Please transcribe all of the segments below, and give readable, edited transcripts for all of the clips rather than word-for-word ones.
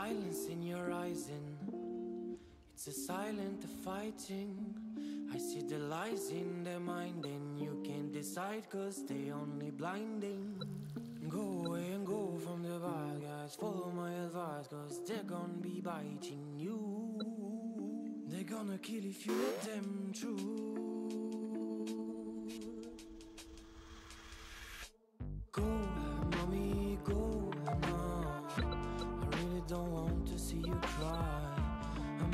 violence in your eyes and it's a silent fighting. I see the lies in their mind and you can't decide cause they only blinding. Go away and go from the bad guys, follow my advice cause they're gonna be biting you. They're gonna kill if you let them through. Go, mommy, go now. I really don't want to see you cry.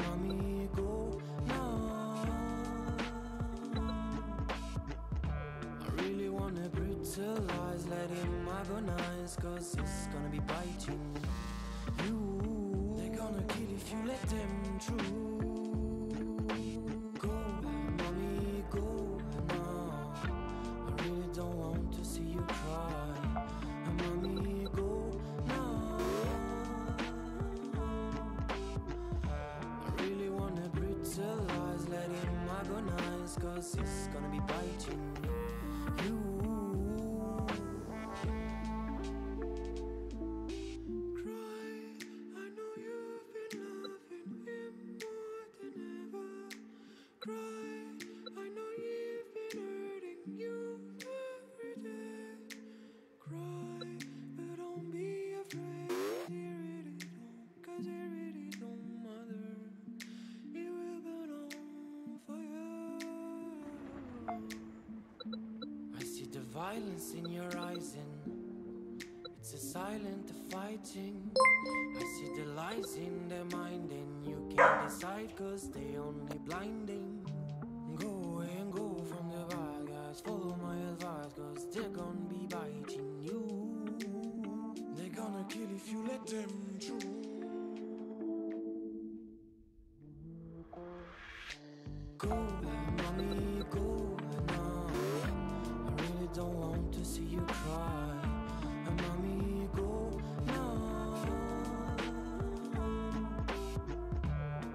Mommy, go now. I really wanna brutalize, let him agonize, cause it's gonna be biting you. They're gonna kill if you let them through. Go, mommy, go now. I really don't want to see you cry. Mommy, go now. I really wanna brutalize, let him agonize, cause it's gonna be biting you. Violence in your eyes and it's a silent fighting. I see the lies in their mind and you can't decide cause they only blinding. Go away and go from the bad guys, follow my advice cause they're gonna be biting you. They're gonna kill if you let them through. Go, mommy, go now. I really don't want to see you cry. Mommy, go now.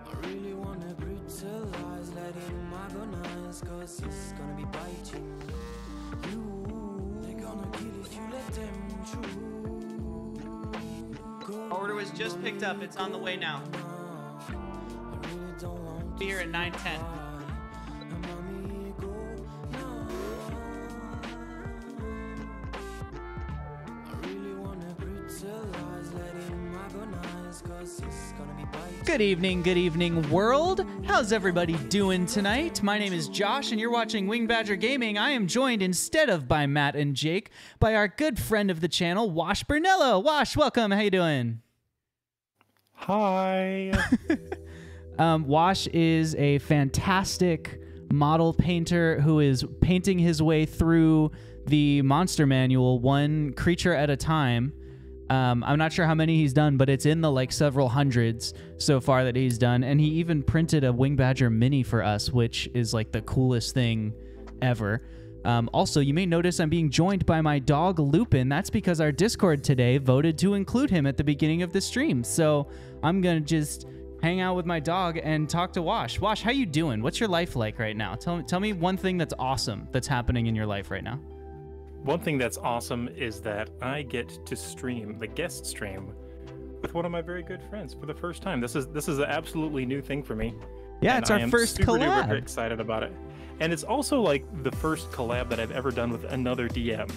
I really wanna brutalize, let him agonize, cause it's gonna be biting you. They're gonna kill if you let them through. Go, Order was just picked up. It's on the way now. I really don't want to Be here at 9:10. Good evening, world. How's everybody doing tonight? My name is Josh, and you're watching Winged Badger Gaming. I am joined, instead of by Matt and Jake, by our good friend of the channel, Washburnello. Wash, welcome. How you doing? Hi. Wash is a fantastic model painter who is painting his way through the monster manual one creature at a time. I'm not sure how many he's done, but it's in the like several hundreds so far that he's done. And he even printed a Winged Badger mini for us, which is like the coolest thing ever. Also, you may notice I'm being joined by my dog Lupin. That's because our Discord today voted to include him at the beginning of the stream. So I'm going to just hang out with my dog and talk to Wash. Wash, how you doing? What's your life like right now? Tell me one thing that's awesome that's happening in your life right now. One thing that's awesome is that I get to stream the guest stream with one of my very good friends for the first time. This is an absolutely new thing for me. Yeah, it's our first collab. I'm super excited about it. And it's also like the first collab that I've ever done with another DM.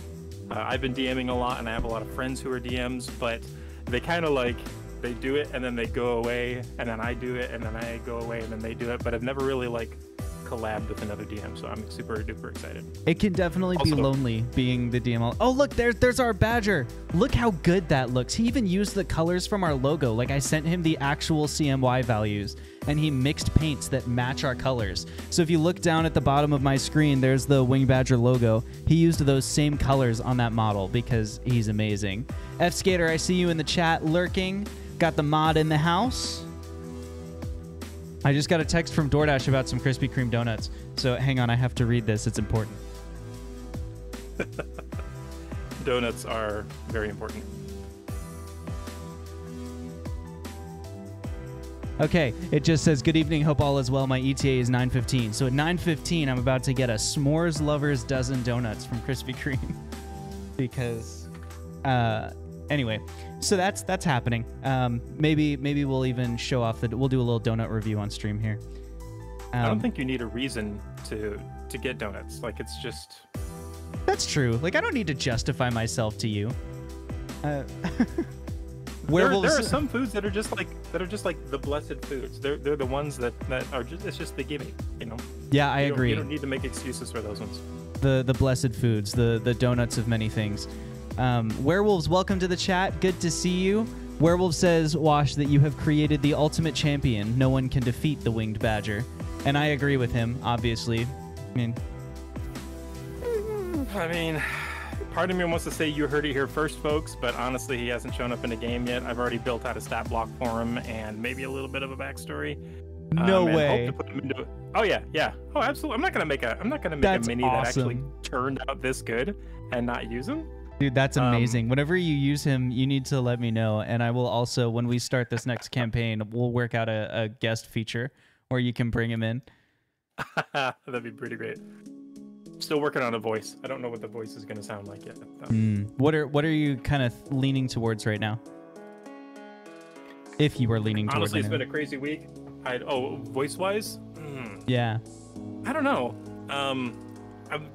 I've been DMing a lot and I have a lot of friends who are DMs, but they kind of like, they do it and then they go away and then I do it and then I go away and then they do it, but I've never really like collabed with another DM, so I'm super duper excited. It can definitely be lonely being the DM. Oh look, there's our badger. Look how good that looks. He even used the colors from our logo. Like I sent him the actual CMY values and he mixed paints that match our colors. So if you look down at the bottom of my screen, there's the Winged Badger logo. He used those same colors on that model because he's amazing. F Skater, I see you in the chat lurking. Got the mod in the house. I just got a text from DoorDash about some Krispy Kreme donuts. So hang on, I have to read this. It's important. Donuts are very important. Okay, it just says, good evening, hope all is well. My ETA is 9:15. So at 9:15, I'm about to get a S'mores Lover's dozen donuts from Krispy Kreme. Because Anyway, so that's happening. Maybe we'll even show off we'll do a little donut review on stream here. I don't think you need a reason to get donuts. Like, it's just... That's true. Like, I don't need to justify myself to you. There are some foods that are just like the blessed foods. They're the ones that are just, it's just the gimme, you know. Yeah, I agree. You don't need to make excuses for those ones. The blessed foods, the donuts of many things. Werewolves, welcome to the chat. Good to see you. Werewolf says, Wash, that you have created the ultimate champion. No one can defeat the winged badger. And I agree with him, obviously. I mean, part of me wants to say you heard it here first, folks, but honestly, he hasn't shown up in the game yet. I've already built out a stat block for him and maybe a little bit of a backstory. No way. Hope to put him into... Oh yeah. Oh, absolutely. I'm not gonna make a mini that actually turned out this good and not use him. Dude, that's amazing. Whenever you use him, you need to let me know, and I will also, when we start this next campaign, we'll work out a guest feature where you can bring him in. That'd be pretty great. Still working on a voice. I don't know what the voice is going to sound like yet. What are you kind of leaning towards right now? If you are leaning towards. Honestly, it's been a crazy week. Voice wise. Yeah. I don't know. I'm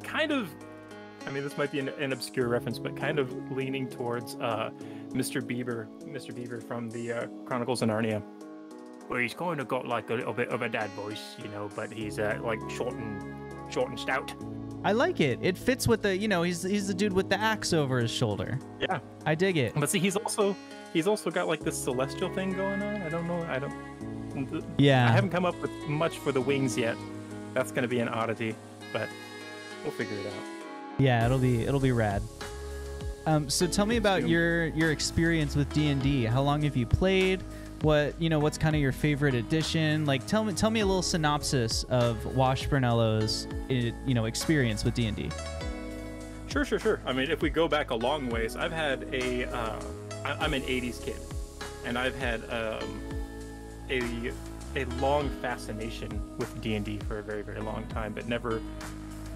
kind of. I mean, this might be an obscure reference, but kind of leaning towards Mr. Beaver from the Chronicles of Narnia. Well, he's kind of got like a little bit of a dad voice, you know, but he's like short and stout. I like it. It fits with the, he's the dude with the axe over his shoulder. Yeah, I dig it. But see, he's also got like this celestial thing going on. I don't know. Yeah. I haven't come up with much for the wings yet. That's gonna be an oddity, but we'll figure it out. Yeah, it'll be rad. So tell me about your experience with D&D. How long have you played? What's kind of your favorite edition? Like, tell me a little synopsis of Washburnello's experience with D&D. Sure. I mean, if we go back a long ways, I've had I'm an 80s kid, and I've had a long fascination with D&D for a very, very long time, but never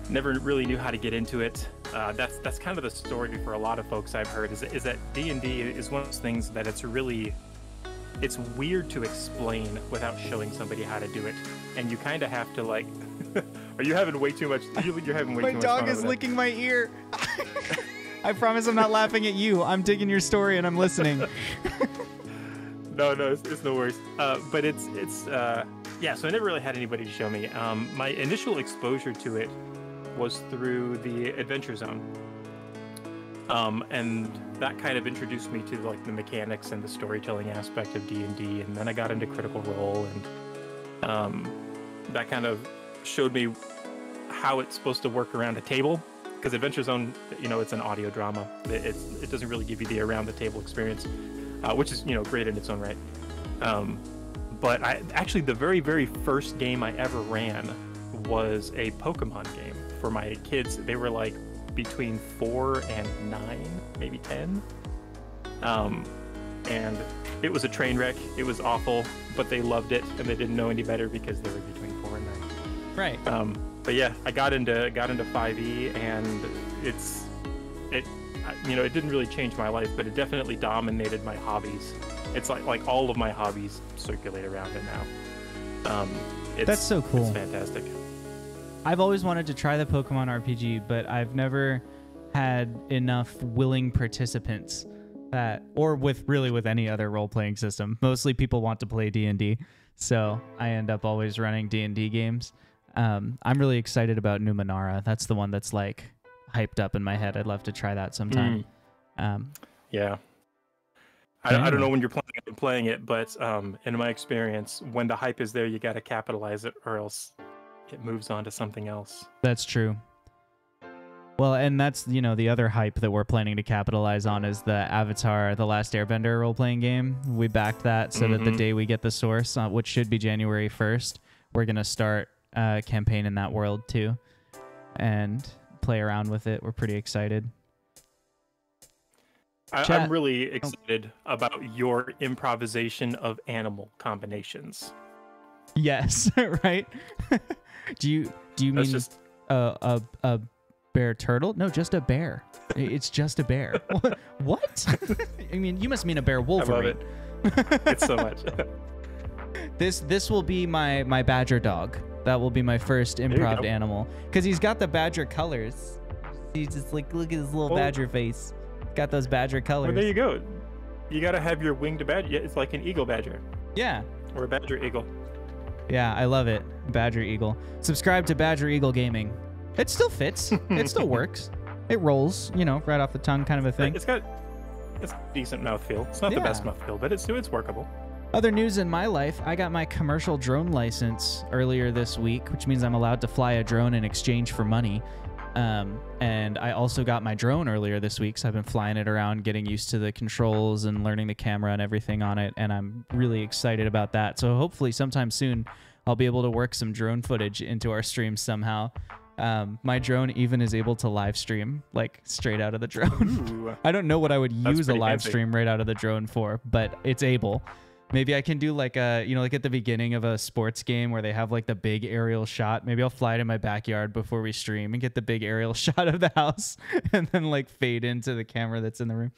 really knew how to get into it. That's kind of the story for a lot of folks I've heard, is that D&D is one of those things that it's weird to explain without showing somebody how to do it, and you kind of have to like. Are you having way too much? You're having way too much fun. My dog is licking my ear. I promise I'm not laughing at you. I'm digging your story and I'm listening. No, it's no worries. But it's yeah. So I never really had anybody to show me. My initial exposure to it was through the Adventure Zone. And that kind of introduced me to like the mechanics and the storytelling aspect of D&D, and then I got into Critical Role, and that kind of showed me how it's supposed to work around a table, because Adventure Zone, it's an audio drama. It doesn't really give you the around the table experience, which is great in its own right. But the very, very first game I ever ran was a Pokemon game for my kids. They were like between 4 and 9, maybe 10. And it was a train wreck. It was awful, but they loved it, and they didn't know any better because they were between 4 and 9. Right. But yeah, I got into 5e, and it didn't really change my life, but it definitely dominated my hobbies. It's like all of my hobbies circulate around it now. That's so cool. It's fantastic. I've always wanted to try the Pokemon RPG, but I've never had enough willing participants or with any other role-playing system. Mostly people want to play D&D, so I end up always running D&D games. I'm really excited about Numenera. That's the one that's like hyped up in my head. I'd love to try that sometime. Yeah. I don't know when you're playing it, but in my experience, when the hype is there, you got to capitalize it, or else it moves on to something else. That's true. Well, and that's, the other hype that we're planning to capitalize on is the Avatar: The Last Airbender role-playing game. We backed that so that the day we get the source, which should be January 1st, we're going to start a campaign in that world too and play around with it. We're pretty excited. I'm really excited about your improvisation of animal combinations. Yes, right? Do you mean just a Bear turtle? No, just a bear. It's just a bear. What? I mean, you must mean a bear Wolverine. I love it. It's so much. This will be my badger dog. That will be my first improv animal because he's got the badger colors. He's just like, look at his little badger face. Got those badger colors. Well, there you go. You gotta have your winged badger. Yeah, it's like an eagle badger. Yeah. Or a badger eagle. Yeah, I love it. Badger Eagle. Subscribe to Badger Eagle Gaming. It still fits. It still works. It rolls, you know, right off the tongue kind of a thing. It's decent mouthfeel. It's not the best mouthfeel, but it's workable. Other news in my life, I got my commercial drone license earlier this week, which means I'm allowed to fly a drone in exchange for money. And I also got my drone earlier this week, so I've been flying it around, getting used to the controls and learning the camera and everything on it, and I'm really excited about that. So hopefully sometime soon I'll be able to work some drone footage into our stream somehow. My drone even is able to live stream, like, straight out of the drone. Ooh, I don't know what I would use a live fancy. stream right out of the drone for, but it's able. Maybe I can do like a, you know, like at the beginning of a sports game where they have like the big aerial shot. Maybe I'll fly to my backyard before we stream and get the big aerial shot of the house and then like fade into the camera that's in the room.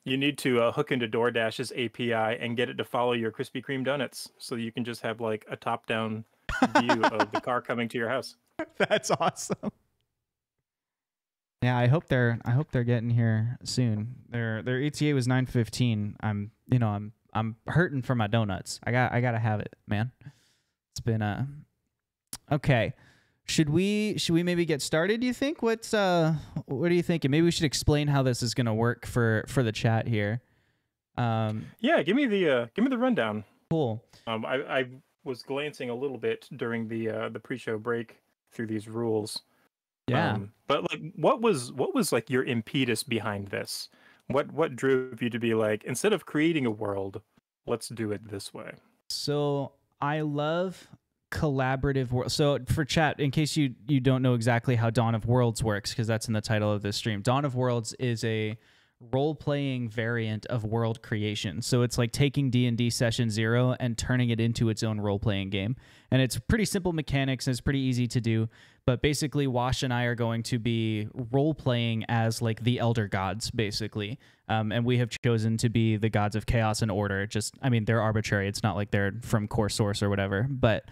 You need to hook into DoorDash's API and get it to follow your Krispy Kreme donuts so that you can just have like a top-down view of the car coming to your house. That's awesome. Yeah, I hope they're getting here soon. Their ETA was 9:15. I'm hurting for my donuts. I gotta have it, man. It's been okay. Should we maybe get started? Do you think? What are you thinking? Maybe we should explain how this is gonna work for the chat here. Yeah, give me the rundown. Cool. I was glancing a little bit during the pre-show break through these rules. Yeah. But like, what was like your impetus behind this? What drove you to be like, instead of creating a world, let's do it this way? So I love collaborative world. So for chat, in case you don't know exactly how Dawn of Worlds works, because that's in the title of this stream, Dawn of Worlds is a role-playing variant of world creation. So it's like taking D&D Session 0 and turning it into its own role-playing game. And it's pretty simple mechanics and it's pretty easy to do. But basically, Wash and I are going to be role-playing as like the Elder Gods, basically. And we have chosen to be the gods of chaos and order. Just, I mean, they're arbitrary. It's not like they're from core source or whatever. But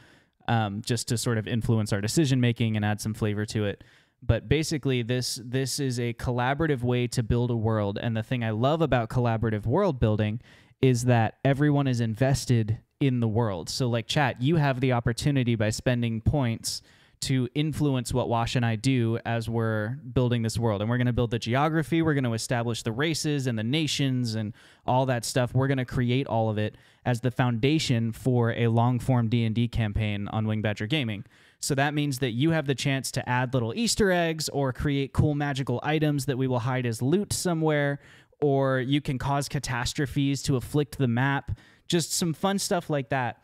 just to sort of influence our decision-making and add some flavor to it. But basically, this is a collaborative way to build a world. And the thing I love about collaborative world building is that everyone is invested in the world. So like chat, you have the opportunity by spending points to influence what Wash and I do as we're building this world. And we're going to build the geography. We're going to establish the races and the nations and all that stuff. We're going to create all of it as the foundation for a long-form D&D campaign on Winged Badger Gaming. So that means that you have the chance to add little Easter eggs or create cool magical items that we will hide as loot somewhere, or you can cause catastrophes to afflict the map, just some fun stuff like that.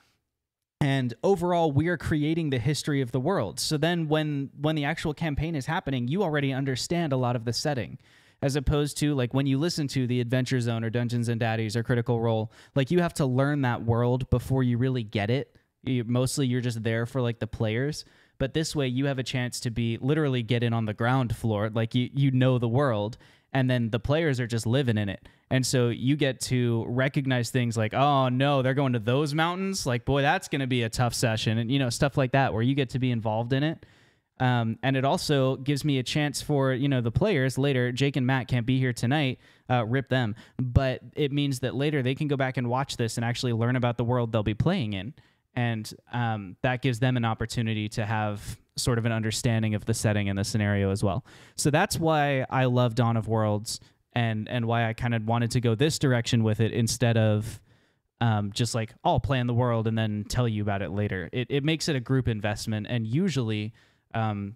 And overall, we are creating the history of the world. So then when the actual campaign is happening, you already understand a lot of the setting, as opposed to like when you listen to the Adventure Zone or Dungeons and Daddies or Critical Role, like you have to learn that world before you really get it. Mostly you're just there for like the players. But this way you have a chance to be literally get in on the ground floor. Like you know the world, and then the players are just living in it. And so you get to recognize things like, oh no, they're going to those mountains. Like, boy, that's going to be a tough session. And, you know, stuff like that where you get to be involved in it. And it also gives me a chance for, you know, the players later. Jake and Matt can't be here tonight, rip them. But it means that later they can go back and watch this and actually learn about the world they'll be playing in. And that gives them an opportunity to have sort of an understanding of the setting and the scenario as well. So that's why I love Dawn of Worlds and why I kind of wanted to go this direction with it instead of just like, I'll plan the world and then tell you about it later. It makes it a group investment, and usually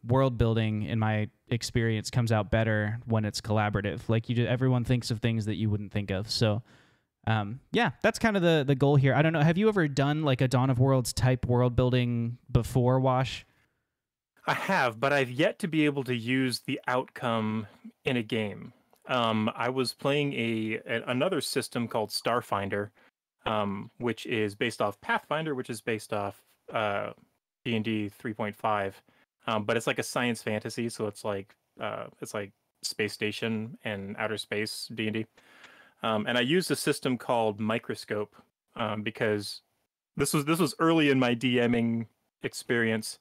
world building, in my experience, comes out better when it's collaborative. Like everyone thinks of things that you wouldn't think of. So yeah, that's kind of the goal here. I don't know. Have you ever done like a Dawn of Worlds type world building before, Wash? I have, but I've yet to be able to use the outcome in a game. I was playing another system called Starfinder, which is based off Pathfinder, which is based off D&D 3.5. but it's like a science fantasy, so it's like space station and outer space D&D. And I used a system called Microscope because this was early in my DMing experience,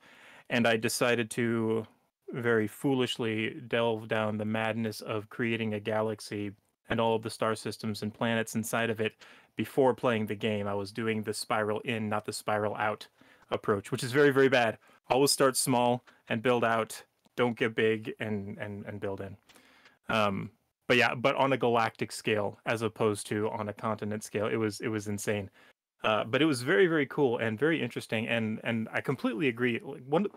and I decided to very foolishly delve down the madness of creating a galaxy and all of the star systems and planets inside of it before playing the game. I was doing the spiral in, not the spiral out approach, which is very, very bad. Always start small and build out. Don't get big and build in. But yeah, but on a galactic scale as opposed to on a continent scale, it was insane. But it was very, very cool and very interesting, and I completely agree. Like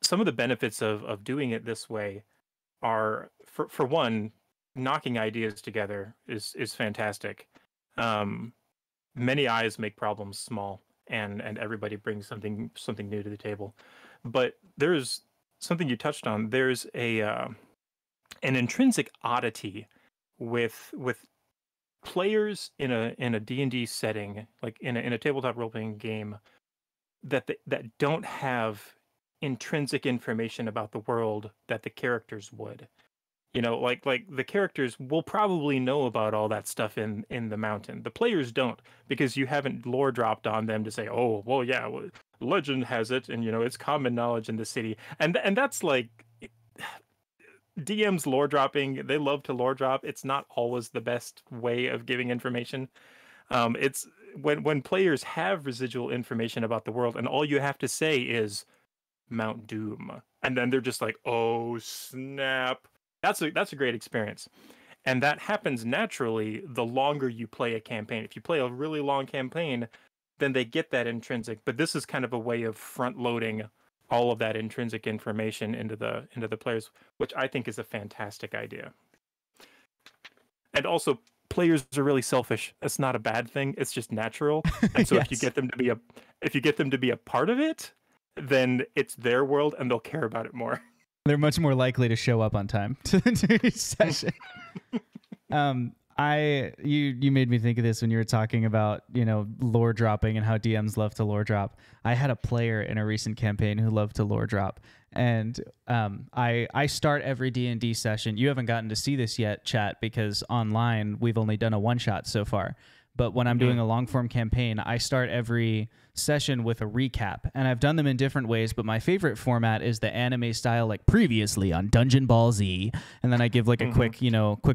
some of the benefits of doing it this way are for one, knocking ideas together is fantastic. Many eyes make problems small, and everybody brings something new to the table. But there's something you touched on. There's an intrinsic oddity with players in a D&D setting, like in a tabletop role-playing game, that don't have intrinsic information about the world that the characters would. Like the characters will probably know about all that stuff in the mountain. The players don't, because you haven't lore dropped on them to say, oh, well, yeah, well, legend has it, and it's common knowledge in the city, and that's like DM's lore dropping. They love to lore drop. It's not always the best way of giving information. It's when players have residual information about the world, and all you have to say is Mount Doom, and then they're just like, oh snap. That's a great experience. And that happens naturally the longer you play a campaign. If you play a really long campaign, then they get that intrinsic. But this is kind of a way of front loading all of that intrinsic information into the players, which I think is a fantastic idea. And also, players are really selfish. That's not a bad thing. It's just natural. And so Yes. if you get them to be a part of it, then it's their world and they'll care about it more. They're much more likely to show up on time to each session. You made me think of this when you were talking about, lore dropping and how DMs love to lore drop. I had a player in a recent campaign who loved to lore drop, and I start every D&D session. You haven't gotten to see this yet, chat, because online we've only done a one shot so far. But when I'm doing a long form campaign, I start every session with a recap, and I've done them in different ways, but my favorite format is the anime style, like previously on Dungeon Ball Z, and then I give like a quick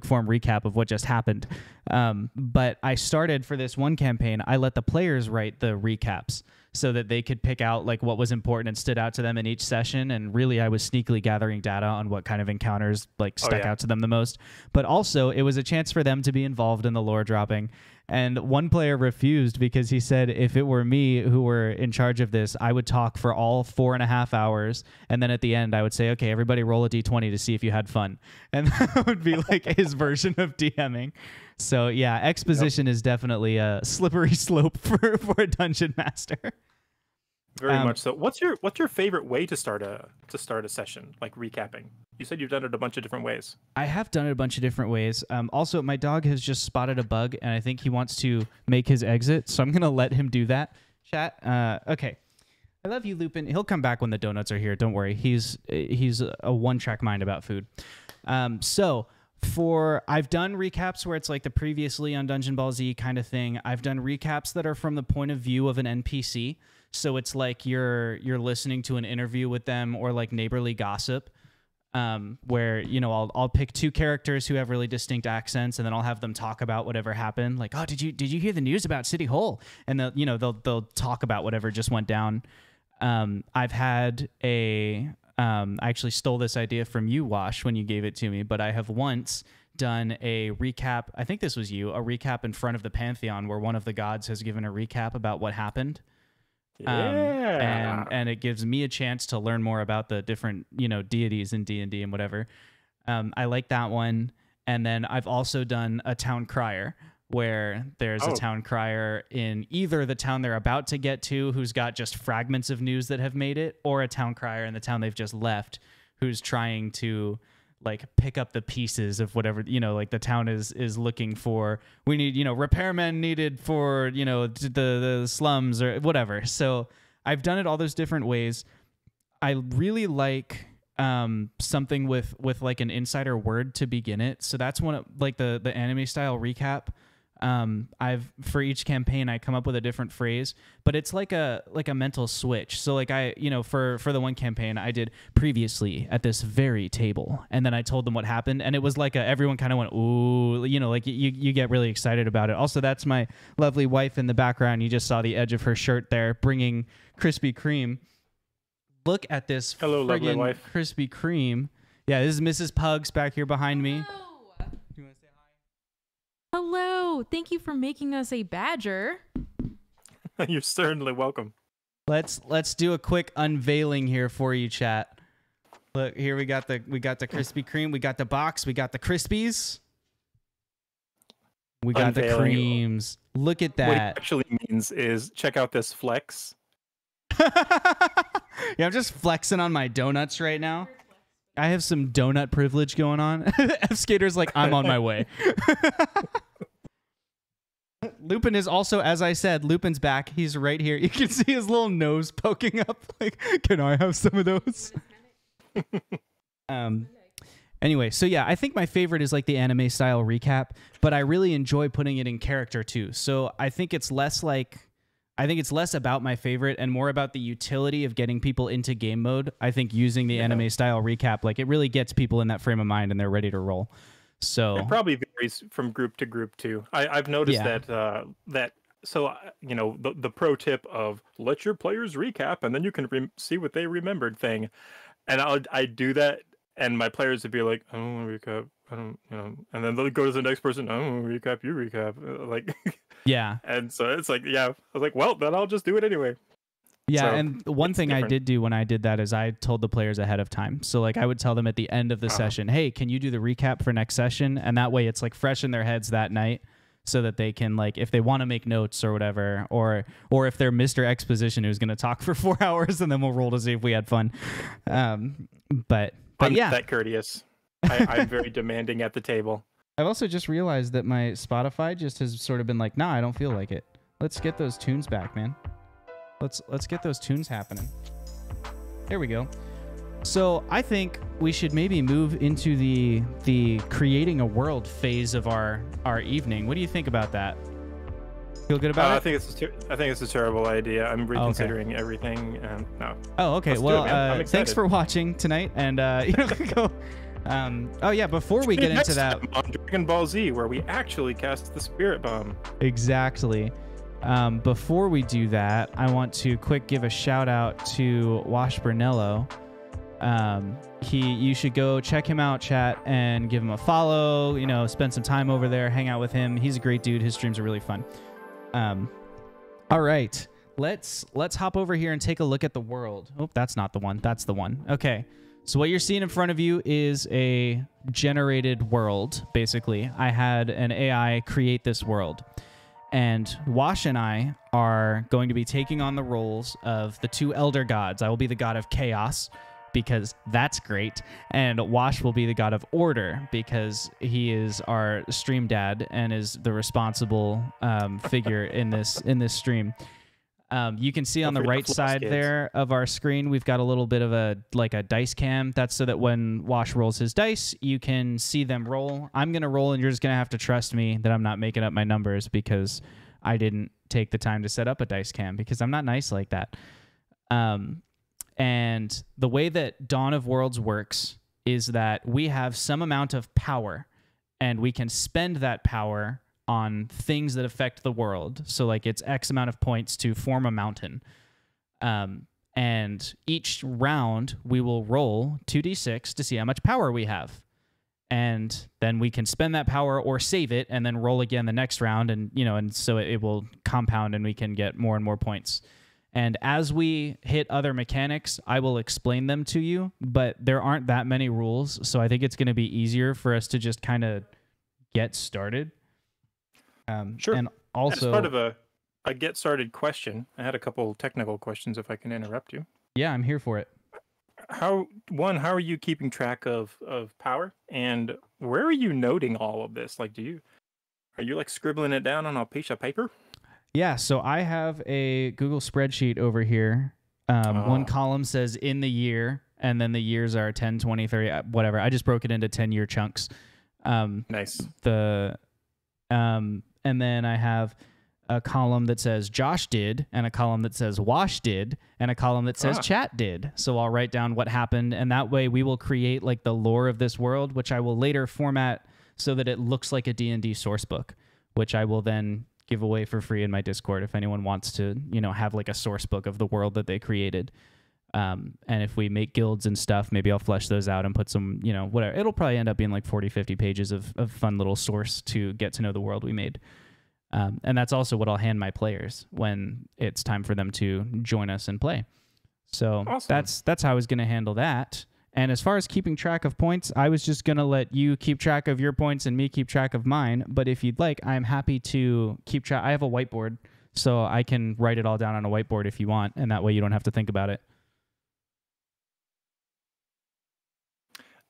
form recap of what just happened. But I started for this one campaign, I let the players write the recaps so that they could pick out like what was important and stood out to them in each session, and really I was sneakily gathering data on what kind of encounters like stuck out to them the most. But also it was a chance for them to be involved in the lore dropping. And one player refused because he said, if it were me who were in charge of this, I would talk for all 4.5 hours. And then at the end, I would say, okay, everybody roll a D20 to see if you had fun. And that would be like his version of DMing. So yeah, exposition is definitely a slippery slope for a dungeon master. Very much so. What's your favorite way to start a session, like recapping? You said you've done it a bunch of different ways. I have done it a bunch of different ways. Also, my dog has just spotted a bug, and I think he wants to make his exit, so I'm going to let him do that. Chat. Okay. I love you, Lupin. He'll come back when the donuts are here. Don't worry. He's a one-track mind about food. I've done recaps where it's like the previously on Dungeon Ball Z kind of thing. I've done recaps that are from the point of view of an NPC. So it's like you're listening to an interview with them, or like neighborly gossip, where I'll pick two characters who have really distinct accents, and then I'll have them talk about whatever happened. Like, oh, did you hear the news about City Hall? And they'll talk about whatever just went down. I've had I actually stole this idea from you, Wash, when you gave it to me, but I have once done a recap. I think this was you, a recap in front of the Pantheon where one of the gods has given a recap about what happened. And it gives me a chance to learn more about the different, deities in D&D and whatever. I like that one. And then I've also done a town crier, where there's a town crier in either the town they're about to get to, who's got just fragments of news that have made it, or a town crier in the town they've just left, who's trying to like pick up the pieces of whatever, like the town is looking for. We need, repairmen needed for, the slums or whatever. So I've done it all those different ways. I really like something with like an insider word to begin it. So that's one of like the anime style recap. I've for each campaign I come up with a different phrase, but it's like a mental switch. So like for the one campaign I did previously at this very table, and then I told them what happened, and it was like everyone kind of went ooh, like you get really excited about it. Also, that's my lovely wife in the background. You just saw the edge of her shirt there, bringing Krispy Kreme. Look at this friggin' Krispy Kreme. Yeah, this is Mrs. Pugs back here behind me. Hello. Thank you for making us a badger. You're certainly welcome. Let's do a quick unveiling here for you, chat. Look, here we got the Krispy Kreme, we got the box, we got the Krispies. We got the creams. Look at that. What it actually means is check out this flex. Yeah, I'm just flexing on my donuts right now. I have some donut privilege going on. F-Skater's like, I'm on my way. Lupin is also, as I said, Lupin's back. He's right here. You can see his little nose poking up. Like, can I have some of those? Anyway, so yeah, I think my favorite is like the anime style recap, but I really enjoy putting it in character too. So I think it's less about my favorite and more about the utility of getting people into game mode. I think using the anime style recap, like it really gets people in that frame of mind and they're ready to roll. So it probably varies from group to group too. I've noticed that. So the pro tip of let your players recap and then you can see what they remembered thing, and I do that, and my players would be like, I don't want to recap. I don't, and then they'll go to the next person. I don't want to recap. You recap. Like, yeah. And so it's like, yeah, I was like, well, then I'll just do it anyway. Yeah, so and one thing different. I did do when I did that is I told the players ahead of time. So like I would tell them at the end of the session, hey, can you do the recap for next session? And that way it's like fresh in their heads that night, so that they can, like, if they want to make notes or whatever, or if they're Mr. Exposition who's going to talk for 4 hours, and then we'll roll to see if we had fun. But I'm yeah, that courteous. I'm very demanding at the table. I've also just realized that my Spotify just has sort of been like, nah, I don't feel like it. Let's get those tunes back, man. Let's get those tunes happening. There we go. So I think we should maybe move into the creating a world phase of our evening. What do you think about that? Feel good about it? I think it's a terrible idea. I'm reconsidering everything. No. Oh, okay. Let's well, thanks for watching tonight, and go. Oh yeah, before we get into that, on Dragon Ball Z, where we actually cast the Spirit Bomb. Exactly. Before we do that, I want to give a shout out to Washburnello. You should go check him out, chat, and give him a follow. Spend some time over there, hang out with him. He's a great dude. His streams are really fun. All right, let's hop over here and take a look at the world. Oh, that's not the one. That's the one. Okay. So what you're seeing in front of you is a generated world, basically. I had an AI create this world. And Wash and I are going to be taking on the roles of the two elder gods. I will be the god of chaos, because that's great. And Wash will be the god of order, because he is our stream dad and is the responsible figure in this stream. You can see on the right side there of our screen, we've got a little bit of a dice cam. That's so that when Wash rolls his dice, you can see them roll. I'm going to roll, and you're just going to have to trust me that I'm not making up my numbers, because I didn't take the time to set up a dice cam, because I'm not nice like that. And the way that Dawn of Worlds works is that we have some amount of power, and we can spend that power on things that affect the world. So like it's X amount of points to form a mountain. And each round we will roll 2d6 to see how much power we have. And then we can spend that power or save it and then roll again the next round. And, and so it will compound and we can get more and more points. And as we hit other mechanics, I will explain them to you, but there aren't that many rules. So I think it's going to be easier for us to just kind of get started. Sure. And also, as part of a get started question, I had a couple technical questions, if I can interrupt you. Yeah, I'm here for it. How are you keeping track of power, and where are you noting all of this? Like, are you like scribbling it down on a piece of paper? Yeah, so I have a Google spreadsheet over here. One column says in the year, and then the years are 10, 20, 30, whatever. I just broke it into 10-year chunks. Nice. And then I have a column that says Josh did, and a column that says Wash did, and a column that says Chat did. So I'll write down what happened, and that way we will create like the lore of this world, which I will later format so that it looks like a D&D source book, which I will then give away for free in my Discord if anyone wants to, have like a source book of the world that they created. And if we make guilds and stuff, maybe I'll flesh those out and put some, whatever. It'll probably end up being like 40, 50 pages of fun little source to get to know the world we made. And that's also what I'll hand my players when it's time for them to join us and play. So awesome. That's how I was going to handle that. And as far as keeping track of points, I was just going to let you keep track of your points and me keep track of mine. But if you'd like, I'm happy to keep track. I have a whiteboard, so I can write it all down on a whiteboard if you want. And that way you don't have to think about it.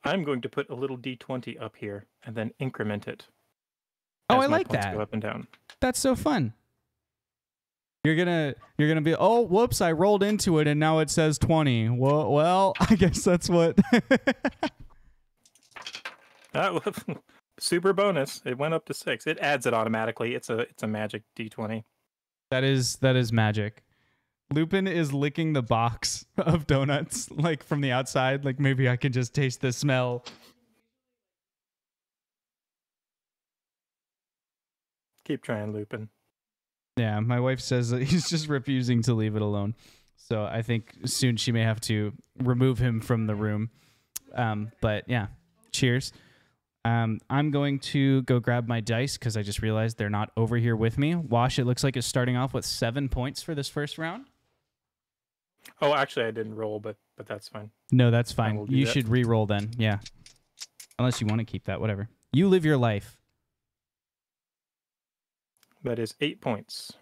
I'm going to put a little D20 up here and then increment it. Oh, I like that. Go up and down. That's so fun. You're gonna be, oh, whoops, I rolled into it and now it says 20. Well, I guess that's what. Super bonus. It went up to 6. It adds it automatically. It's a magic D20. That is magic. Lupin is licking the box of donuts, like from the outside. Like maybe I can just taste the smell. Keep trying, Lupin. Yeah, my wife says that he's just refusing to leave it alone. So I think soon she may have to remove him from the room. But yeah, cheers. I'm going to go grab my dice because I just realized they're not over here with me. Wash, it looks like, is starting off with 7 points for this first round. Oh, actually, I didn't roll, but that's fine. No, that's fine. You should re-roll then. Yeah. Unless you want to keep that, whatever. You live your life. That is 8 points.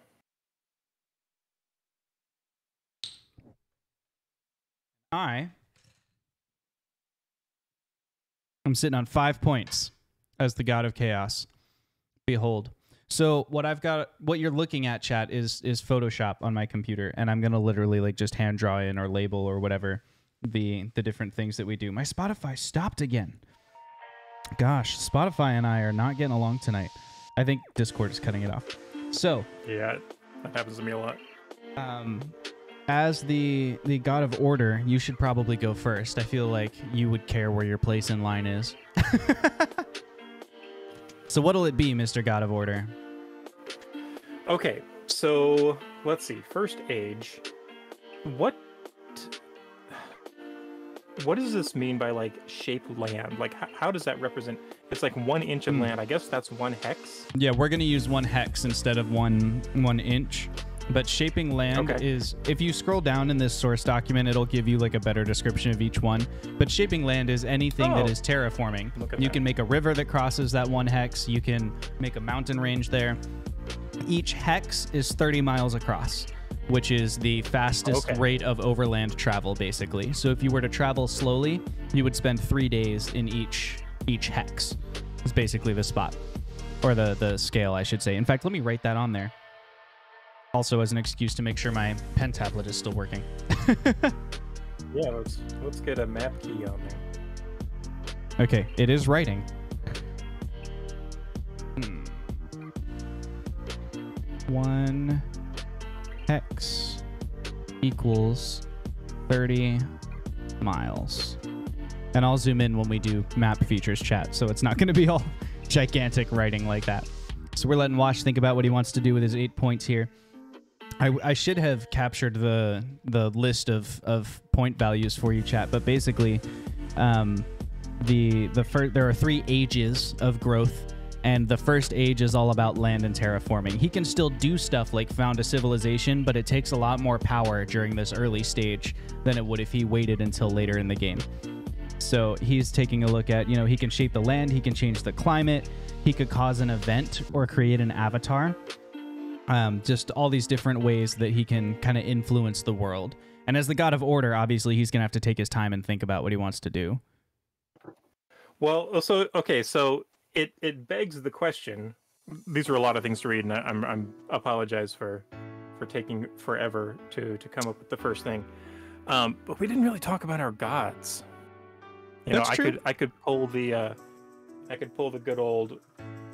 I'm sitting on 5 points as the god of chaos. Behold. So what you're looking at, chat, is Photoshop on my computer, and I'm gonna literally like just hand draw in or label or whatever the different things that we do. My Spotify stopped again. Gosh, Spotify and I are not getting along tonight. I think Discord is cutting it off. So yeah, that happens to me a lot. As the god of order, you should probably go first. I feel like you would care where your place in line is. So what'll it be, Mr. God of Order? Okay, so let's see. First age. What does this mean by like shape land? Like how does that represent? It's like 1 inch of land. I guess that's 1 hex. Yeah, we're gonna use 1 hex instead of one inch. But shaping land is, if you scroll down in this source document, it'll give you like a better description of each one. But shaping land is anything that is terraforming. You can make a river that crosses that 1 hex. You can make a mountain range there. Each hex is 30 miles across, which is the fastest rate of overland travel, basically. So if you were to travel slowly, you would spend 3 days in each hex. It's basically the spot, or the scale, I should say. In fact, let me write that on there. Also as an excuse to make sure my pen tablet is still working. Yeah, let's get a map key on there. Okay, it is writing. 1 hex equals 30 miles. And I'll zoom in when we do map features chat, so it's not going to be all gigantic writing like that. So we're letting Wash think about what he wants to do with his 8 points here. I should have captured the list of point values for you, chat, but basically there are 3 ages of growth, and the first age is all about land and terraforming. He can still do stuff like found a civilization, but it takes a lot more power during this early stage than it would if he waited until later in the game. So he's taking a look at, he can shape the land, he can change the climate, he could cause an event or create an avatar. Just all these different ways that he can kind of influence the world. And as the god of order, obviously, he's going to have to take his time and think about what he wants to do. Well, so it begs the question. These are a lot of things to read, and I'm apologize for taking forever to come up with the first thing. But we didn't really talk about our gods. That's true. I could pull the good old,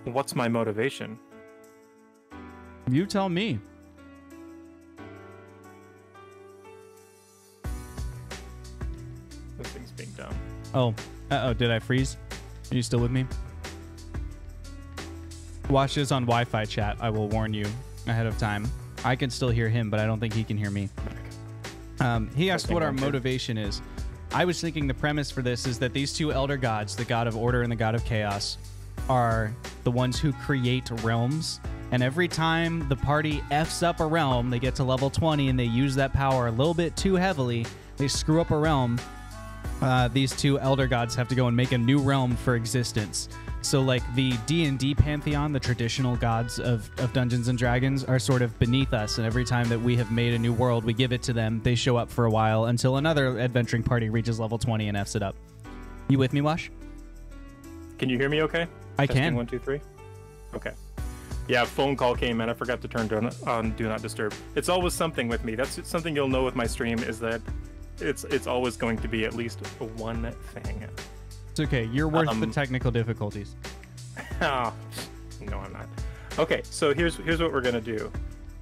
what's my motivation? You tell me. This thing's being dumb. Oh, did I freeze? Are you still with me? Watch this on Wi-Fi chat. I will warn you ahead of time. I can still hear him, but I don't think he can hear me. He asked what our motivation is. I was thinking the premise for this is that these two elder gods, the god of order and the god of chaos, are the ones who create realms. And every time the party Fs up a realm, they get to level 20 and they use that power a little bit too heavily, they screw up a realm. These two elder gods have to go and make a new realm for existence. So like the D&D pantheon, the traditional gods of Dungeons and Dragons are sort of beneath us, and every time that we have made a new world, we give it to them. They show up for a while until another adventuring party reaches level 20 and Fs it up. You with me, Wash? Can you hear me okay? I Testing, can. 1, 2, 3. Okay. Yeah, phone call came in. I forgot to turn on Do Not Disturb. It's always something with me. That's something you'll know with my stream is that it's always going to be at least one thing. It's okay. You're worth the technical difficulties. Oh, no, I'm not. Okay, so here's what we're gonna do.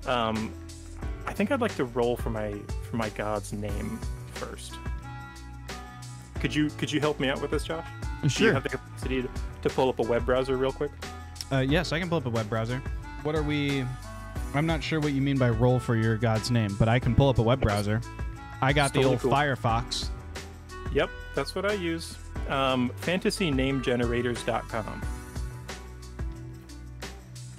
I think I'd like to roll for my god's name first. Could you help me out with this, Josh? Sure. Do you have the capacity to pull up a web browser real quick? Yes, I can pull up a web browser. What are we... I'm not sure what you mean by roll for your god's name, but I can pull up a web browser. I got the old Firefox. Yep, that's what I use. FantasyNameGenerators.com.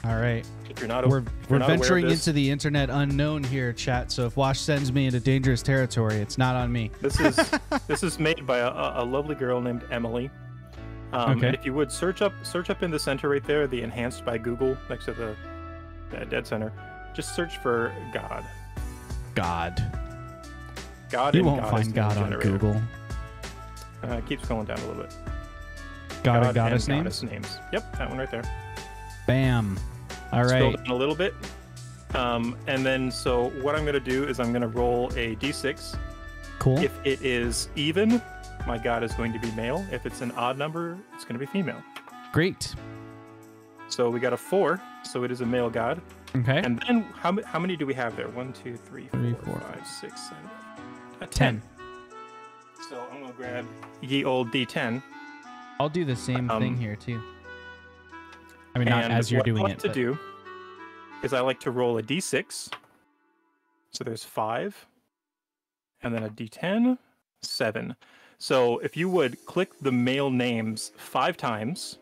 All right. If you're not, we're not venturing into the internet unknown here, chat. So if Wash sends me into dangerous territory, it's not on me. This is made by a lovely girl named Emily. Okay. And if you would search up in the center right there, the enhanced by Google next to the dead center, just search for God. You won't find God on Google. It keeps going down a little bit. God and goddess names? Yep, that one right there. Bam. All Scroll right. down a little bit. And then, so what I'm going to do is I'm going to roll a d6. Cool. If it is even, my god is going to be male. If it's an odd number, it's going to be female. Great. So we got a 4, so it is a male god. Okay. And then how many do we have there? 1, 2, 3, 4, 5, 6, 7, 10. So I'm going to grab ye old D10. I'll do the same thing here too. I mean, not as you're doing it. What I like to do is I like to roll a D6. So there's 5. And then a D10, 7. So if you would click the male names 5 times,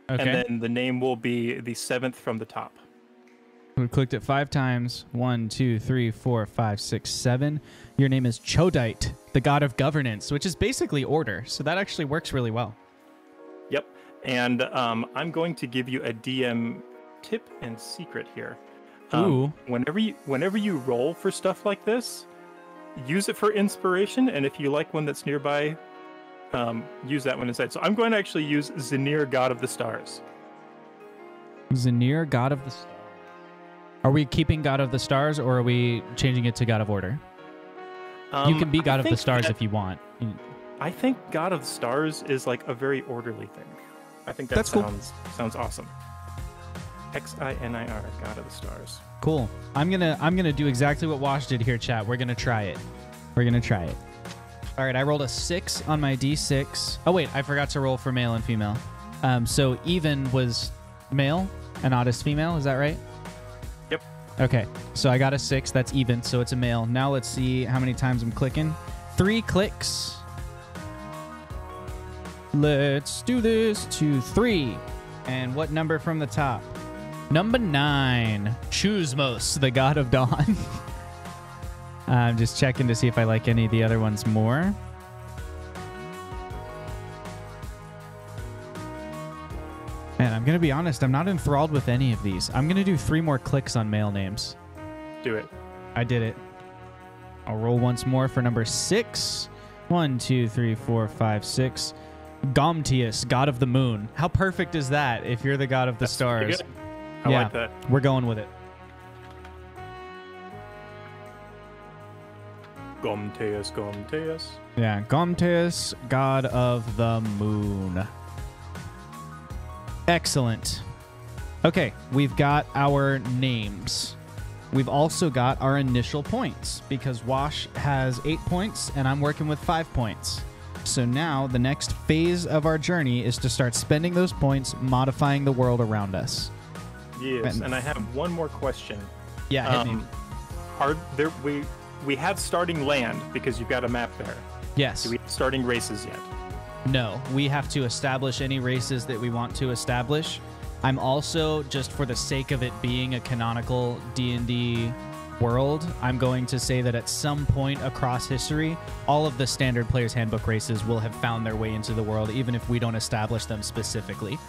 okay. and then the name will be the 7th from the top. We clicked it 5 times. 1, 2, 3, 4, 5, 6, 7. Your name is Chodite, the god of governance, which is basically order. So that actually works really well. Yep. And I'm going to give you a DM tip and secret here. Ooh. Whenever you roll for stuff like this, use it for inspiration. And if you like one that's nearby, use that one instead. So I'm going to actually use Zenir, God of the Stars. Zenir, God of the Stars. Are we keeping God of the Stars, or are we changing it to God of Order? You can be God of the Stars if you want. I think God of the Stars is like a very orderly thing. I think that sounds awesome. XINIR, God of the Stars. Cool. I'm gonna do exactly what Wash did here, chat. We're gonna try it. All right, I rolled a 6 on my D6. Oh wait, I forgot to roll for male and female. So even was male and odd is female. Is that right? Yep. Okay, so I got a 6. That's even, so it's a male. Now let's see how many times I'm clicking. 3 clicks. Let's do this to 3. And what number from the top? Number 9. Choosmos, the god of dawn. I'm just checking to see if I like any of the other ones more. Man, I'm going to be honest. I'm not enthralled with any of these. I'm going to do 3 more clicks on male names. Do it. I did it. I'll roll once more for number 6. 1, 2, 3, 4, 5, 6. Gomtius, god of the moon. How perfect is that if you're the god of the stars? I like that. We're going with it. Gomteus, Gomteus. Yeah, Gomteus, god of the moon. Excellent. Okay, we've got our names. We've also got our initial points because Wash has 8 points and I'm working with 5 points. So now the next phase of our journey is to start spending those points modifying the world around us. Yes, and I have one more question. Yeah, hit me. Are there we have starting land because you've got a map there. Yes. Do we have starting races yet? No, we have to establish any races that we want to establish. I'm also, just for the sake of it being a canonical D&D world, I'm going to say that at some point across history, all of the standard Player's Handbook races will have found their way into the world, even if we don't establish them specifically.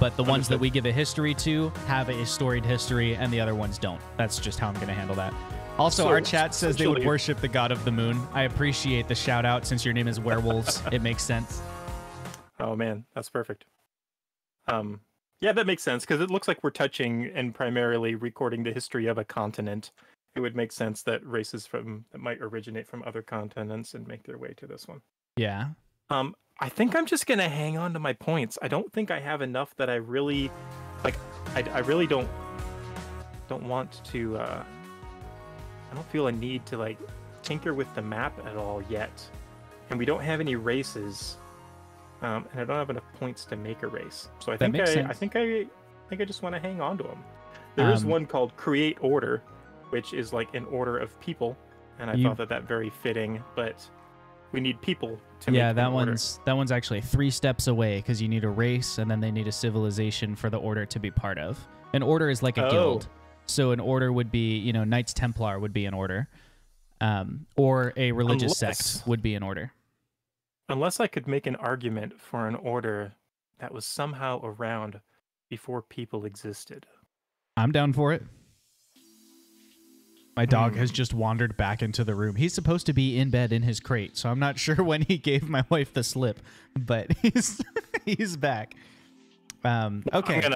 But the ones that we give a history to have a storied history, and the other ones don't. That's just how I'm going to handle that. Also, our chat says they would worship the god of the moon. I appreciate the shout out since your name is werewolves. It makes sense. Oh man, that's perfect. Yeah, that makes sense because it looks like we're touching and primarily recording the history of a continent. It would make sense that races that might originate from other continents and make their way to this one. Yeah. I think I'm just gonna hang on to my points. I don't think I have enough that I really like. I really don't want to. I don't feel a need to like tinker with the map at all yet, and we don't have any races. And I don't have enough points to make a race, so I think I just want to hang on to them. There is one called Create Order, which is like an order of people, and I thought that very fitting. But we need people to make that one's actually 3 steps away because you need a race, and then they need a civilization for the order to be part of. An order is like a guild, so an order would be Knights Templar would be an order, or a religious sect would be an order. Unless I could make an argument for an order that was somehow around before people existed. I'm down for it. My dog has just wandered back into the room. He's supposed to be in bed in his crate, so I'm not sure when he gave my wife the slip, but he's back. Okay.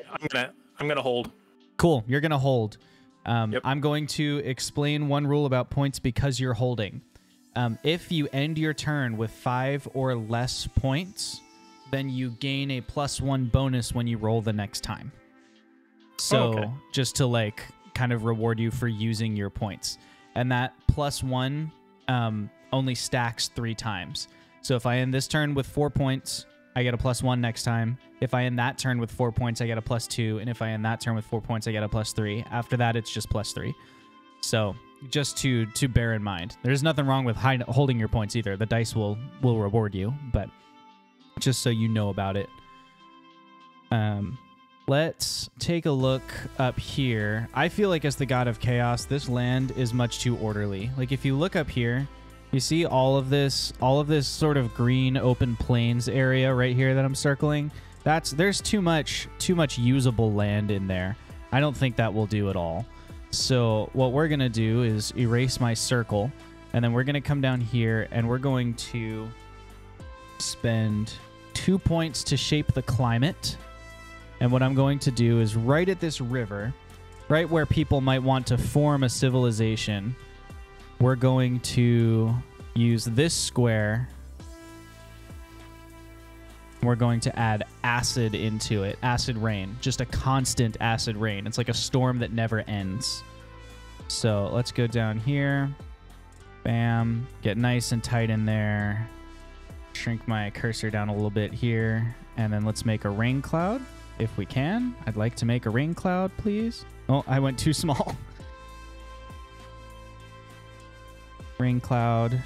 I'm gonna hold. Cool. You're gonna hold. Yep. I'm going to explain one rule about points because you're holding. If you end your turn with 5 or less points, then you gain a +1 bonus when you roll the next time. So just to like kind of reward you for using your points. And that +1 only stacks 3 times. So if I end this turn with 4 points, I get a +1 next time. If I end that turn with 4 points, I get a +2. And if I end that turn with 4 points, I get a +3. After that, it's just +3. So just to bear in mind. There's nothing wrong with holding your points either. The dice will reward you, but just so you know about it. Let's take a look up here. I feel like as the god of chaos, this land is much too orderly. Like if you look up here, you see all of this sort of green open plains area right here that I'm circling. There's too much usable land in there. I don't think that will do at all. So what we're going to do is erase my circle, and then we're going to come down here, and we're going to spend 2 points to shape the climate. And what I'm going to do is right at this river, right where people might want to form a civilization, we're going to use this square. We're going to add acid into it. Acid rain. Just a constant acid rain. It's like a storm that never ends. So let's go down here. Bam. Get nice and tight in there. Shrink my cursor down a little bit here. And then let's make a rain cloud if we can. I'd like to make a rain cloud, please. Oh, I went too small. Rain cloud.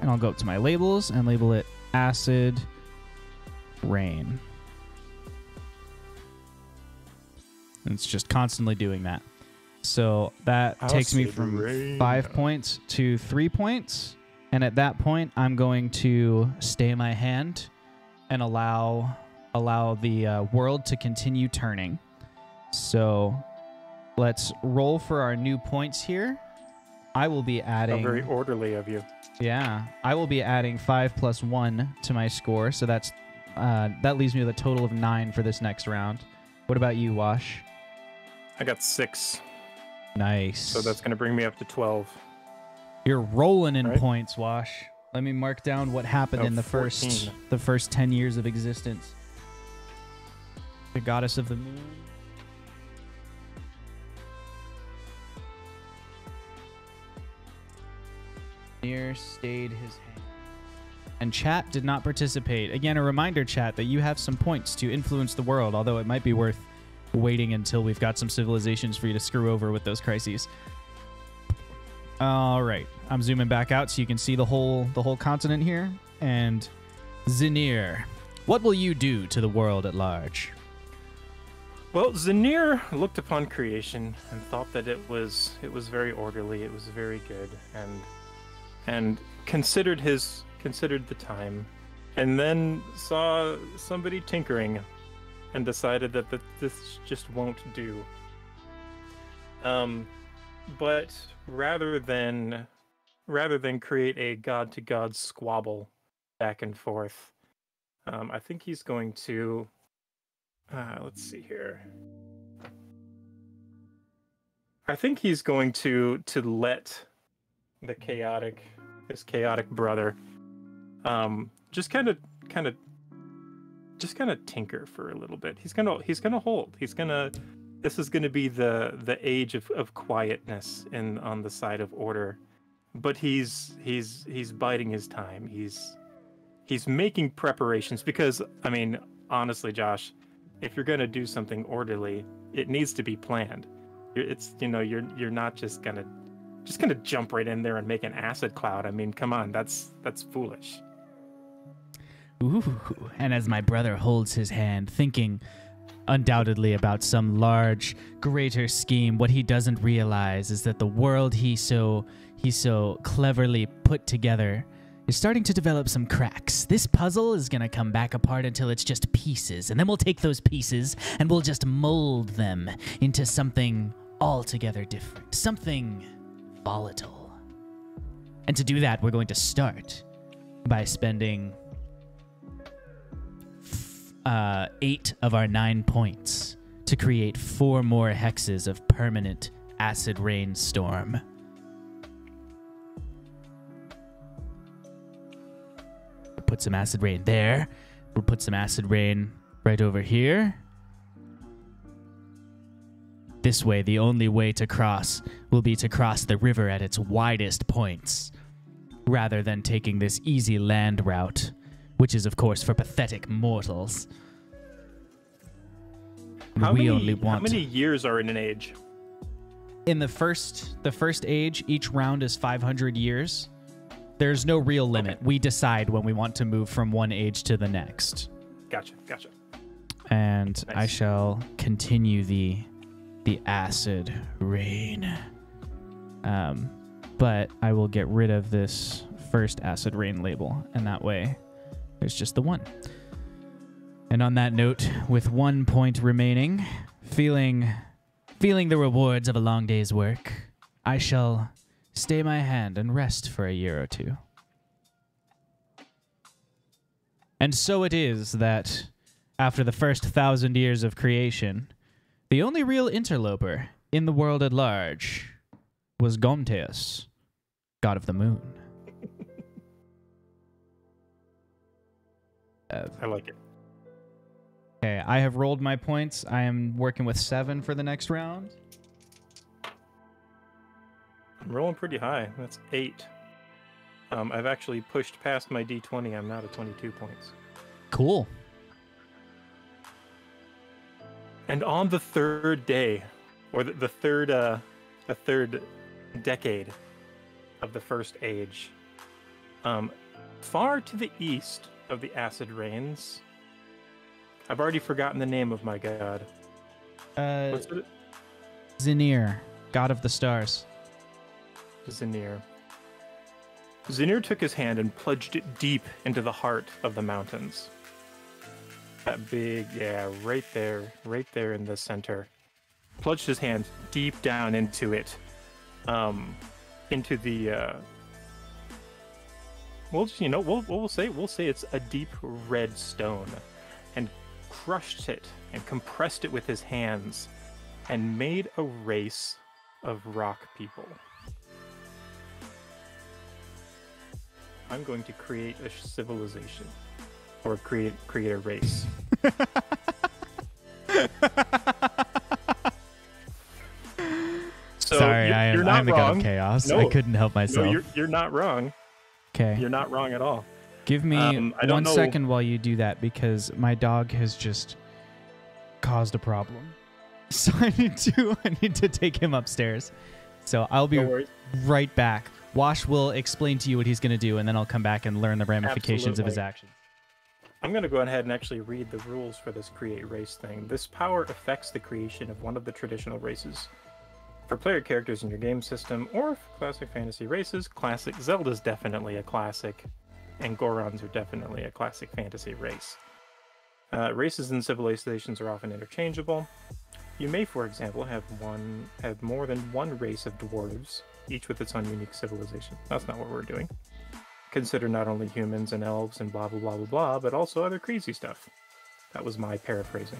And I'll go up to my labels and label it acid rain. And it's just constantly doing that. So that takes me from 5 points to 3 points. And at that point, I'm going to stay my hand and allow the world to continue turning. So let's roll for our new points here. I will be adding... How very orderly of you. Yeah, I will be adding 5 + 1 to my score, so that leaves me with a total of 9 for this next round. What about you, Wash? I got 6. Nice. So that's going to bring me up to 12. You're rolling in Right. points, Wash. Let me mark down what happened Oh, in the 14. first 10 years of existence. The goddess of the moon. Near stayed his hand. And chat did not participate. Again, a reminder, chat, that you have some points to influence the world, although it might be worth waiting until we've got some civilizations for you to screw over with those crises. All right, I'm zooming back out so you can see the whole continent here. And Zinir, what will you do to the world at large? Well, Zinir looked upon creation and thought that it was very orderly, it was very good, and considered the time, and then saw somebody tinkering and decided that this just won't do. But rather than create a god to god squabble back and forth, I think he's going to let's see here. I think he's going to let his chaotic brother just kind of tinker for a little bit. He's gonna hold. This is gonna be the age of quietness on the side of order. But he's biding his time. He's making preparations because, I mean, honestly, Josh, if you're gonna do something orderly, it needs to be planned. You're not just gonna jump right in there and make an acid cloud. I mean, come on, that's foolish. Ooh, and as my brother holds his hand, thinking undoubtedly about some large, greater scheme, what he doesn't realize is that the world he so cleverly put together is starting to develop some cracks. This puzzle is going to come back apart until it's just pieces, and then we'll take those pieces and we'll just mold them into something altogether different, something volatile. And to do that, we're going to start by spending 8 of our 9 points to create 4 more hexes of permanent acid rain storm. We'll put some acid rain there. We'll put some acid rain right over here. This way, the only way to cross will be to cross the river at its widest points, rather than taking this easy land route, which is, of course, for pathetic mortals. How many years are in an age? In the first age, each round is 500 years. There's no real limit. Okay. We decide when we want to move from one age to the next. Gotcha. And Nice. I shall continue the acid rain. But I will get rid of this first acid rain label, and that way there's just the one. And on that note, with 1 point remaining, feeling the rewards of a long day's work, I shall stay my hand and rest for a year or two. And so it is that, after the first 1,000 years of creation, the only real interloper in the world at large was Gomteus, god of the moon. I like it. Okay, I have rolled my points. I am working with 7 for the next round. I'm rolling pretty high. That's 8. I've actually pushed past my D20. I'm now at 22 points. Cool. And on the third day, or the third decade of the first age, far to the east of the acid rains, I've already forgotten the name of my god. What's it? Zinir, god of the stars. Zinir. Zinir took his hand and plunged it deep into the heart of the mountains. That big, right there in the center. Plunged his hand deep down into it, into the. We'll say it's a deep red stone, and crushed it and compressed it with his hands, and made a race of rock people. I'm going to create a civilization, or create a race. So Sorry, you're I'm not the god wrong. of chaos. No, I couldn't help myself. No, you're not wrong. Okay. You're not wrong at all. Give me I don't 1 know. second while you do that, because my dog has just caused a problem. So I need to take him upstairs. So I'll be No worries. right back. Wash will explain to you what he's going to do, and then I'll come back and learn the ramifications of his Absolutely. actions. I'm going to go ahead and actually read the rules for this create race thing. This power affects the creation of one of the traditional races. For player characters in your game system, or for classic fantasy races, classic Zelda's definitely a classic, and Gorons are definitely a classic fantasy race. Races and civilizations are often interchangeable. You may, for example, have more than one race of dwarves, each with its own unique civilization. That's not what we're doing. Consider not only humans and elves and blah blah blah blah blah, but also other crazy stuff. That was my paraphrasing.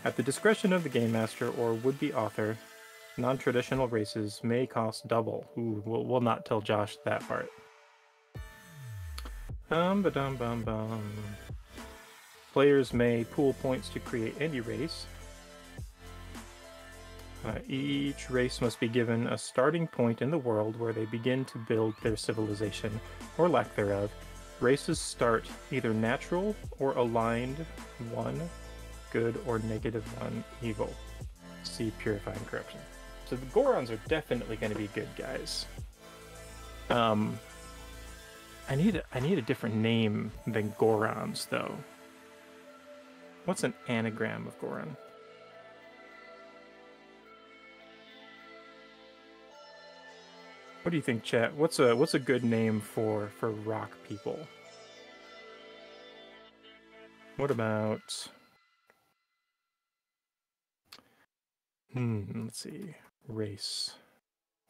At the discretion of the game master or would-be author, non-traditional races may cost double. Ooh, we'll not tell Josh that part. Ba-dum-bum-bum. Players may pool points to create any race. Each race must be given a starting point in the world where they begin to build their civilization, or lack thereof. Races start either natural or aligned, 1 good or -1 evil. See Purifying Corruption. So the Gorons are definitely going to be good guys. I need a different name than Gorons, though. What's an anagram of Goron? What do you think, chat? What's a good name for rock people? What about... let's see. Race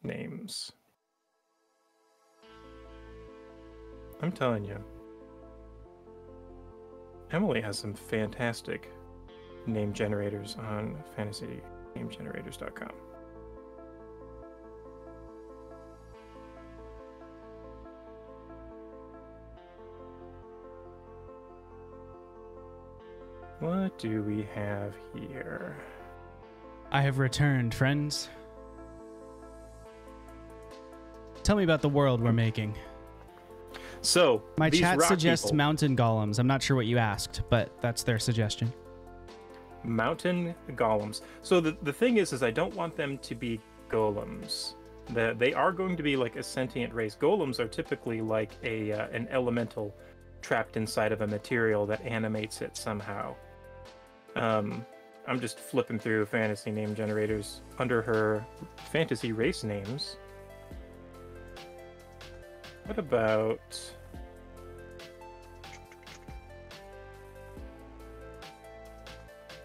names. I'm telling you. Emily has some fantastic name generators on fantasynamegenerators.com. What do we have here? I have returned, friends. Tell me about the world we're making. So, My these chat rock suggests people, mountain golems. I'm not sure what you asked, but that's their suggestion. mountain golems. So the thing is I don't want them to be golems. They are going to be like a sentient race. Golems are typically like an elemental trapped inside of a material that animates it somehow. I'm just flipping through fantasy name generators under her fantasy race names. What about...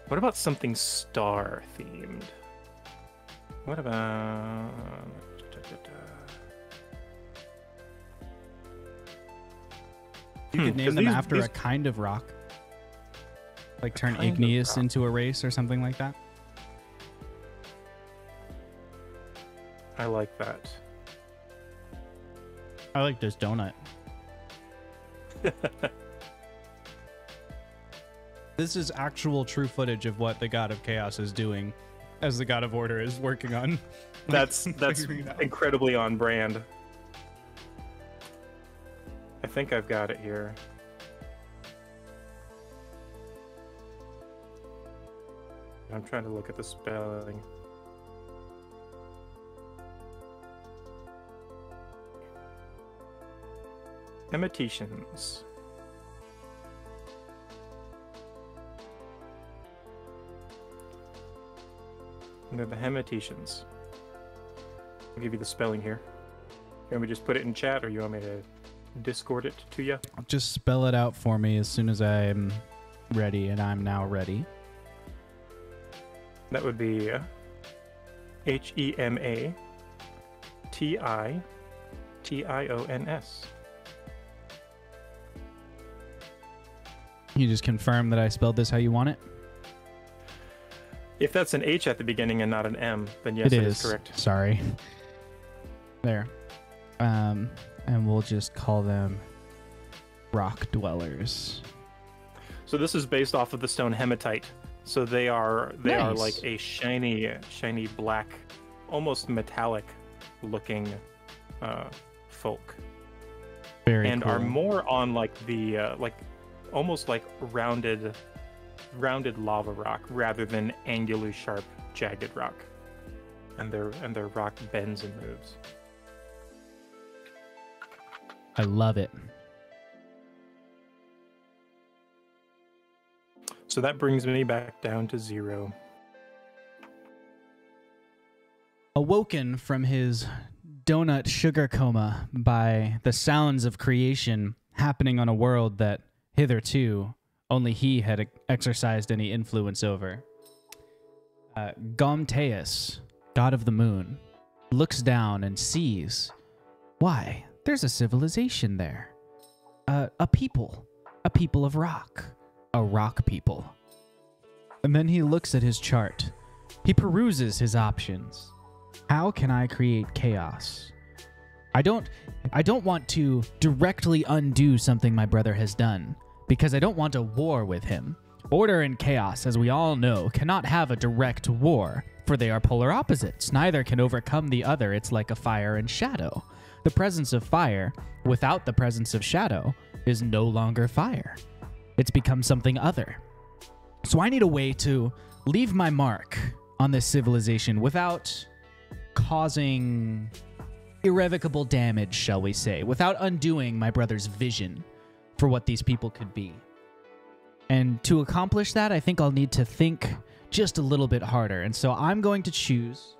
What about something star themed? What about... You could name 'cause them these- after these- a kind of rock. Like turn kind of igneous rock. into a race or something like that. I like that. I like this donut. This is actual true footage of what the God of Chaos is doing as the God of Order is working on. That's figuring it out. incredibly on brand. I think I've got it here. I'm trying to look at the spelling. Hematicians. They're the Hematicians. I'll give you the spelling here. You want me to just put it in chat, or you want me to Discord it to you? Just spell it out for me as soon as I'm ready, and I'm now ready. That would be Hemations. You just confirm that I spelled this how you want it? If that's an H at the beginning and not an M, then yes, it is correct. Sorry. There. And we'll just call them rock dwellers. So this is based off of the stone hematite. So they are like a shiny black, almost metallic looking folk. Very and cool. are more on like the almost like rounded lava rock rather than angularly sharp jagged rock. And their rock bends and moves. I love it. So that brings me back down to 0. Awoken from his donut sugar coma by the sounds of creation happening on a world that hitherto only he had exercised any influence over. Gomteus, god of the moon, looks down and sees, why, there's a civilization there. A people of rock. A rock people. And then he looks at his chart. He peruses his options. How can I create chaos? I don't want to directly undo something my brother has done, because I don't want a war with him. Order and chaos, as we all know, cannot have a direct war, for they are polar opposites. Neither can overcome the other. It's like a fire and shadow. The presence of fire, without the presence of shadow, is no longer fire. It's become something other. So I need a way to leave my mark on this civilization without causing irrevocable damage, shall we say, without undoing my brother's vision for what these people could be. And to accomplish that, I think I'll need to think just a little bit harder. And so I'm going to choose,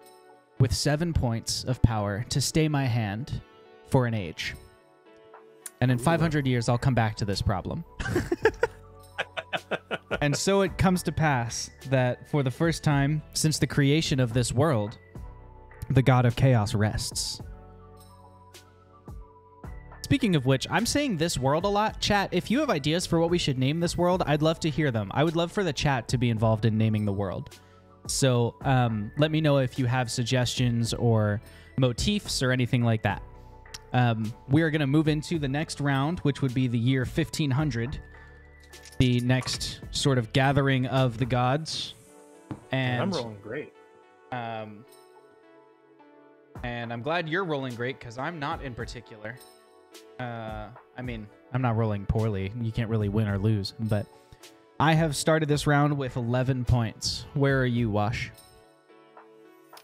with 7 points of power, to stay my hand for an age. And in 500 years, I'll come back to this problem. And so it comes to pass that for the first time since the creation of this world, the god of chaos rests. Speaking of which, I'm saying this world a lot. Chat, if you have ideas for what we should name this world, I'd love to hear them. I would love for the chat to be involved in naming the world. So let me know if you have suggestions or motifs or anything like that. We are going to move into the next round, which would be the year 1500. The next sort of gathering of the gods. And I'm rolling great. And I'm glad you're rolling great, because I'm not in particular. I mean, I'm not rolling poorly. You can't really win or lose. But I have started this round with 11 points. Where are you, Wash?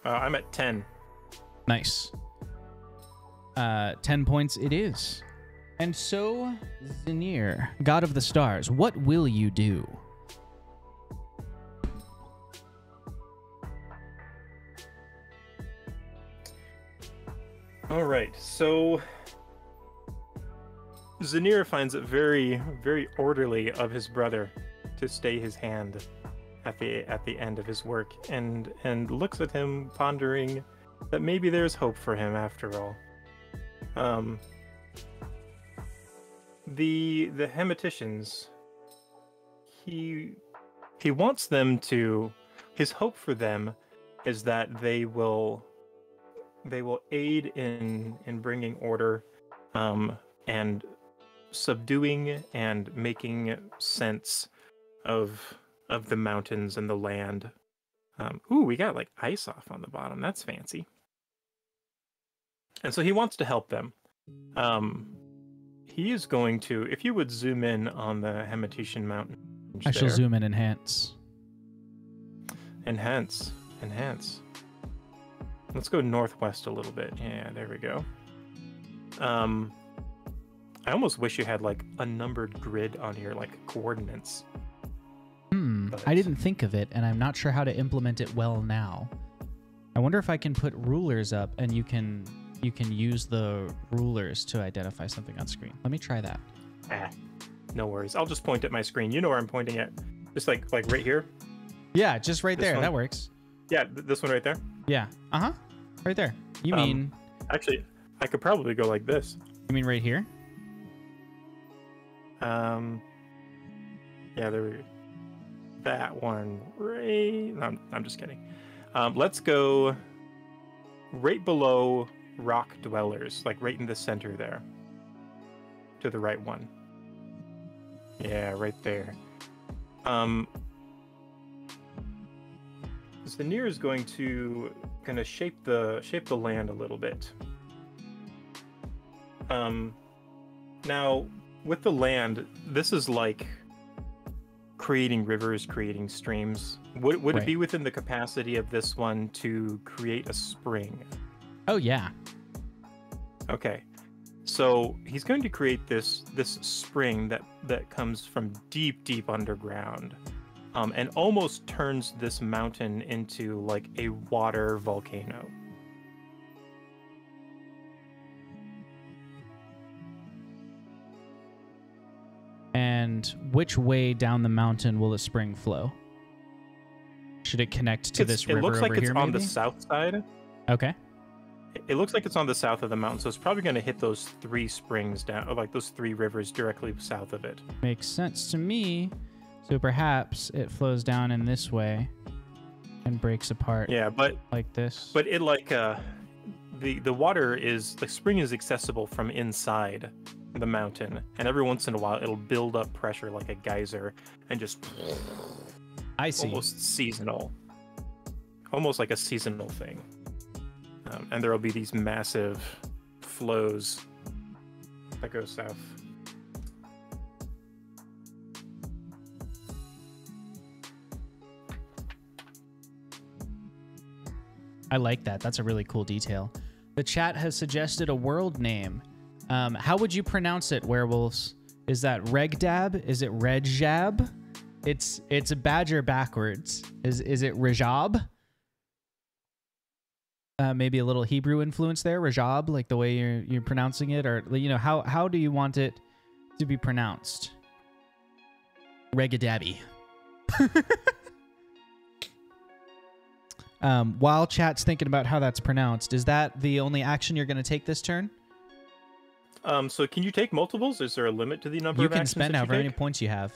I'm at 10. Nice. 10 points it is. And so, Zenir, god of the stars, what will you do? All right, so Zenir finds it very, very orderly of his brother to stay his hand at the end of his work, and looks at him, pondering that maybe there's hope for him after all. The hematicians, he wants them to. His hope for them is that they will aid in bringing order, and subduing and making sense of the mountains and the land. Ooh, we got like ice off on the bottom. That's fancy. And so he wants to help them. He is going to, if you would zoom in on the Hematitian mountain. I shall zoom in, enhance. Enhance. Let's go northwest a little bit. Yeah, there we go. I almost wish you had like a numbered grid on your like coordinates. I didn't think of it, and I'm not sure how to implement it well now. I wonder if I can put rulers up, and you can use the rulers to identify something on screen. Let me try that. No worries. I'll just point at my screen. You know where I'm pointing at. Just like right here. Yeah, just right This there. one? That works. Yeah, this one right there. Yeah. Right there. You mean... Actually, I could probably go like this. You mean right here? Yeah, there we go. that one right. No, I'm just kidding. Let's go right below rock dwellers, like right in the center there. To the right one. Yeah, right there. Zanir is going to kind of shape the land a little bit. Now with the land, this is like creating rivers, creating streams. Would it be within the capacity of this one to create a spring? Oh yeah. Okay. So he's going to create this spring that comes from deep underground, and almost turns this mountain into like a water volcano. And which way down the mountain will the spring flow? Should it connect to this river over here? It looks like it's on maybe? the south side. Okay. It looks like it's on the south of the mountain, so it's probably going to hit those 3 springs down, or like those 3 rivers directly south of it. Makes sense to me. So perhaps it flows down in this way and breaks apart. Yeah, but like this. But it like the water is, the spring is accessible from inside the mountain, and every once in a while it'll build up pressure like a geyser and just I see. Almost seasonal. Almost like a seasonal thing. And there will be these massive flows that go south. I like that. That's a really cool detail. The chat has suggested a world name. How would you pronounce it, werewolves? Is that Regdab? Is it Redjab? It's a badger backwards. Is it Rajab? Maybe a little Hebrew influence there, Rajab, like the way you're pronouncing it, or you know, how do you want it to be pronounced? Regadabi. While chat's thinking about how that's pronounced, is that the only action you're going to take this turn? So can you take multiples? Is there a limit to the number You of can actions spend that you however many take? points you have.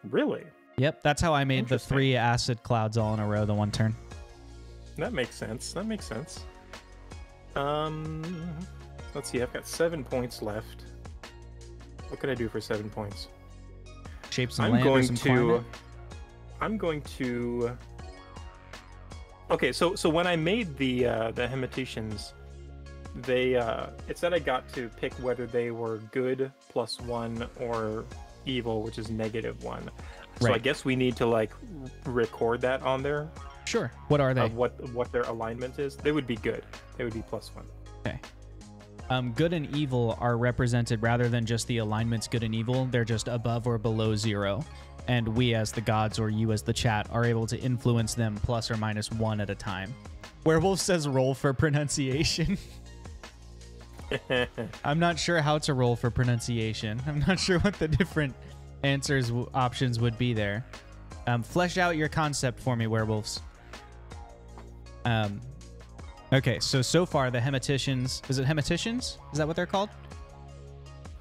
Really? Yep, that's how I made the Interesting. 3 acid clouds all in a row the one turn. That makes sense. That makes sense. Let's see. I've got 7 points left. What can I do for 7 points? Shape some land or some climate. I'm going to. Okay, so when I made the Hematicians, they it said I got to pick whether they were good +1 or evil, which is -1. So I Right. guess we need to like record that on there. Sure. What are they? Of what their alignment is. They would be good. They would be +1. Okay. Good and evil are represented rather than just the alignments good and evil. They're just above or below 0. And we as the gods, or you as the chat, are able to influence them plus or minus 1 at a time. Werewolf says roll for pronunciation. I'm not sure how to roll for pronunciation. I'm not sure what the different answers options would be there. Flesh out your concept for me, werewolves. Okay, so far the Hematicians... Is it Hematicians? Is that what they're called?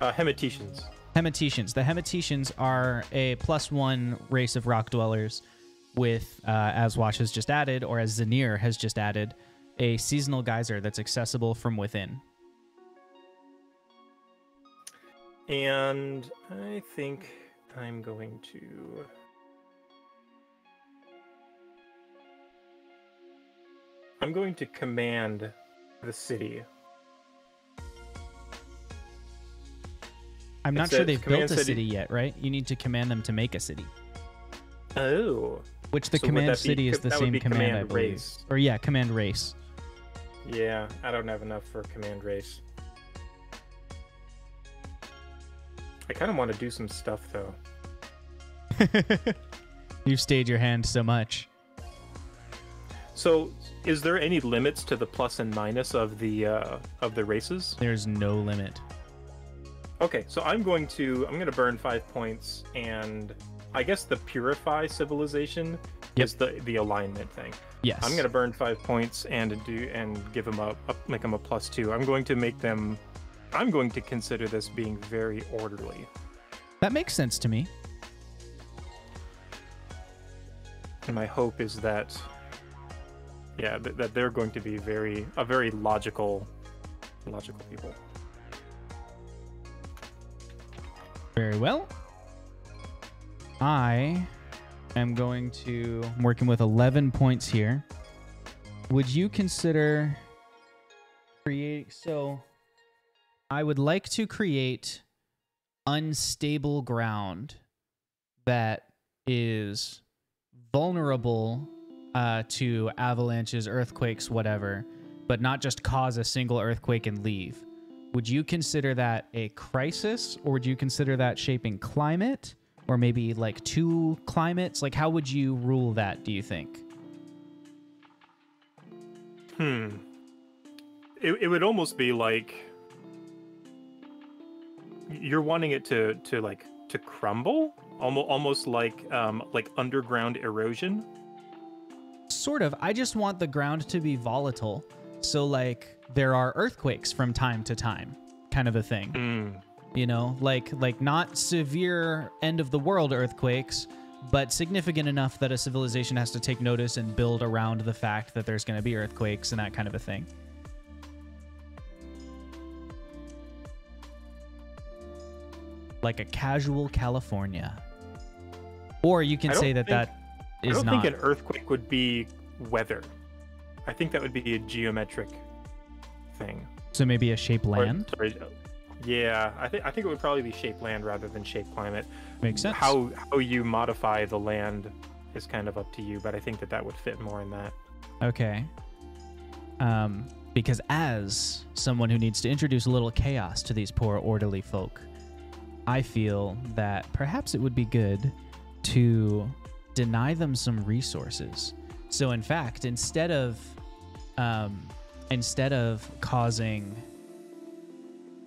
Hematicians. Hematicians. The Hematicians are a +1 race of rock dwellers with, as Wash has just added, or as Zanir has just added, a seasonal geyser that's accessible from within. And I think I'm going to... I'm going to command the city. I'm not It sure says they've command built a city- city yet, right? You need to command them to make a city. Oh. Which the So would command that be- city is the that would same be command, I command believe. race. Or yeah, command race. Yeah, I don't have enough for command race. I kind of want to do some stuff though. You've stayed your hand so much. So, is there any limits to the plus and minus of the races? There's no limit. Okay, so I'm gonna burn 5 points, and I guess the purify civilization Yep. is the alignment thing. Yes. I'm gonna burn 5 points and give them make them a +2. I'm going to consider this being very orderly. That makes sense to me. my hope is that, yeah, that they're going to be a very logical people. Very well. I am working with 11 points here. Would you consider so I would like to create unstable ground that is vulnerable to avalanches, earthquakes, whatever, but not just cause a single earthquake and leave. Would you consider that a crisis, or would you consider that shaping climate, or maybe like 2 climates? Like, how would you rule that, do you think? It would almost be like you're wanting it to crumble, almost like underground erosion. Sort of. I just want the ground to be volatile. So like there are earthquakes from time to time, kind of a thing. You know, like not severe end of the world earthquakes, but significant enough that a civilization has to take notice and build around the fact that there's going to be earthquakes and that kind of a thing. Like a casual California. Or you can say that is not. I don't think an earthquake would be weather. I think that would be a geometric thing. So maybe a shaped land? Yeah, I think it would probably be shaped land rather than shaped climate. Makes sense. How you modify the land is kind of up to you, but I think that would fit more in that. Okay. Because as someone who needs to introduce a little chaos to these poor orderly folk, I feel that perhaps it would be good to deny them some resources. So in fact, instead of causing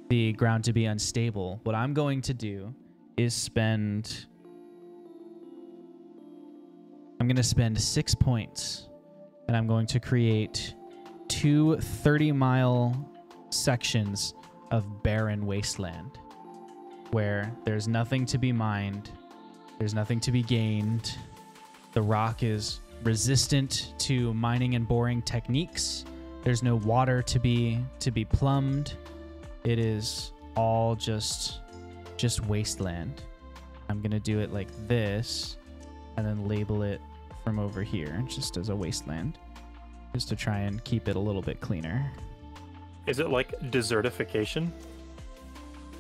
the ground to be unstable, what I'm going to do is I'm going to spend 6 points, and I'm going to create 2 30-mile sections of barren wasteland where there's nothing to be mined, there's nothing to be gained. The rock is resistant to mining and boring techniques. There's no water to be plumbed. It is all just wasteland. I'm gonna do it like this, and then label it from over here just as a wasteland, just to try and keep it a little bit cleaner. Is it like desertification?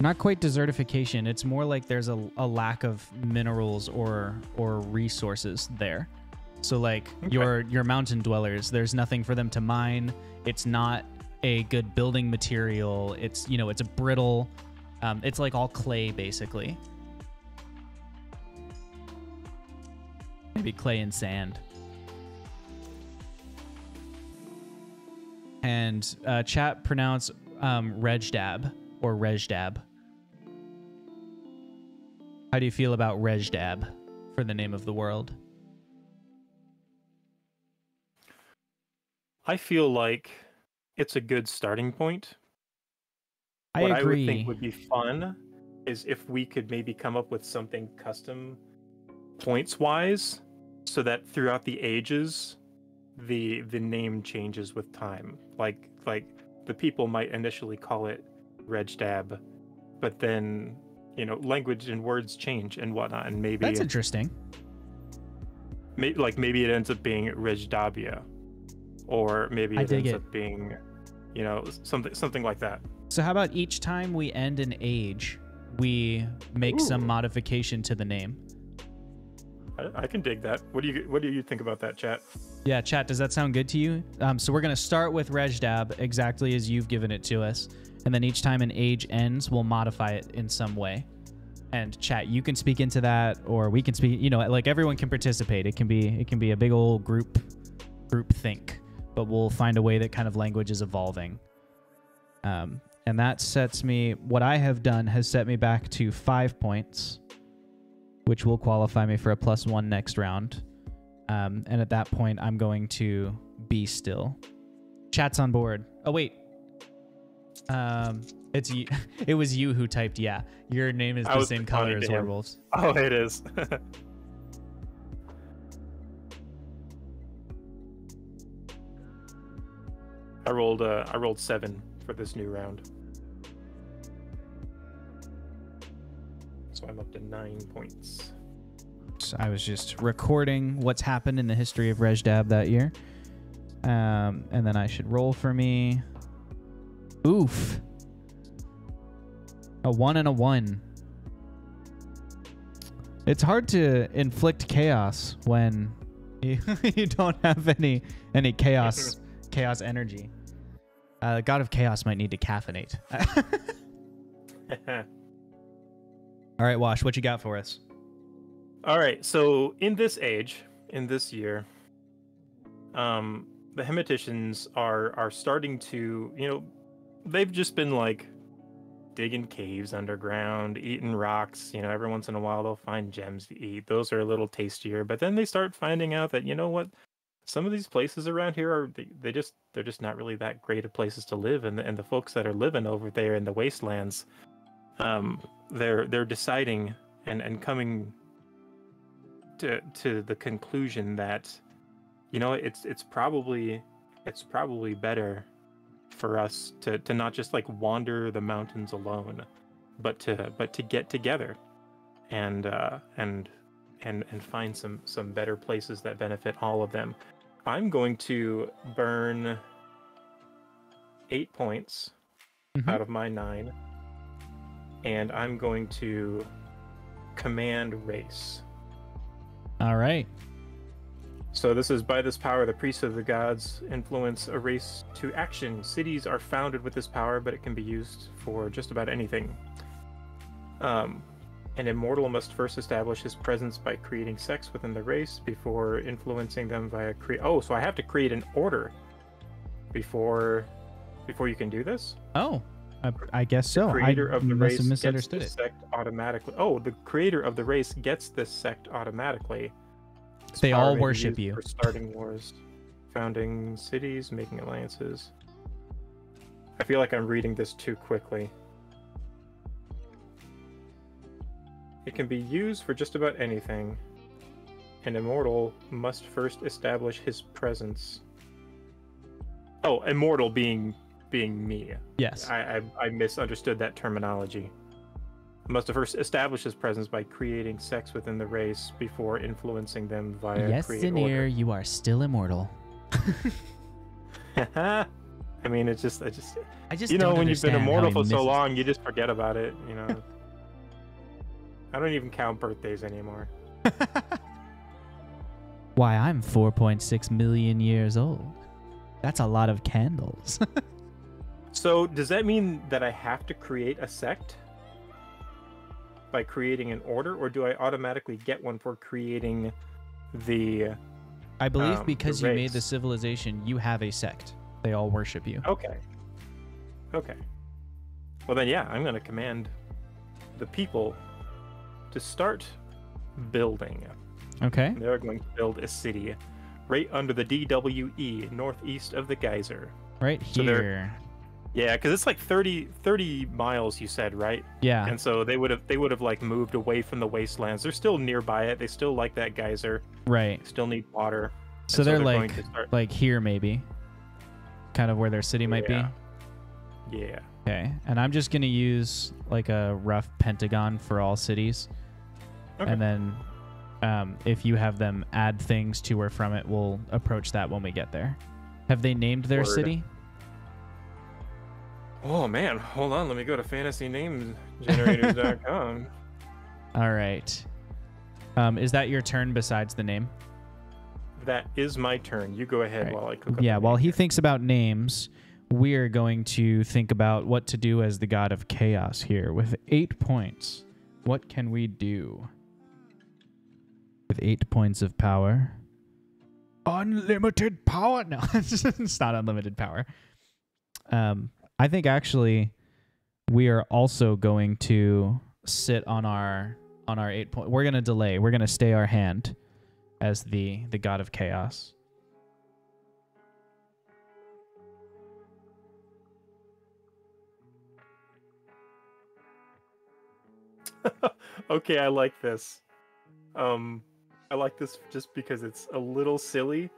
Not quite desertification. It's more like there's a lack of minerals or resources there. So like your mountain dwellers, there's nothing for them to mine. It's not a good building material. It's it's a brittle. It's like all clay basically. Maybe clay and sand. And chat pronounce Rejdab or Rejdab. How do you feel about Rejdab for the name of the world? I feel like it's a good starting point. I agree. What I would think would be fun is if we could maybe come up with something custom points-wise, so that throughout the ages, the name changes with time. Like the people might initially call it Rejdab, but then language and words change and whatnot, and maybe that's interesting. Maybe it ends up being Rejdabia, or maybe it ends up being, something like that. So how about each time we end an age, we make some modification to the name? I can dig that. What do you think about that, chat? Yeah, chat, does that sound good to you? So we're going to start with Rejdab exactly as you've given it to us. And then each time an age ends, we'll modify it in some way. And chat, you can speak into that, or we can speak, like everyone can participate. It can be a big old group think, but we'll find a way that kind of language is evolving. And that what I have done has set me back to 5 points, which will qualify me for a +1 next round. And at that point, I'm going to be still. Chat's on board. Oh, wait. It's you. It was you who typed, yeah. Your name is the same color as Werewolves. Oh, it is. I rolled 7 for this new round. So I'm up to 9 points. So I was just recording what's happened in the history of Rejdab that year. And then I should roll for me. Oof. A 1 and a 1. It's hard to inflict chaos when you don't have any chaos energy. The God of Chaos might need to caffeinate. All right, Wash, what you got for us? All right, so in this age, in this year, the Hemeticians are starting to, they've just been like digging caves underground, eating rocks. Every once in a while they'll find gems to eat. Those are a little tastier, but then they start finding out that some of these places around here are they're just not really that great of places to live, and the folks that are living over there in the wastelands, they're deciding and coming to the conclusion that it's probably better for us to not just like wander the mountains alone, but to get together and find some better places that benefit all of them. I'm going to burn 8 points out of my 9, and I'm going to command race. All right. So this is by this power, the priests of the gods influence a race to action. Cities are founded with this power, but it can be used for just about anything. An immortal must first establish his presence by creating sex within the race before influencing them via so I have to create an order before you can do this? Oh, I guess so. The creator of the must race have misunderstood gets it. the sect automatically. Oh, the creator of the race gets this sect automatically. This They power all may be worship used you. for starting wars, founding cities, making alliances. I feel like I'm reading this too quickly. It can be used for just about anything. An immortal must first establish his presence. Oh, immortal being me. Yes. I misunderstood that terminology. Must first establish his presence by creating sex within the race before influencing them via Yes, create Zenir, order. you are still immortal. I mean, it's just I just when don't you've been understand immortal how for he so misses long, you just forget about it. I don't even count birthdays anymore. Why, I'm 4.6 million years old. That's a lot of candles. So does that mean that I have to create a sect by creating an order, or do I automatically get one for creating the I believe the because you made race? the civilization, you have a sect. They all worship you. Okay. Well then, yeah, I'm going to command the people to start building. Okay. They're going to build a city right under the DWE, northeast of the geyser. Right So they're- here. Yeah, because it's like 30 miles, you said, right? Yeah. And so they would have like moved away from the wastelands. They're still nearby it. They still like that geyser. Right. Still need water. So And they're going like to start- like here maybe. Kind of where their city might Yeah. be. Yeah. Okay. And I'm just going to use like a rough pentagon for all cities. Okay. And then if you have them add things to or from it, we'll approach that when we get there. Have they named their Word. city? Oh man, hold on. Let me go to fantasynamesgenerators.com. All right. Is that your turn besides the name? That is my turn. You go ahead Right. while I cook up. Yeah, the while name he here. thinks about names, we're going to think about what to do as the god of chaos here. With 8 points, what can we do? With 8 points of power. Unlimited power? No, it's not unlimited power. I think actually we are also going to sit on our 8 point. We're going to delay. We're going to stay our hand as the god of chaos. Okay, I like this. I like this just because it's a little silly,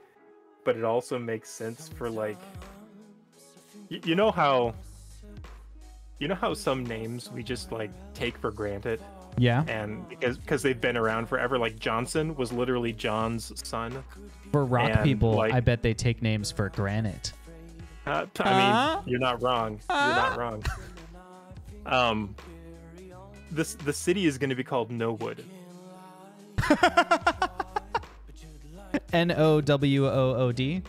but it also makes sense for like You know how some names we just like take for granted, Yeah. and because they've been around forever. Like Johnson was literally John's son. For rock And, people, like- I bet they take names for granite. I mean, you're not wrong. You're not wrong. The city is going to be called Nowood. Nowood.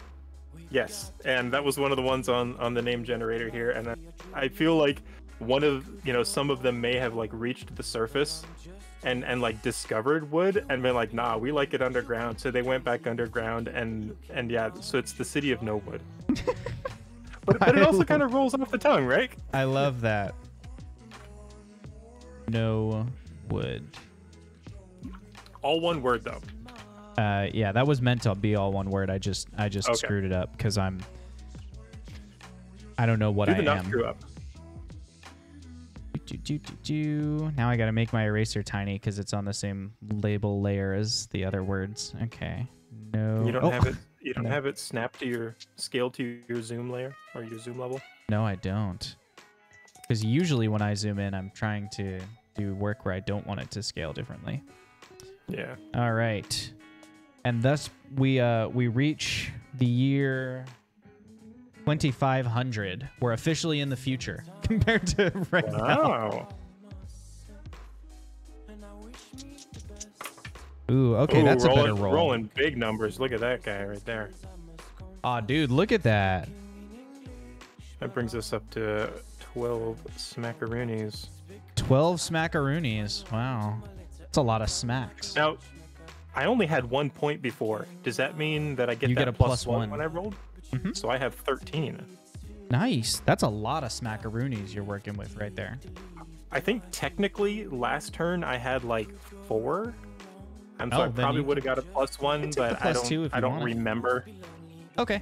Yes, and that was one of the ones on the name generator here, and I feel like one of some of them may have like reached the surface and like discovered wood and been like, nah, we like it underground, so they went back underground and yeah, so it's the city of Nowood. but it also kind of rolls off the tongue, right? I love that. No wood. All one word though. Yeah, that was meant to be all one word. I just Okay. screwed it up because I don't know what Do I the not am. screw up. Now I gotta make my eraser tiny because it's on the same label layer as the other words. Okay. No. You don't Oh, have it. You don't No. have it snapped to your scaled to your zoom layer or your zoom level. No, I don't. Because usually when I zoom in, I'm trying to do work where I don't want it to scale differently. Yeah. All right. And thus we reach the year 2500. We're officially in the future compared to right now. Wow. Ooh, okay, Ooh, that's rolling, a better roll. Rolling big numbers. Look at that guy right there. Aw, dude, look at that. That brings us up to 12 smackaroonies. 12 smackaroonies. Wow. That's a lot of smacks. Now, I only had 1 point before. Does that mean that I get You that get a plus +1. when I rolled? Mhm. So I have 13. Nice. That's a lot of smackaroonies you're working with right there. I think technically last turn I had like 4. And so Oh, I then probably you would have got a +1, take the but I +2 if I you don't wanted. remember. Okay.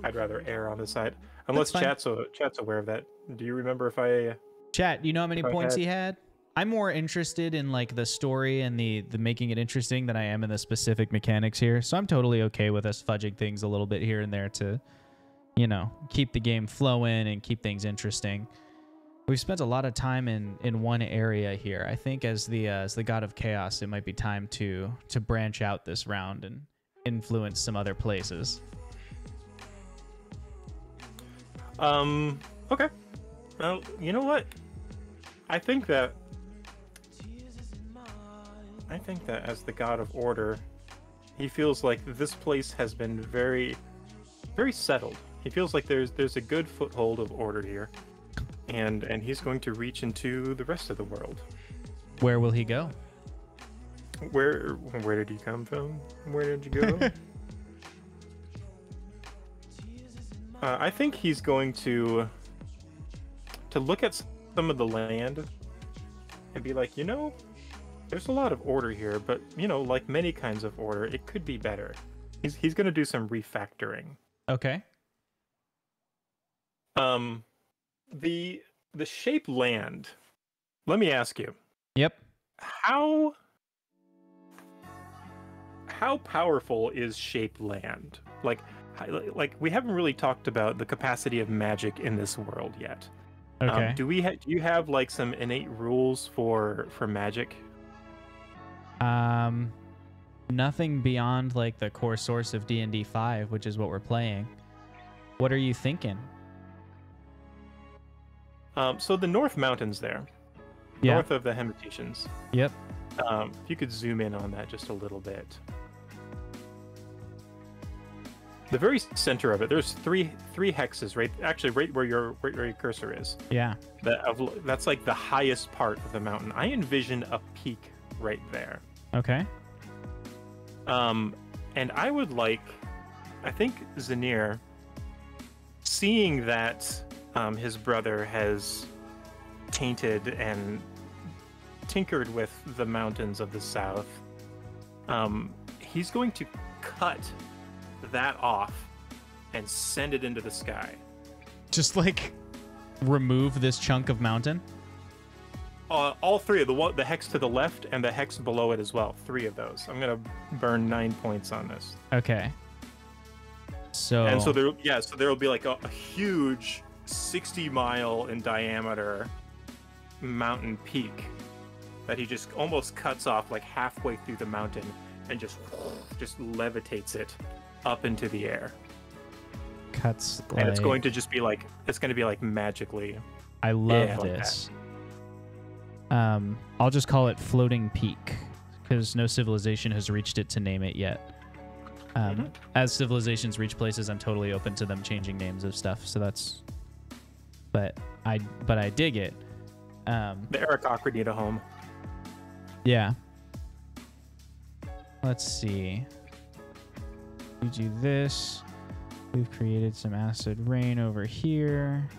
I'd rather err on the side. Unless fine. chat's aware of that. Do you remember if I... Chat, you know how many If I points had- he had? I'm more interested in like the story and the making it interesting than I am in the specific mechanics here. So I'm totally okay with us fudging things a little bit here and there to, keep the game flowing and keep things interesting. We've spent a lot of time in one area here. I think as the god of chaos, it might be time to branch out this round and influence some other places. Okay. Well, you know what? I think that as the god of order, he feels like this place has been very, very settled. He feels like there's a good foothold of order here, and he's going to reach into the rest of the world. Where will he go? Where did he come from? Where did you go? I think he's going to look at some of the land and be like, there's a lot of order here, but like many kinds of order, it could be better. He's going to do some refactoring. Okay. The shape land. Let me ask you, Yep. how powerful is shape land? Like we haven't really talked about the capacity of magic in this world yet. Okay. Do you have like some innate rules for magic? Nothing beyond like the core source of D&D 5, which is what we're playing. What are you thinking? So the North Mountains there, Yeah. north of the Hematians. Yep. If you could zoom in on that just a little bit. The very center of it, there's three hexes, right where your cursor is. Yeah. That's like the highest part of the mountain. I envision a peak right there. Okay. And I would I think Zanir, seeing that his brother has tainted and tinkered with the mountains of the south, he's going to cut that off and send it into the sky. Just like remove this chunk of mountain? All three of the hex to the left and the hex below it as well. 3 of those. I'm gonna burn 9 points on this. Okay. So And so there'll be like a huge 60-mile in diameter mountain peak that he just almost cuts off like halfway through the mountain and just levitates it up into the air. cuts And it's going to just be like magically. I love like this. I'll just call it Floating Peak because no civilization has reached it to name it yet. As civilizations reach places, I'm totally open to them changing names of stuff. So that's, but I dig it. The Aarakocra need a home. Yeah. Let's see. We do this. We've created some acid rain over here.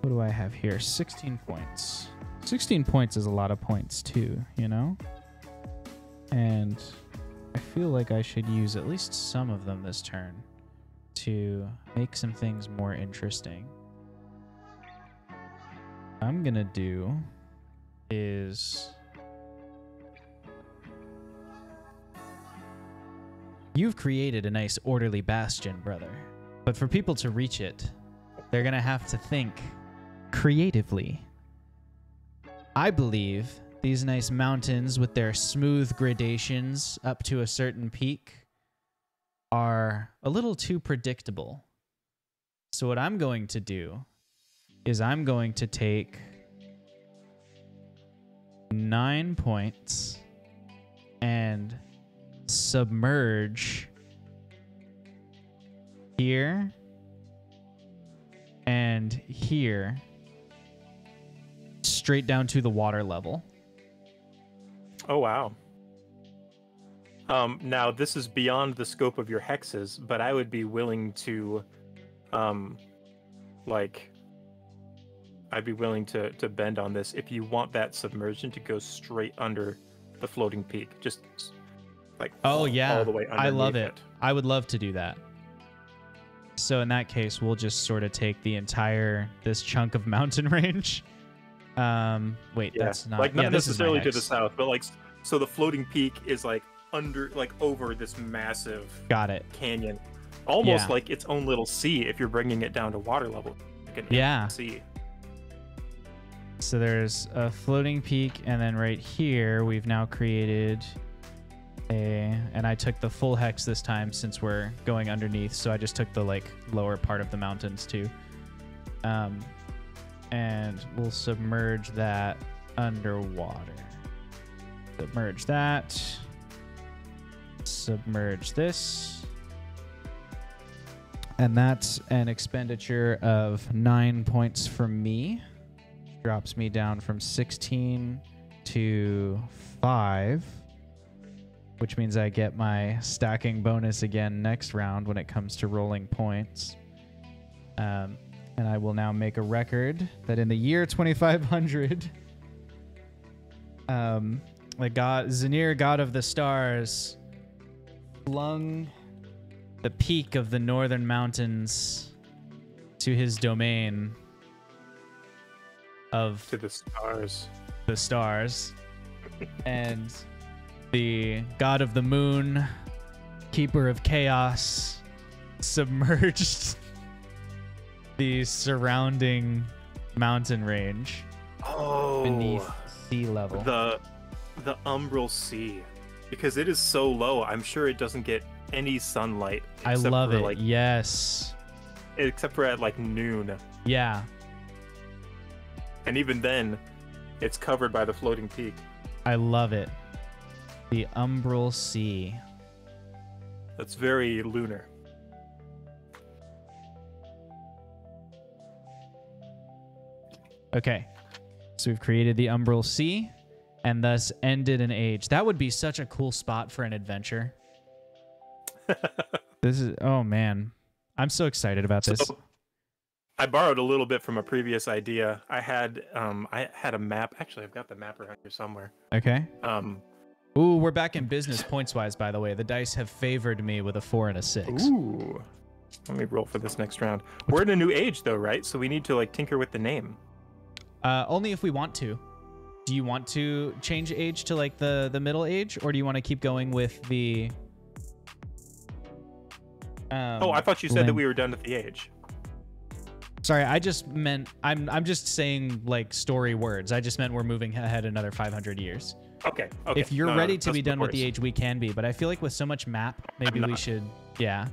What do I have here? 16 points. 16 points is a lot of points too, you know? And I feel like I should use at least some of them this turn to make some things more interesting. What I'm gonna do is you've created a nice orderly bastion, brother. But for people to reach it, they're gonna have to think creatively. I believe these nice mountains with their smooth gradations up to a certain peak are a little too predictable. So what I'm going to do is I'm going to take 9 points and submerge here and here straight down to the water level. Oh, wow. Now, this is beyond the scope of your hexes, but I would be willing to, I'd be willing to bend on this if you want that submersion to go straight under the floating peak. Just, like, oh, yeah. all the way underneath I love it. I would love to do that. So in that case, we'll just sort of take the entire, this chunk of mountain range. Wait, Yeah. that's not... Like, not yeah, this is my necessarily to hex. the south, but, like, so the floating peak is, like, under, like, over this massive Got it. canyon. Almost Yeah. like its own little sea if you're bringing it down to water level. Like an Yeah. sea. So there's a floating peak, and then right here, we've now created and I took the full hex this time since we're going underneath, so I just took the, like, lower part of the mountains too. And we'll submerge that underwater. Submerge that. Submerge this. And that's an expenditure of 9 points from me. Drops me down from 16 to 5, which means I get my stacking bonus again next round when it comes to rolling points. And I will now make a record that in the year 2500, the god Zanir, god of the stars, flung the peak of the northern mountains to his domain of To the stars. the stars, and the god of the moon, keeper of chaos, submerged the surrounding mountain range Oh, beneath sea level. the umbral sea, because it is so low. I'm sure it doesn't get any sunlight. I except love for, it. Like, Yes. except for at like noon, Yeah. and even then, it's covered by the floating peak. I love it. The umbral sea. That's very lunar. Okay. So we've created the umbral sea and thus ended an age. That would be such a cool spot for an adventure. This is, oh man. I'm so excited about this. So, I borrowed a little bit from a previous idea. I had a map. Actually, I've got the map around here somewhere. Okay. Um, Ooh, we're back in business points wise, by the way. The dice have favored me with a 4 and a 6. ooh. Let me roll for this next round. We're in a new age though, right? So we need to like tinker with the name. Only if we want to. Do you want to change age to like the middle age, or do you want to keep going with the Oh, I thought you said that land- we were done with the age. Sorry, I just meant I'm just saying like story words. I just meant we're moving ahead another 500 years. Okay. Okay. If you're No, ready to be that's done with worse. the age, we can be. But I feel like with so much map, maybe we not. should. Yeah.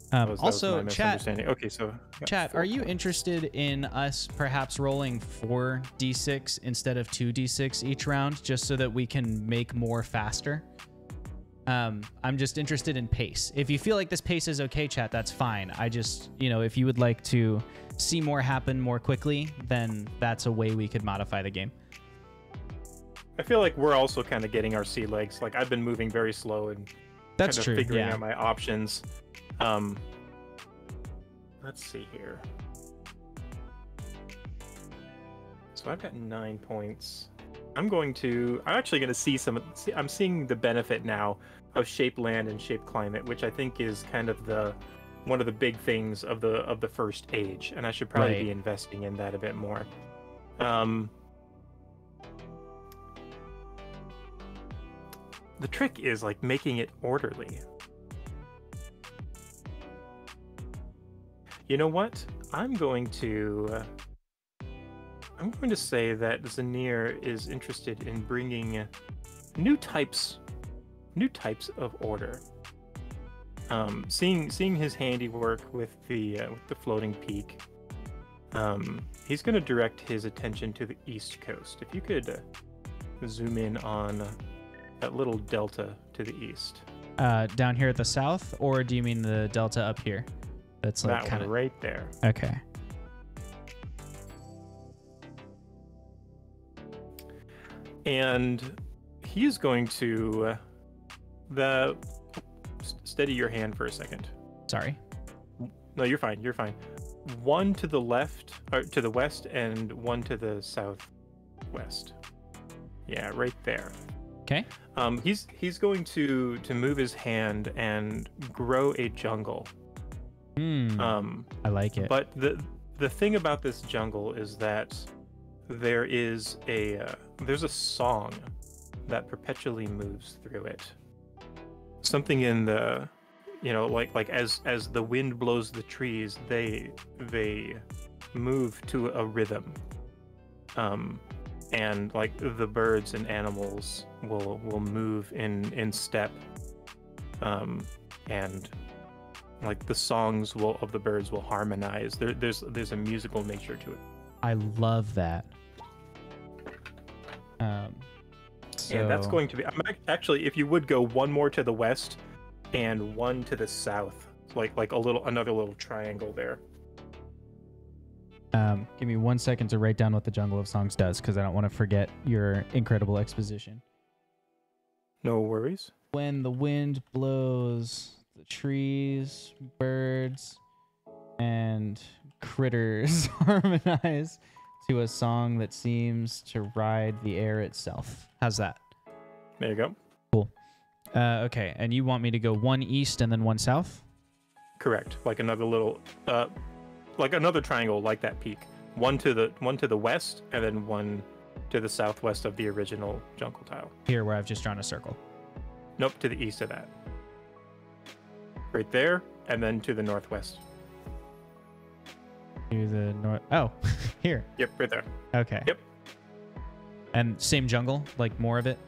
That was Also, my chat. misunderstanding. Okay, so Chat, are you interested in us perhaps rolling 4d6 instead of 2d6 each round, just so that we can make more faster? I'm just interested in pace. If you feel like this pace is okay, chat, that's fine. I just, if you would like to see more happen more quickly, then that's a way we could modify the game. I feel like we're also kind of getting our sea legs. Like I've been moving very slow and That's kind of true. figuring Yeah. out my options. Let's see here. So I've got 9 points. I'm actually going to see I'm seeing the benefit now of shape land and shape climate, which I think is kind of one of the big things of the first age, and I should probably Right. be investing in that a bit more. The trick is like making it orderly. You know what? I'm going to say that Zanir is interested in bringing new types of order. Seeing his handiwork with the floating peak, he's going to direct his attention to the east coast. If you could zoom in on that little delta to the east. Down here at the south, or do you mean the delta up here? That's like That kind one of right there. okay. And he's going to steady your hand for a second. Sorry. No, you're fine. You're fine. One to the left, or to the west, and one to the southwest. Yeah, right there. Okay. He's going to move his hand and grow a jungle. I like it. But the thing about this jungle is that there's a song that perpetually moves through it. Something in the, like as the wind blows the trees, they move to a rhythm. And like the birds and animals will move in step. And like the songs of the birds will harmonize. There's a musical nature to it. I love that. And that's going to be actually, if you would go one more to the west and one to the south, like another little triangle there. Give me 1 second to write down what the Jungle of Songs does, because I don't want to forget your incredible exposition. No worries. When the wind blows, the trees, birds, and critters harmonize to a song that seems to ride the air itself. How's that? There you go. Cool. Okay, and you want me to go one east and then one south? Correct. Like another little, like another triangle, like that peak. One to the west, and then one to the southwest of the original jungle tile. Here, where I've just drawn a circle. Nope, to the east of that. Right there, and then to the northwest. To the north. Oh, here. Yep, right there. Okay. Yep. And same jungle, like more of it.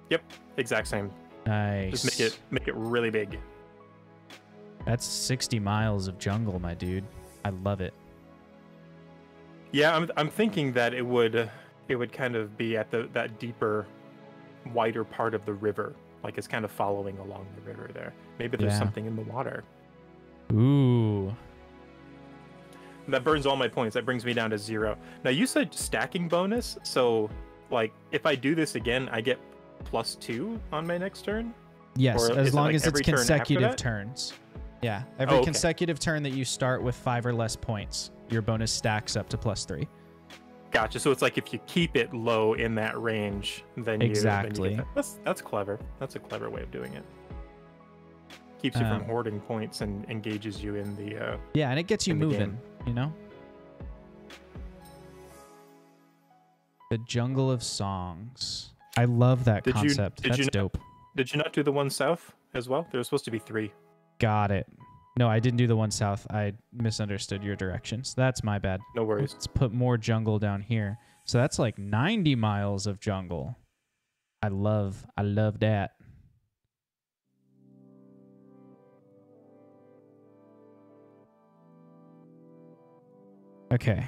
Yep, exact same. Nice. Just make it really big. That's 60 miles of jungle, my dude. I love it. Yeah, I'm thinking that it would kind of be at that deeper, wider part of the river, like it's kind of following along the river there. Maybe there's Yeah. something in the water. Ooh. That burns all my points. That brings me down to 0. Now you said stacking bonus, so like if I do this again, I get +2 on my next turn. Yes, Or is as it long like as it's every turn after consecutive that? turns. Yeah, every Oh, okay. consecutive turn that you start with 5 or less points, your bonus stacks up to +3. Gotcha. So it's like if you keep it low in that range, then Exactly. you get that. That's clever. That's a clever way of doing it. Keeps you from hoarding points and engages you in the. Yeah, and it gets you in the moving, game. you know? The Jungle of Songs. I love that Did you- concept. did you That's know- dope. Did you not do the one south as well? There was supposed to be 3. Got it. No, I didn't do the one south. I misunderstood your directions. That's my bad. No worries. Let's put more jungle down here. So that's like 90 miles of jungle. I love that. Okay.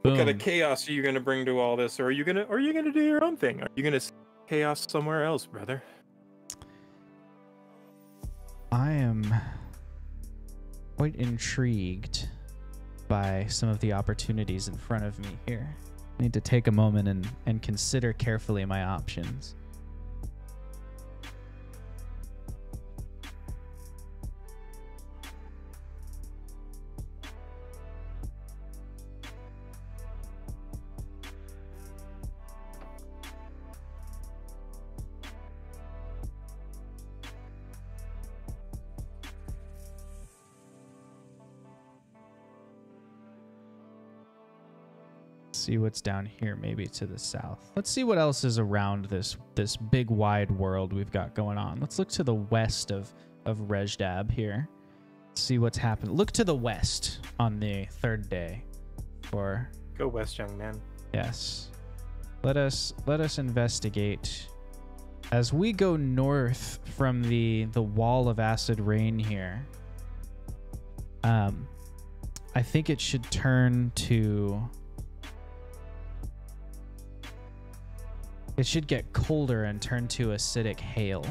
What kind Boom. of chaos are you gonna bring to all this, or are you gonna do your own thing? Are you gonna see chaos somewhere else, brother? I am quite intrigued by some of the opportunities in front of me here. I need to take a moment and consider carefully my options. See what's down here, maybe to the south. Let's see what else is around this big wide world we've got going on. Let's look to the west of Rejdab here. See what's happened. Look to the west on the 3rd day. For Go west, young man. yes, let us investigate as we go north from the wall of acid rain here. I think it should turn to. It should get colder and turn to acidic hail,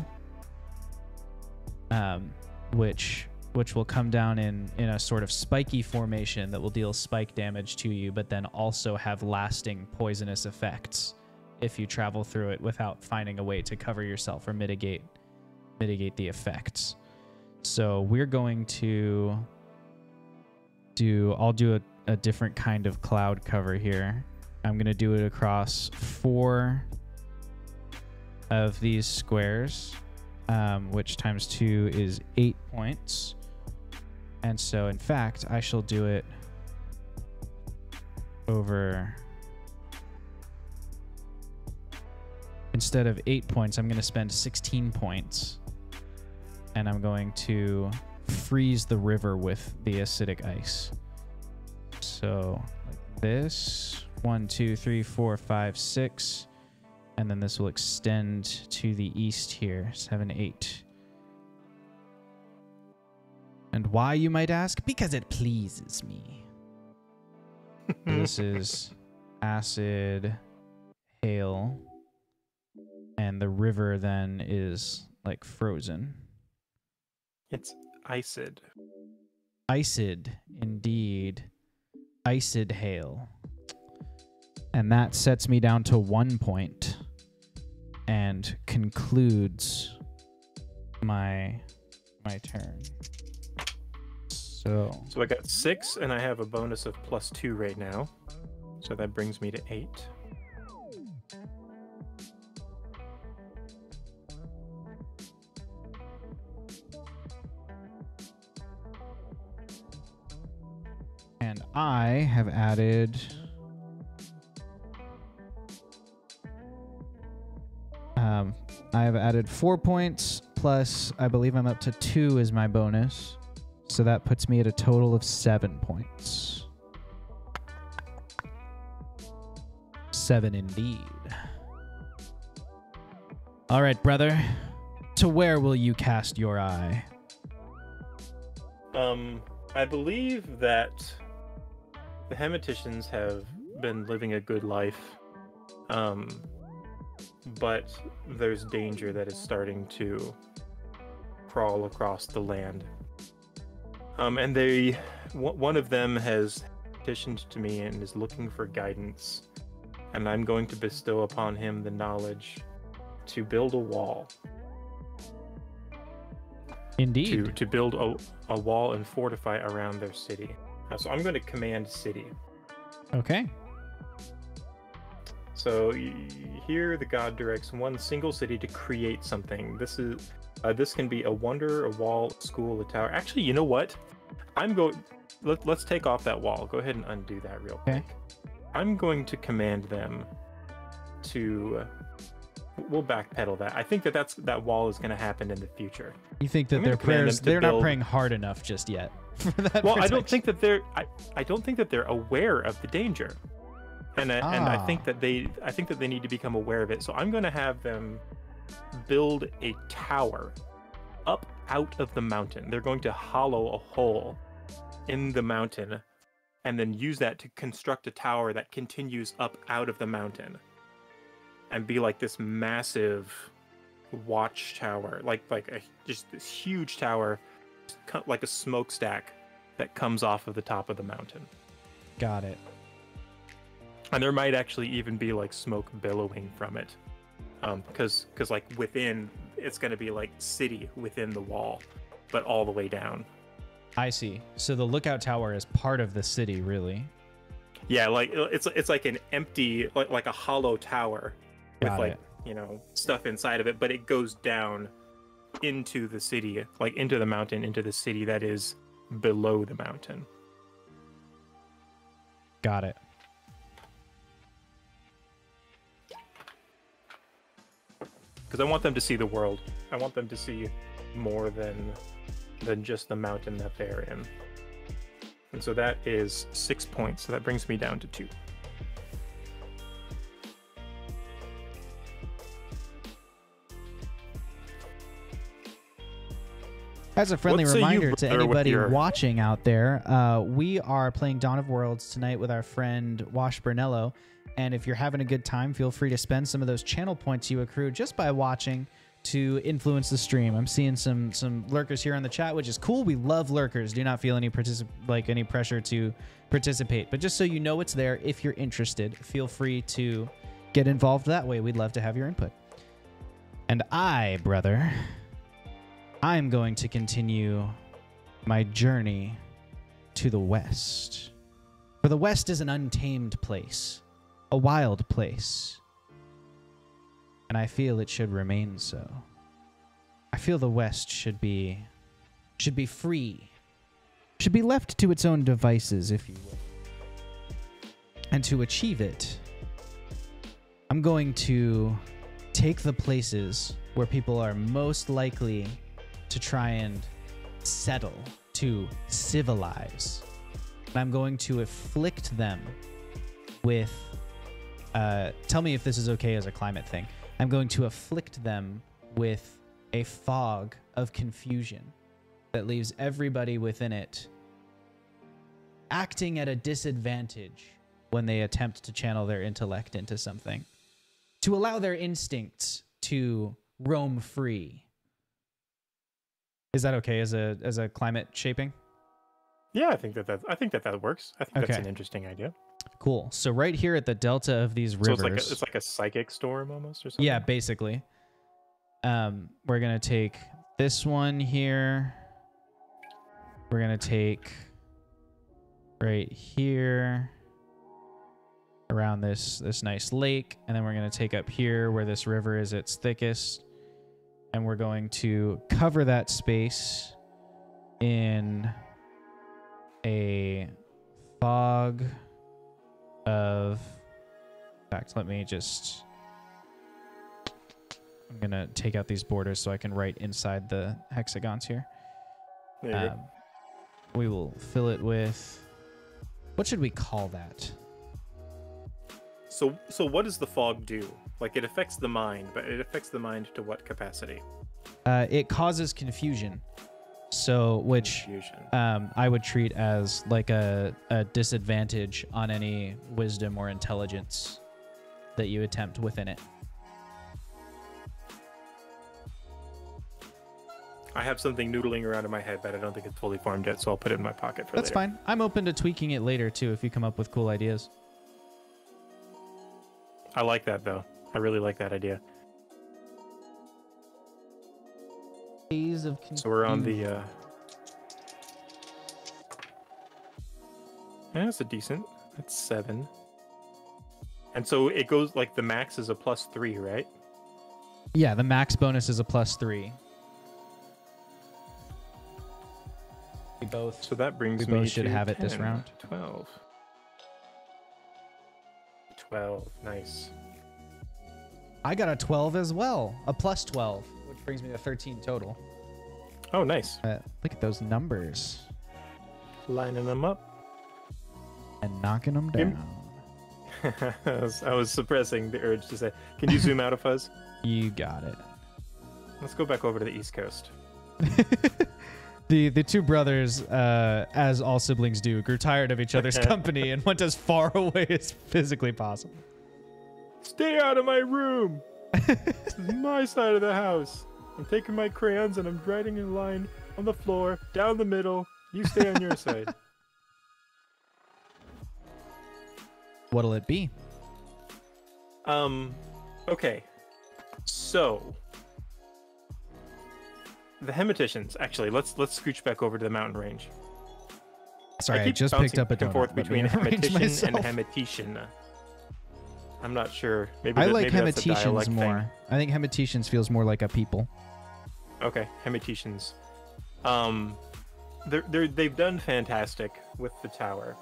which will come down in a sort of spiky formation that will deal spike damage to you, but then also have lasting poisonous effects if you travel through it without finding a way to cover yourself or mitigate the effects. So we're going to I'll do a different kind of cloud cover here. I'm going to do it across 4 of these squares, which times 2 is 8 points. And so, in fact, I shall do it over... Instead of 8 points, I'm going to spend 16 points. And I'm going to freeze the river with the acidic ice. So, like this. 1, 2, 3, 4, 5, 6. And then this will extend to the east here. 7, 8. And why, you might ask? Because it pleases me. This is acid, hail, and the river then is like frozen. It's iced. Iced, indeed. Iced hail. And that sets me down to 1 point and concludes my turn. So I got 6, and I have a bonus of +2 right now. So that brings me to 8. and I have added I have added 4 points plus I believe I'm up to 2 as my bonus. So that puts me at a total of 7 points. 7 indeed. All right, brother. To where will you cast your eye? I believe that the Hematicians have been living a good life. But there's danger that is starting to crawl across the land. And one of them has petitioned to me and is looking for guidance. And I'm going to bestow upon him the knowledge to build a wall. Indeed. To build a wall and fortify around their city. So I'm going to command city. Okay. So here the god directs one single city to create something. This can be a wonder, a wall, a school, a tower. Actually, you know what? Let's take off that wall. Go ahead and undo that real quick. I'm going to command them to we'll backpedal that. I think that wall is going to happen in the future. You think that I'm their gonna command prayers, them to they're not build- praying hard enough just yet for that Well, I don't protection. think that I don't think that they're aware of the danger, and I think that they need to become aware of it. So I'm going to have them build a tower up out of the mountain. They're going to hollow a hole in the mountain, and then use that to construct a tower that continues up out of the mountain, and be like this massive watchtower, just this huge tower, like a smokestack that comes off of the top of the mountain. Got it. And there might actually even be like smoke billowing from it, because like within, it's going to be like city within the wall, but all the way down. I see. So the lookout tower is part of the city, really. Yeah, like it's like an empty, like a hollow tower with Got it. Stuff inside of it, but it goes down into the city, like into the mountain, into the city that is below the mountain. Got it. Because I want them to see the world. I want them to see more than just the mountain that they're in. And so that is 6 points. So that brings me down to 2. As a friendly What say you, reminder to brother, with anybody your- watching out there, we are playing Dawn of Worlds tonight with our friend Washburnello. And if you're having a good time, feel free to spend some of those channel points you accrue just by watching to influence the stream. I'm seeing some lurkers here on the chat, which is cool. We love lurkers. Do not feel any any pressure to participate. But just so you know it's there, if you're interested, feel free to get involved that way. We'd love to have your input. And brother, I'm going to continue my journey to the west. For the west is an untamed place, a wild place. And I feel it should remain so. I feel the west should be free. Should be left to its own devices, if you will. And to achieve it, I'm going to take the places where people are most likely to try and settle, to civilize. And I'm going to afflict them with, tell me if this is okay as a climate thing. I'm going to afflict them with a fog of confusion that leaves everybody within it acting at a disadvantage when they attempt to channel their intellect into something, to allow their instincts to roam free. Is that okay as a climate shaping? Yeah, I think that works. I think that's Okay. an interesting idea. Cool. So right here at the delta of these rivers, So it's like a psychic storm almost, or something. yeah, basically. We're gonna take this one here. We're gonna take right here around this nice lake, and then we're gonna take up here where this river is its thickest, and we're going to cover that space in a fog of... In fact, let me just... I'm going to take out these borders so I can write inside the hexagons here. There you go. We will fill it with... What should we call that? So what does the fog do? Like, it affects the mind, but it affects the mind to what capacity? It causes confusion. So, which Confusion. I would treat as like a disadvantage on any wisdom or intelligence that you attempt within it. I have something noodling around in my head, but I don't think it's fully formed yet, so I'll put it in my pocket for That's later. fine. I'm open to tweaking it later too if you come up with cool ideas. I like that, though. I really like that idea. Haze of confusion. So we're on the... Yeah, that's a decent. That's 7. And so it goes, like, the max is a +3, right? Yeah, the max bonus is a +3. We both. So that brings We me both should to have it this 10, round. 12. 12, nice. I got a 12 as well, a plus 12, which brings me to 13 total. Oh, nice. Look at those numbers. Lining them up. And knocking them down. I was suppressing the urge to say, can you zoom out a fuzz? You got it. Let's go back over to the East Coast. The two brothers, as all siblings do, grew tired of each other's company and went as far away as physically possible. Stay out of my room! This is my side of the house. I'm taking my crayons and I'm writing a line on the floor, down the middle. You stay on your side. What'll it be? Okay. So the Hematicians, actually, let's scooch back over to the mountain range. Sorry, I keep just picked up a bouncing back and donut. forth Let me between arrange Hematician and myself. Hematician. I'm not sure. Maybe I like maybe that's a Hematicians dialect more. thing. I think Hematicians feels more like a people. Okay, Hematicians. They've done fantastic with the tower.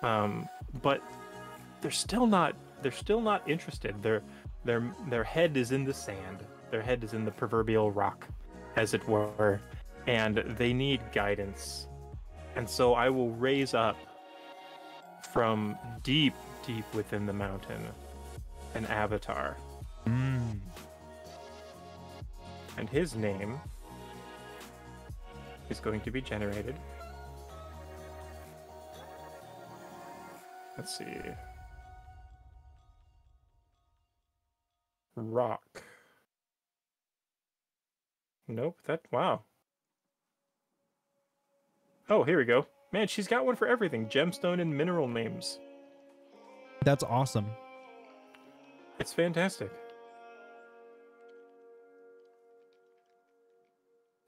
But they're still not interested. Their head is in the sand. Their head is in the proverbial rock, as it were, and they need guidance. And so I will raise up from deep within the mountain an avatar. And his name is going to be generated. Let's see. Rock. Nope, wow. Oh, here we go. Man, she's got one for everything. Gemstone and mineral names. That's awesome. It's fantastic.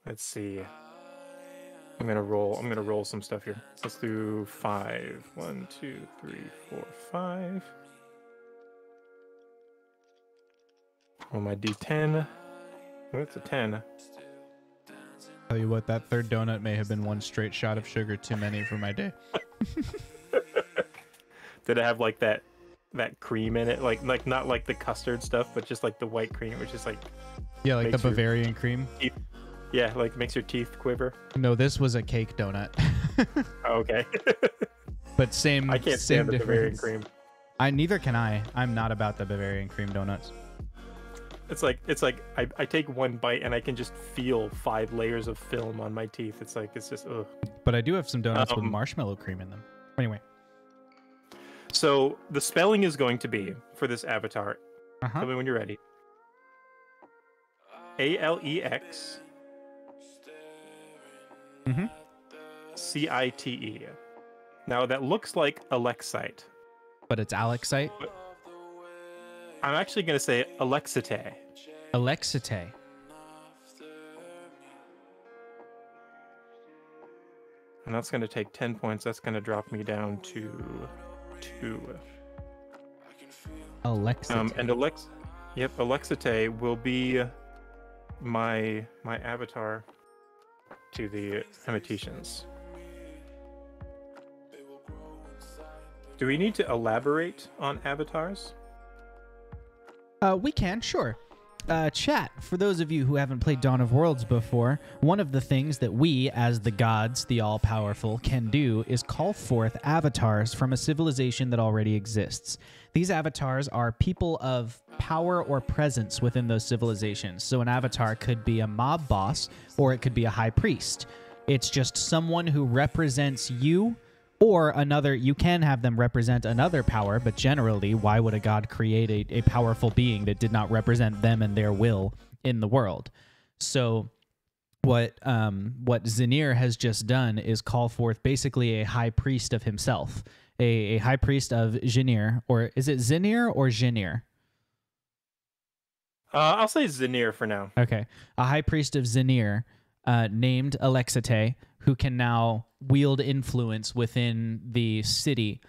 Let's see. I'm gonna roll some stuff here. Let's do 5. 1, 2, 3, 4, 5. Roll my D10. Oh, it's a 10. Tell you what, that third donut may have been one straight shot of sugar too many for my day. Did it have like that cream in it? Like not like the custard stuff, but just like the white cream, which is like Yeah, like the makes your Bavarian cream. teeth, yeah, like makes your teeth quiver. No, this was a cake donut. Oh, okay. But same. I can't same stand the Bavarian difference. cream. Neither can I. I'm not about the Bavarian cream donuts. It's like I take one bite and I can just feel 5 layers of film on my teeth. It's just ugh. But I do have some donuts with marshmallow cream in them. Anyway. So the spelling is going to be for this avatar. Uh-huh. Tell me when you're ready. Alex. Mm-hmm. Cite. Now that looks like Alexite. But it's Alexite. I'm actually going to say Alexite. Alexite. And that's going to take 10 points. That's going to drop me down to 2. Alexite. And Alexite will be my avatar to the Hematicians. Do we need to elaborate on avatars? We can, sure. Chat, for those of you who haven't played Dawn of Worlds before, one of the things that we, as the gods, the all-powerful, can do is call forth avatars from a civilization that already exists. These avatars are people of power or presence within those civilizations. So an avatar could be a mob boss, or it could be a high priest. It's just someone who represents you, or another. You can have them represent another power, but generally, why would a god create a powerful being that did not represent them and their will in the world? So what Zinir has just done is call forth basically a high priest of himself, a high priest of Zinir, or is it Zinir or Zinir? I'll say Zinir for now. Okay, a high priest of Zinir named Alexite, who can now wield influence within the city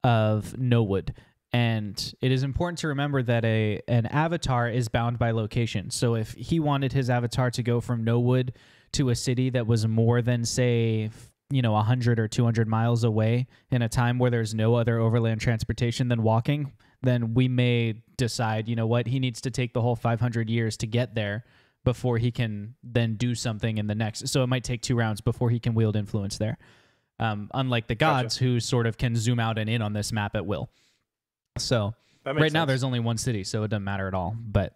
of Nowood. And it is important to remember that an avatar is bound by location. So if he wanted his avatar to go from Nowood to a city that was more than, say, 100 or 200 miles away in a time where there's no other overland transportation than walking, then we may decide, you know what, he needs to take the whole 500 years to get there before he can then do something in the next. So it might take 2 rounds before he can wield influence there. Unlike the gods who sort of can zoom out and in on this map at will. So right now there's only one city, so it doesn't matter at all. But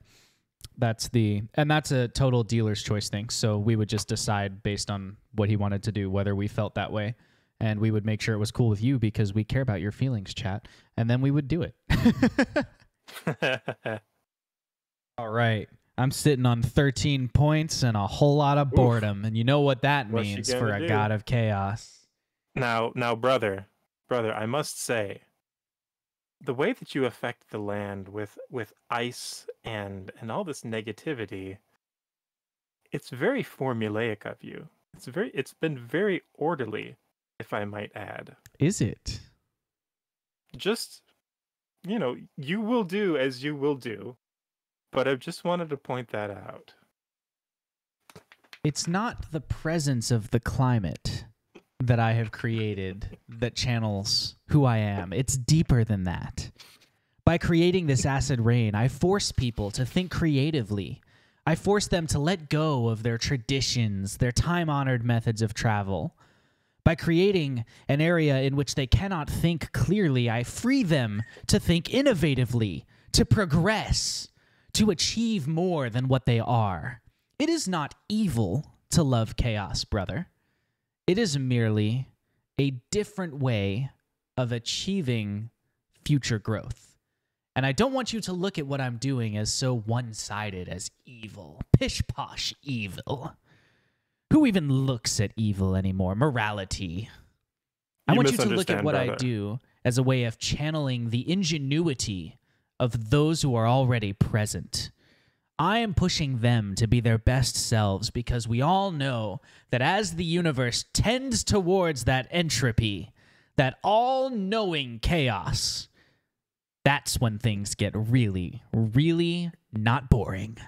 that's a total dealer's choice thing. So we would just decide based on what he wanted to do, whether we felt that way. And we would make sure it was cool with you because we care about your feelings, chat. And then we would do it. All right. I'm sitting on 13 points and a whole lot of boredom. And you know what that means for a god of chaos. Now, brother, I must say, the way that you affect the land with ice and all this negativity, it's very formulaic of you. It's been very orderly, if I might add. Is it? Just, you will do as you will do, but I just wanted to point that out. It's not the presence of the climate that I have created that channels who I am. It's deeper than that. By creating this acid rain, I force people to think creatively. I force them to let go of their traditions, their time-honored methods of travel. By creating an area in which they cannot think clearly, I free them to think innovatively, to progress, to achieve more than what they are. It is not evil to love chaos, brother. It is merely a different way of achieving future growth. And I don't want you to look at what I'm doing as so one-sided as evil, pish-posh evil. Who even looks at evil anymore? Morality. I want you to look at what I do as a way of channeling the ingenuity of those who are already present. I am pushing them to be their best selves because we all know that as the universe tends towards that entropy, that all-knowing chaos, that's when things get really, really not boring.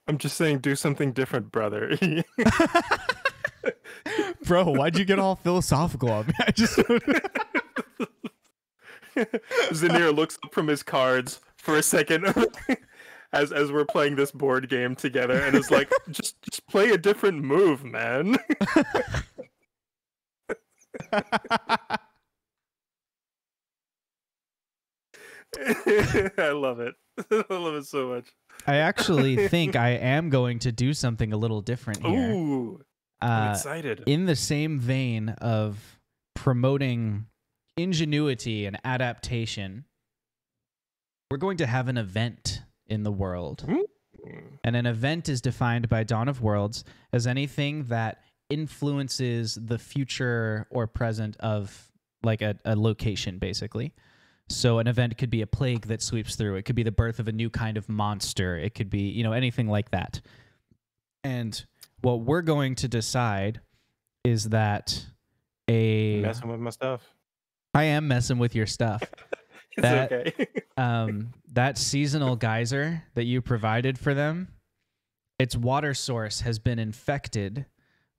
I'm just saying, do something different, brother. Bro, why'd you get all philosophical on me? I just... Zanir looks up from his cards for a second as we're playing this board game together and is like, just play a different move, man. I love it. I love it so much. I actually think I am going to do something a little different here. Ooh, I'm excited. In the same vein of promoting ingenuity and adaptation, we're going to have an event in the world. And an event is defined by Dawn of Worlds as anything that influences the future or present of like a location, basically. So an event could be a plague that sweeps through. It could be the birth of a new kind of monster. It could be, anything like that. And what we're going to decide is that messing with my stuff. I am messing with your stuff. It's okay. That seasonal geyser that you provided for them, its water source has been infected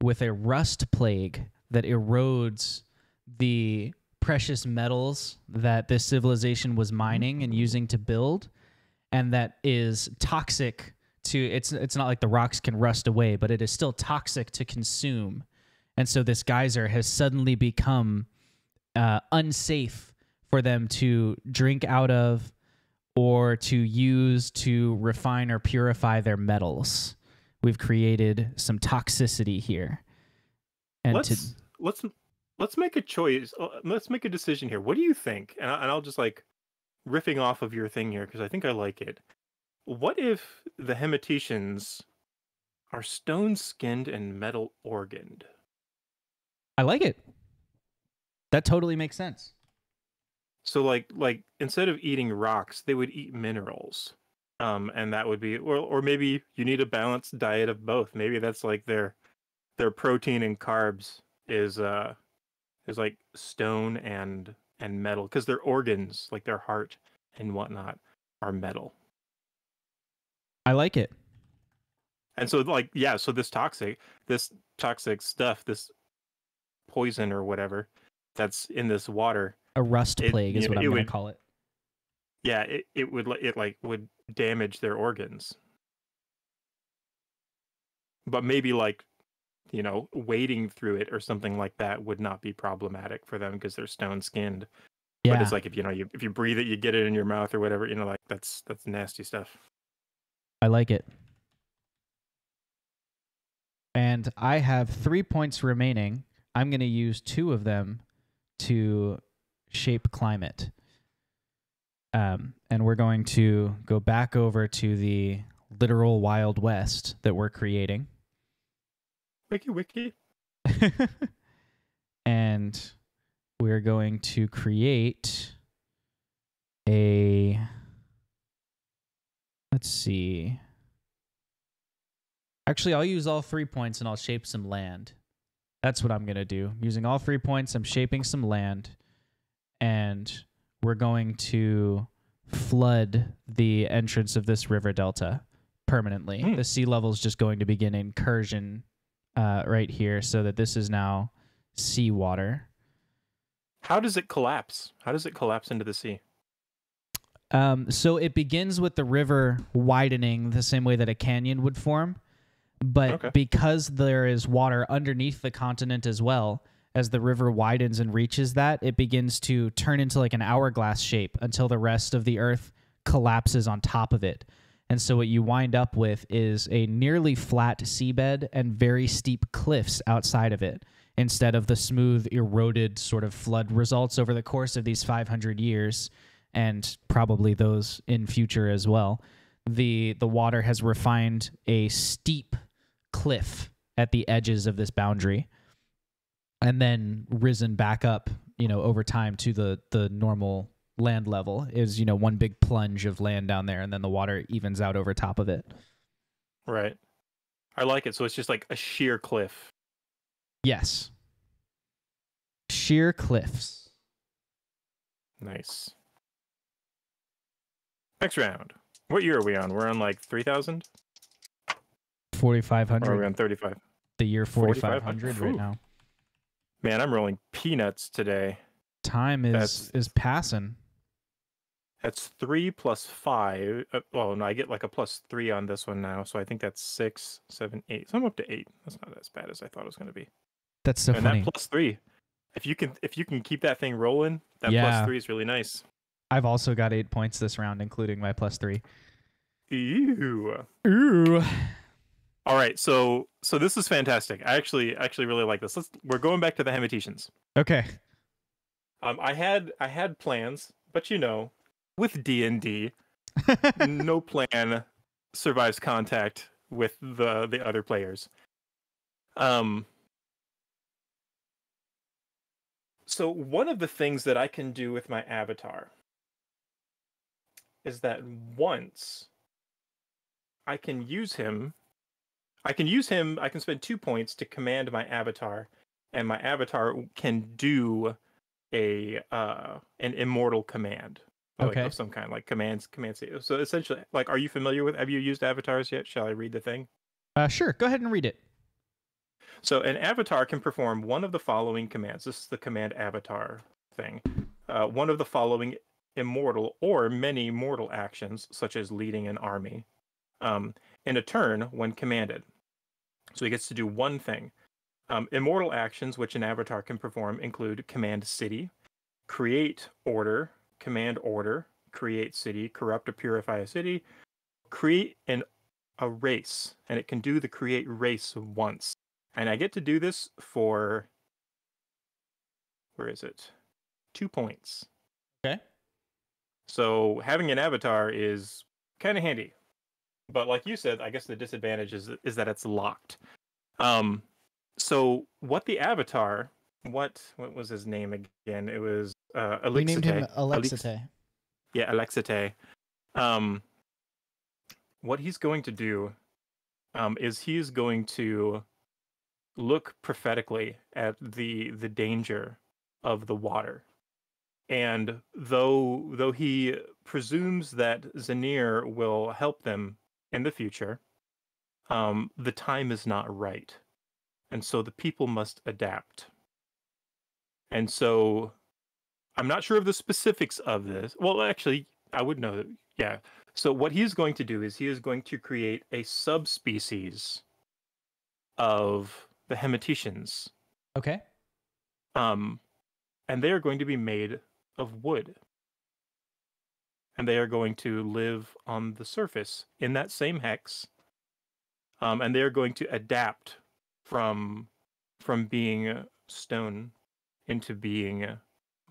with a rust plague that erodes the precious metals that this civilization was mining and using to build, and that is toxic to it's not like the rocks can rust away, but it is still toxic to consume. And so this geyser has suddenly become unsafe for them to drink out of or to use to refine or purify their metals. We've created some toxicity here. And let's make a choice. Let's make a decision here. What do you think? And I'll just like riffing off of your thing here because I think I like it. What if the Hemeticians are stone-skinned and metal-organed? I like it. That totally makes sense. So like instead of eating rocks, they would eat minerals. And that would be or maybe you need a balanced diet of both. Maybe that's like their protein and carbs is like stone and metal because their organs, like their heart and whatnot, are metal. I like it. And so like so this toxic stuff, this poison or whatever that's in this water A rust plague is what I'm going to would, call it. yeah, it would damage their organs. But maybe like, wading through it or something like that would not be problematic for them because they're stone skinned. Yeah. But it's like if you breathe it, you get it in your mouth or whatever, like that's nasty stuff. I like it. And I have 3 points remaining. I'm going to use 2 of them to shape climate. And we're going to go back over to the literal Wild West that we're creating. Wiki. And we're going to create a... Let's see. Actually, I'll use all 3 points and I'll shape some land. That's what I'm going to do. Using all 3 points, I'm shaping some land. And we're going to flood the entrance of this river delta permanently. The sea level is just going to begin incursion right here so that this is now seawater. How does it collapse? How does it collapse into the sea? So it begins with the river widening the same way that a canyon would form. But because there is water underneath the continent as well, as the river widens and reaches that, it begins to turn into like an hourglass shape until the rest of the earth collapses on top of it. And so what you wind up with is a nearly flat seabed and very steep cliffs outside of it, instead of the smooth, eroded sort of flood results over the course of these 500 years, and probably those in future as well. The water has refined a steep cliff at the edges of this boundary and then risen back up, over time to the normal land level. Is one big plunge of land down there, and then the water evens out over top of it. Right. I like it. So it's just like a sheer cliff. Yes. Sheer cliffs. Nice. Next round. What year are we on? We're on like 3,000? 4,500. Or are we on 35? The year 4,500 right now. Man, I'm rolling peanuts today. Time is passing. That's 3 plus 5. No, I get like a plus 3 on this one now. So I think that's 6, 7, 8. So I'm up to 8. That's not as bad as I thought it was going to be. That's so funny. And that plus 3. If you can keep that thing rolling, that plus 3 is really nice. I've also got 8 points this round, including my plus 3. Ooh. All right, so this is fantastic. I actually really like this. We're going back to the Hemeticians. Okay. I had plans, but with D&D, no plan survives contact with the other players. So one of the things that I can do with my avatar is that once I can spend 2 points to command my avatar, and my avatar can do an immortal command. Of some kind, like command. So essentially, like, are you familiar with? Have you used avatars yet? Shall I read the thing? Sure. Go ahead and read it. So an avatar can perform one of the following commands. This is the command avatar thing. One of the following immortal or many mortal actions, such as leading an army, in a turn when commanded. So he gets to do one thing. Immortal actions which an avatar can perform include command city, create order, command order, create city, corrupt or purify a city, create a race, and it can do the create race once. And I get to do this for, 2 points. Okay. So having an avatar is kind of handy. But like you said, I guess the disadvantage is that it's locked. So what the avatar, what was his name again? It was Alexite. We named him Alexite. Yeah, Alexite. What he's going to do is he's going to look prophetically at the danger of the water. And though he presumes that Zanir will help them in the future, the time is not right. And so the people must adapt. And so I'm not sure of the specifics of this. Well, actually, I would know that. Yeah. So what he is going to do is he is going to create a subspecies of the Hematitians. Okay. And they are going to be made of wood. And they are going to live on the surface in that same hex. And they are going to adapt from being stone into being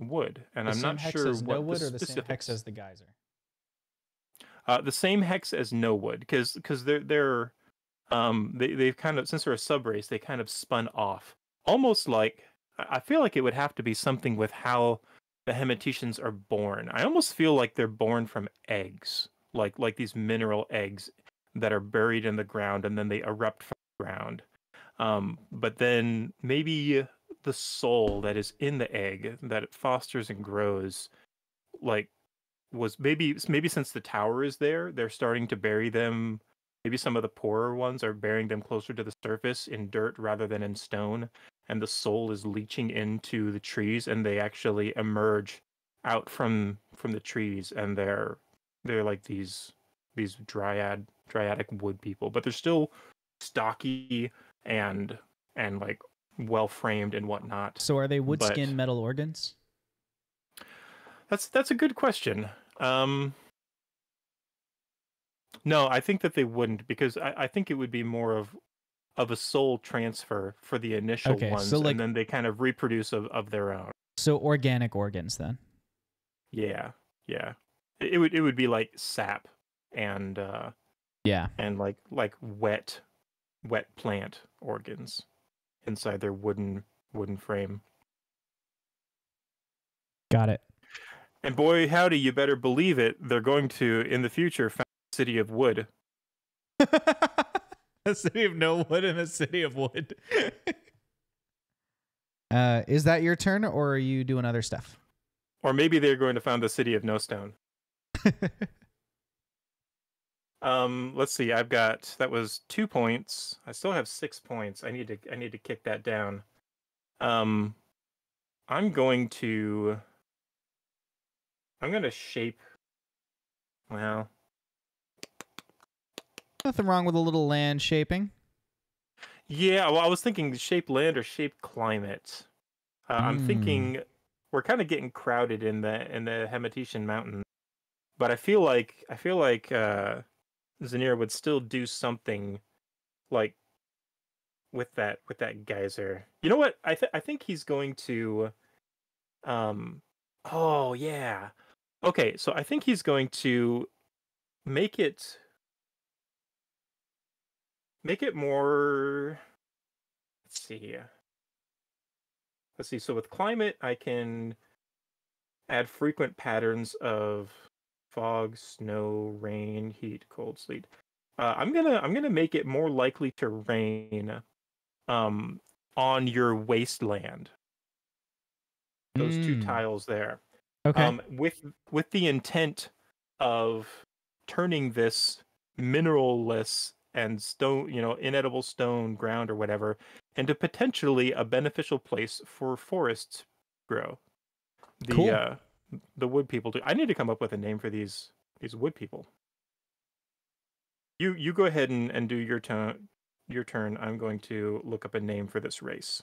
wood. And The I'm same not hex sure as no what wood the or the same hex specifics. as the geyser? The same hex as no wood, because they've kind of, since they're a subrace, they kind of spun off, almost like, I feel like it would have to be something with how the Hematitians are born. I almost feel like they're born from eggs, like these mineral eggs that are buried in the ground and then they erupt from the ground. But then maybe the soul that is in the egg that it fosters and grows, like, was maybe since the tower is there, they're starting to bury them. Maybe some of the poorer ones are burying them closer to the surface in dirt rather than in stone, and the soul is leaching into the trees, and they actually emerge out from the trees, and they're like these dryadic wood people, but they're still stocky and like well framed and whatnot. So are they wood But skin metal organs? that's a good question. No, I think that they wouldn't, because I think it would be more of a soul transfer for the initial Okay, ones, so like, and then they kind of reproduce of their own. so organic organs then. Yeah, yeah. It would be like sap and Yeah. like wet plant organs inside their wooden frame. Got it. And boy, howdy, you better believe it, they're going to, in the future, found a city of wood. A city of no wood and a city of wood. Is that your turn, or are you doing other stuff? Or maybe they're going to found the city of no stone. Let's see. That was 2 points. I still have 6 points. I need to kick that down. I'm going to shape. Well, Nothing wrong with a little land shaping. yeah. Well, I was thinking shape land or shape climate. I'm thinking we're kind of getting crowded in the Hematitian mountain, but I feel like Zanir would still do something like with that geyser. You know what? I think he's going to oh yeah. Okay, so I think he's going to make it more, let's see. Let's see. So with climate, I can add frequent patterns of fog, snow, rain, heat, cold, sleet. I'm gonna make it more likely to rain on your wasteland. Those two tiles there. Okay. With the intent of turning this mineralless and stone, inedible stone ground or whatever, into potentially a beneficial place for forests to grow. Cool. The wood people do. I need to come up with a name for these wood people. You go ahead and do your turn. I'm going to look up a name for this race.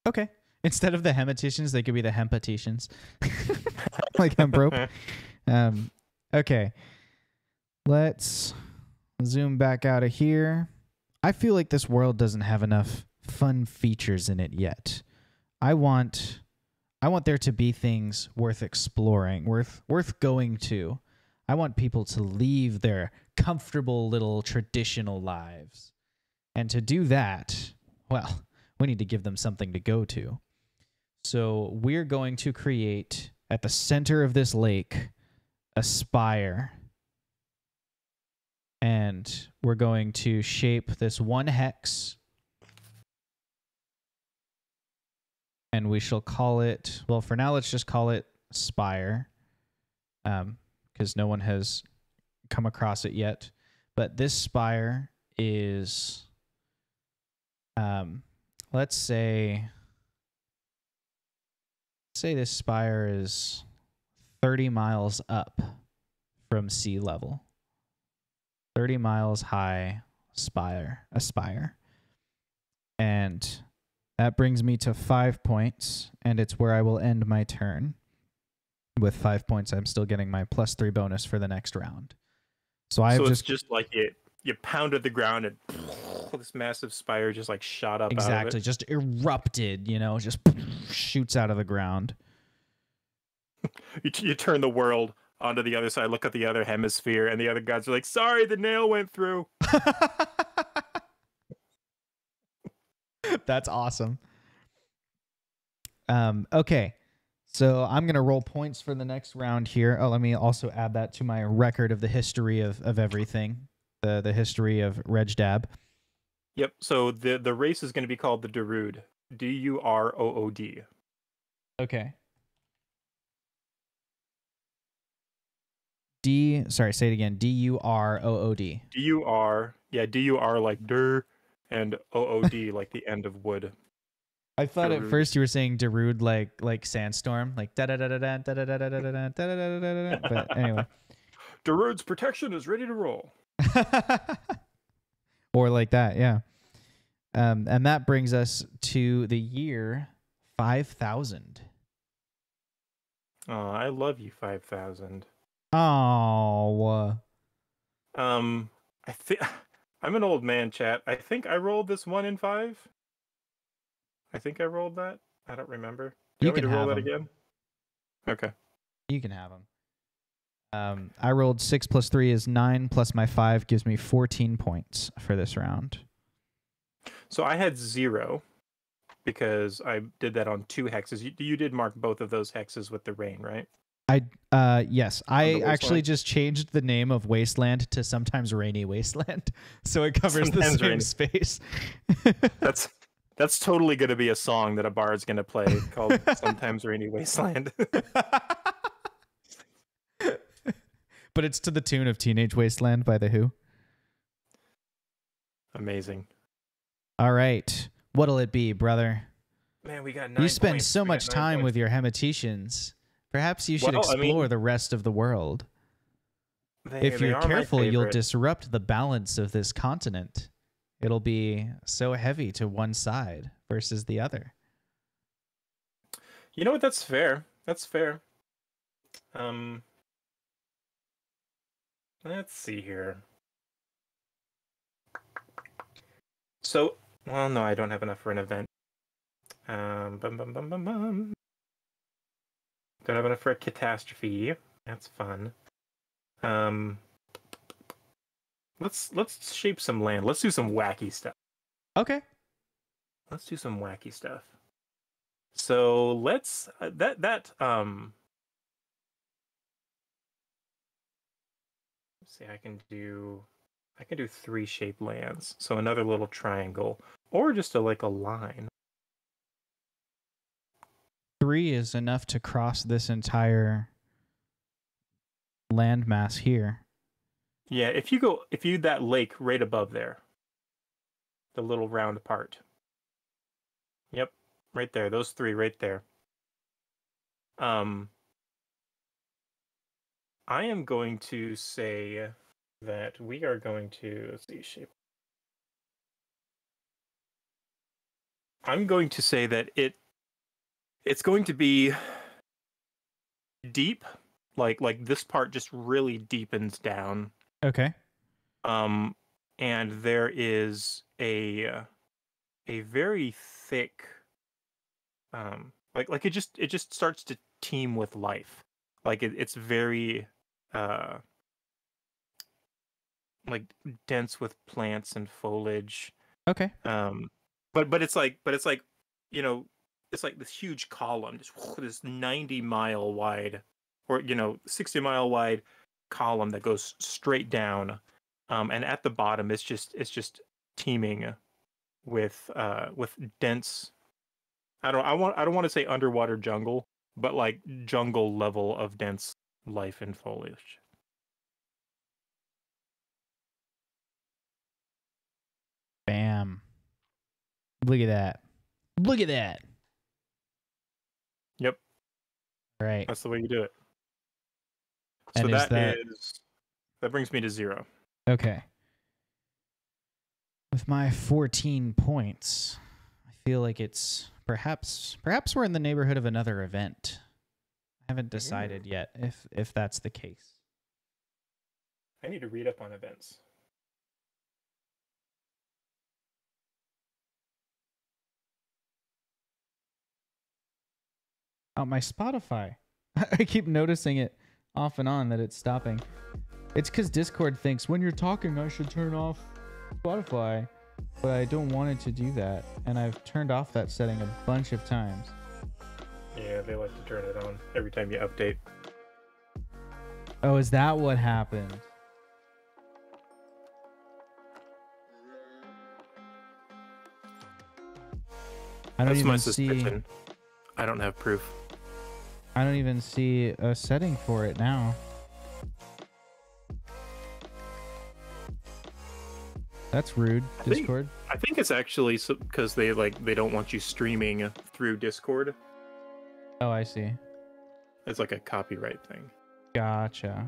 Okay. Instead of the Hematitians, they could be the Hempatitians. Like hemp rope. Okay. Let's zoom back out of here. I feel like this world doesn't have enough fun features in it yet. I want there to be things worth exploring, worth going to. I want people to leave their comfortable little traditional lives. And to do that, well, we need to give them something to go to. So we're going to create, at the center of this lake, a spire. And we're going to shape this one hex. And we shall call it, well, for now, let's just call it spire. Because no one has come across it yet. But this spire is, let's say say this spire is 30 miles up from sea level. 30 miles high spire. And that brings me to 5 points, and it's where I will end my turn. With 5 points, I'm still getting my +3 bonus for the next round. So it's just like you pounded the ground and this massive spire just like shot up exactly out of it. just erupted, just shoots out of the ground. You turn the world onto the other side, look at the other hemisphere, and the other gods are like, sorry, the nail went through. That's awesome. Okay. So I'm going to roll points for the next round here. Oh, let me also add that to my record of the history of everything. The history of Rejdab. Yep. So the race is going to be called the Darude. Durood. Okay. Sorry, say it again. Durood. Dur like dur, and ood like the end of wood. I thought at Darude. first you were saying Darude like sandstorm, like da da da da da da da da da da da da da. But anyway, Darude's protection is ready to roll. or like that, yeah. And that brings us to the year 5000. Oh, I love you, 5000. Oh. I think I'm an old man, chat. I think I rolled this 1 in 5. I think I rolled that. I don't remember. Do you want me to roll that again? Okay. You can have them. I rolled 6 + 3 is 9, plus my 5 gives me 14 points for this round. So I had 0 because I did that on 2 hexes. You did mark both of those hexes with the rain, right? Yes. I actually just changed the name of Wasteland to Sometimes Rainy Wasteland, so it covers the same space. That's totally going to be a song that a bard's going to play called Sometimes Rainy Wasteland. But it's to the tune of Teenage Wasteland by The Who. Amazing. All right. What'll it be, brother? Man, we got 9 You spend points. so much time with your hemeticians. Perhaps you should explore the rest of the world. If you're careful, you'll disrupt the balance of this continent. It'll be so heavy to one side versus the other. You know what? That's fair. That's fair. Let's see here. So, well, no, I don't have enough for an event. Don't have enough for a catastrophe. That's fun. Let's shape some land. Let's do some wacky stuff. Okay. Let's do some wacky stuff. So let's let's see. I can do 3 shaped lands. So another little triangle, or just a line. 3 is enough to cross this entire landmass here. Yeah, if you that lake right above there, the little round part. Yep, right there. Those 3 right there. I am going to say that we are going to, let's see, shape. I'm going to say that it's going to be deep, like this part just really deepens down. Okay. And there is a very thick, like it just starts to teem with life. Like it's very like dense with plants and foliage. Okay. But it's like it's like this huge column, this 90-mile wide, or 60-mile wide column that goes straight down, and at the bottom it's just teeming with dense. I don't want to say underwater jungle, but like jungle level of dense life and foliage. Bam. Look at that. Look at that. Yep. Right. That's the way you do it. And So is that brings me to 0. Okay. With my 14 points, I feel like it's perhaps we're in the neighborhood of another event. I haven't decided yet if that's the case. I need to read up on events. Oh, my Spotify. I keep noticing it off and on that it's stopping. It's because Discord thinks when you're talking, I should turn off Spotify, but I don't want it to do that, and I've turned off that setting a bunch of times. Yeah, they like to turn it on every time you update. Oh, is that what happened? I don't That's my even see. suspicion. I don't have proof. I don't even see a setting for it now. That's rude, Discord. I think it's actually because they don't want you streaming through Discord. Oh, I see. It's like a copyright thing. Gotcha.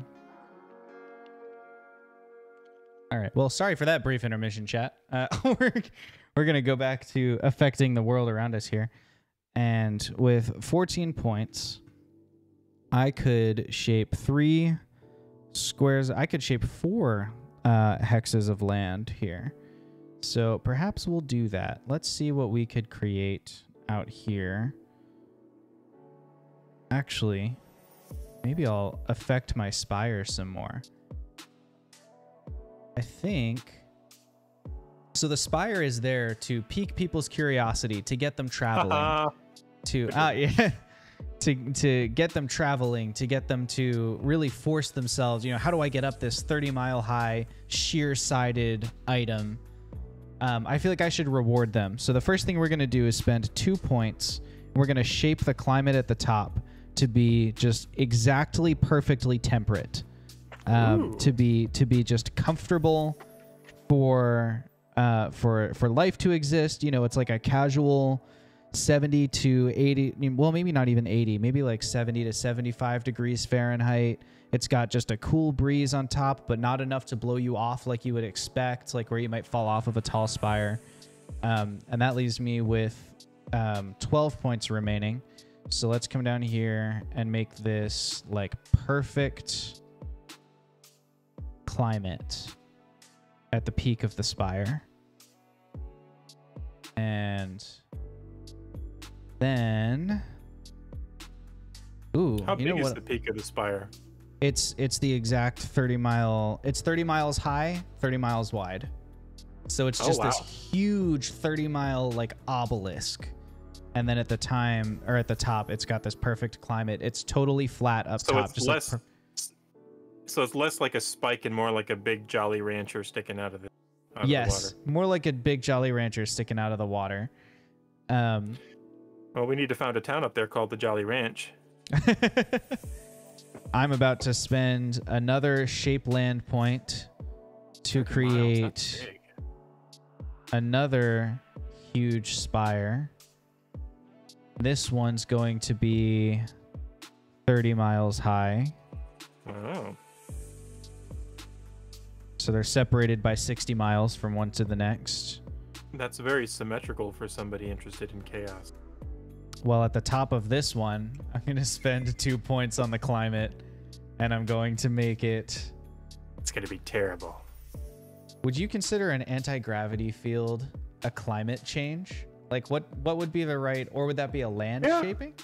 All right. Well, sorry for that brief intermission, chat. We're gonna go back to affecting the world around us here, and with 14 points, I could shape 3 squares. I could shape 4 hexes of land here. So perhaps we'll do that. Let's see what we could create out here. Actually, maybe I'll affect my spire some more. I think... So the spire is there to pique people's curiosity, to get them traveling. To get them traveling, to get them to really force themselves. You know, how do I get up this 30-mile high, sheer-sided item? I feel like I should reward them. So the first thing we're going to do is spend 2 points. We're going to shape the climate at the top to be just exactly perfectly temperate. To be just comfortable for life to exist. You know, it's like a casual 70 to 80, well, maybe not even 80, maybe like 70 to 75 degrees Fahrenheit. It's got just a cool breeze on top, but not enough to blow you off like you would expect, like where you might fall off of a tall spire. And that leaves me with 12 points remaining. So let's come down here and make this like perfect climate at the peak of the spire. And then, ooh, how big is what? the peak of the spire? It's the exact 30 mile. It's 30 miles high, 30 miles wide. So it's just this huge 30-mile like obelisk. And then at the top, it's got this perfect climate. It's totally flat up top. It's less. So it's less like a spike and more like a big Jolly Rancher sticking out of the water. More like a big Jolly Rancher sticking out of the water. Well, we need to found a town up there called the Jolly Ranch. I'm about to spend another shape land point to create another huge spire. This one's going to be 30 miles high. Oh. So they're separated by 60 miles from one to the next. That's very symmetrical for somebody interested in chaos. Well, at the top of this one, I'm going to spend 2 points on the climate, and I'm going to make it... It's going to be terrible. Would you consider an anti-gravity field a climate change? Like, what would be the right... Or would that be a land shaping?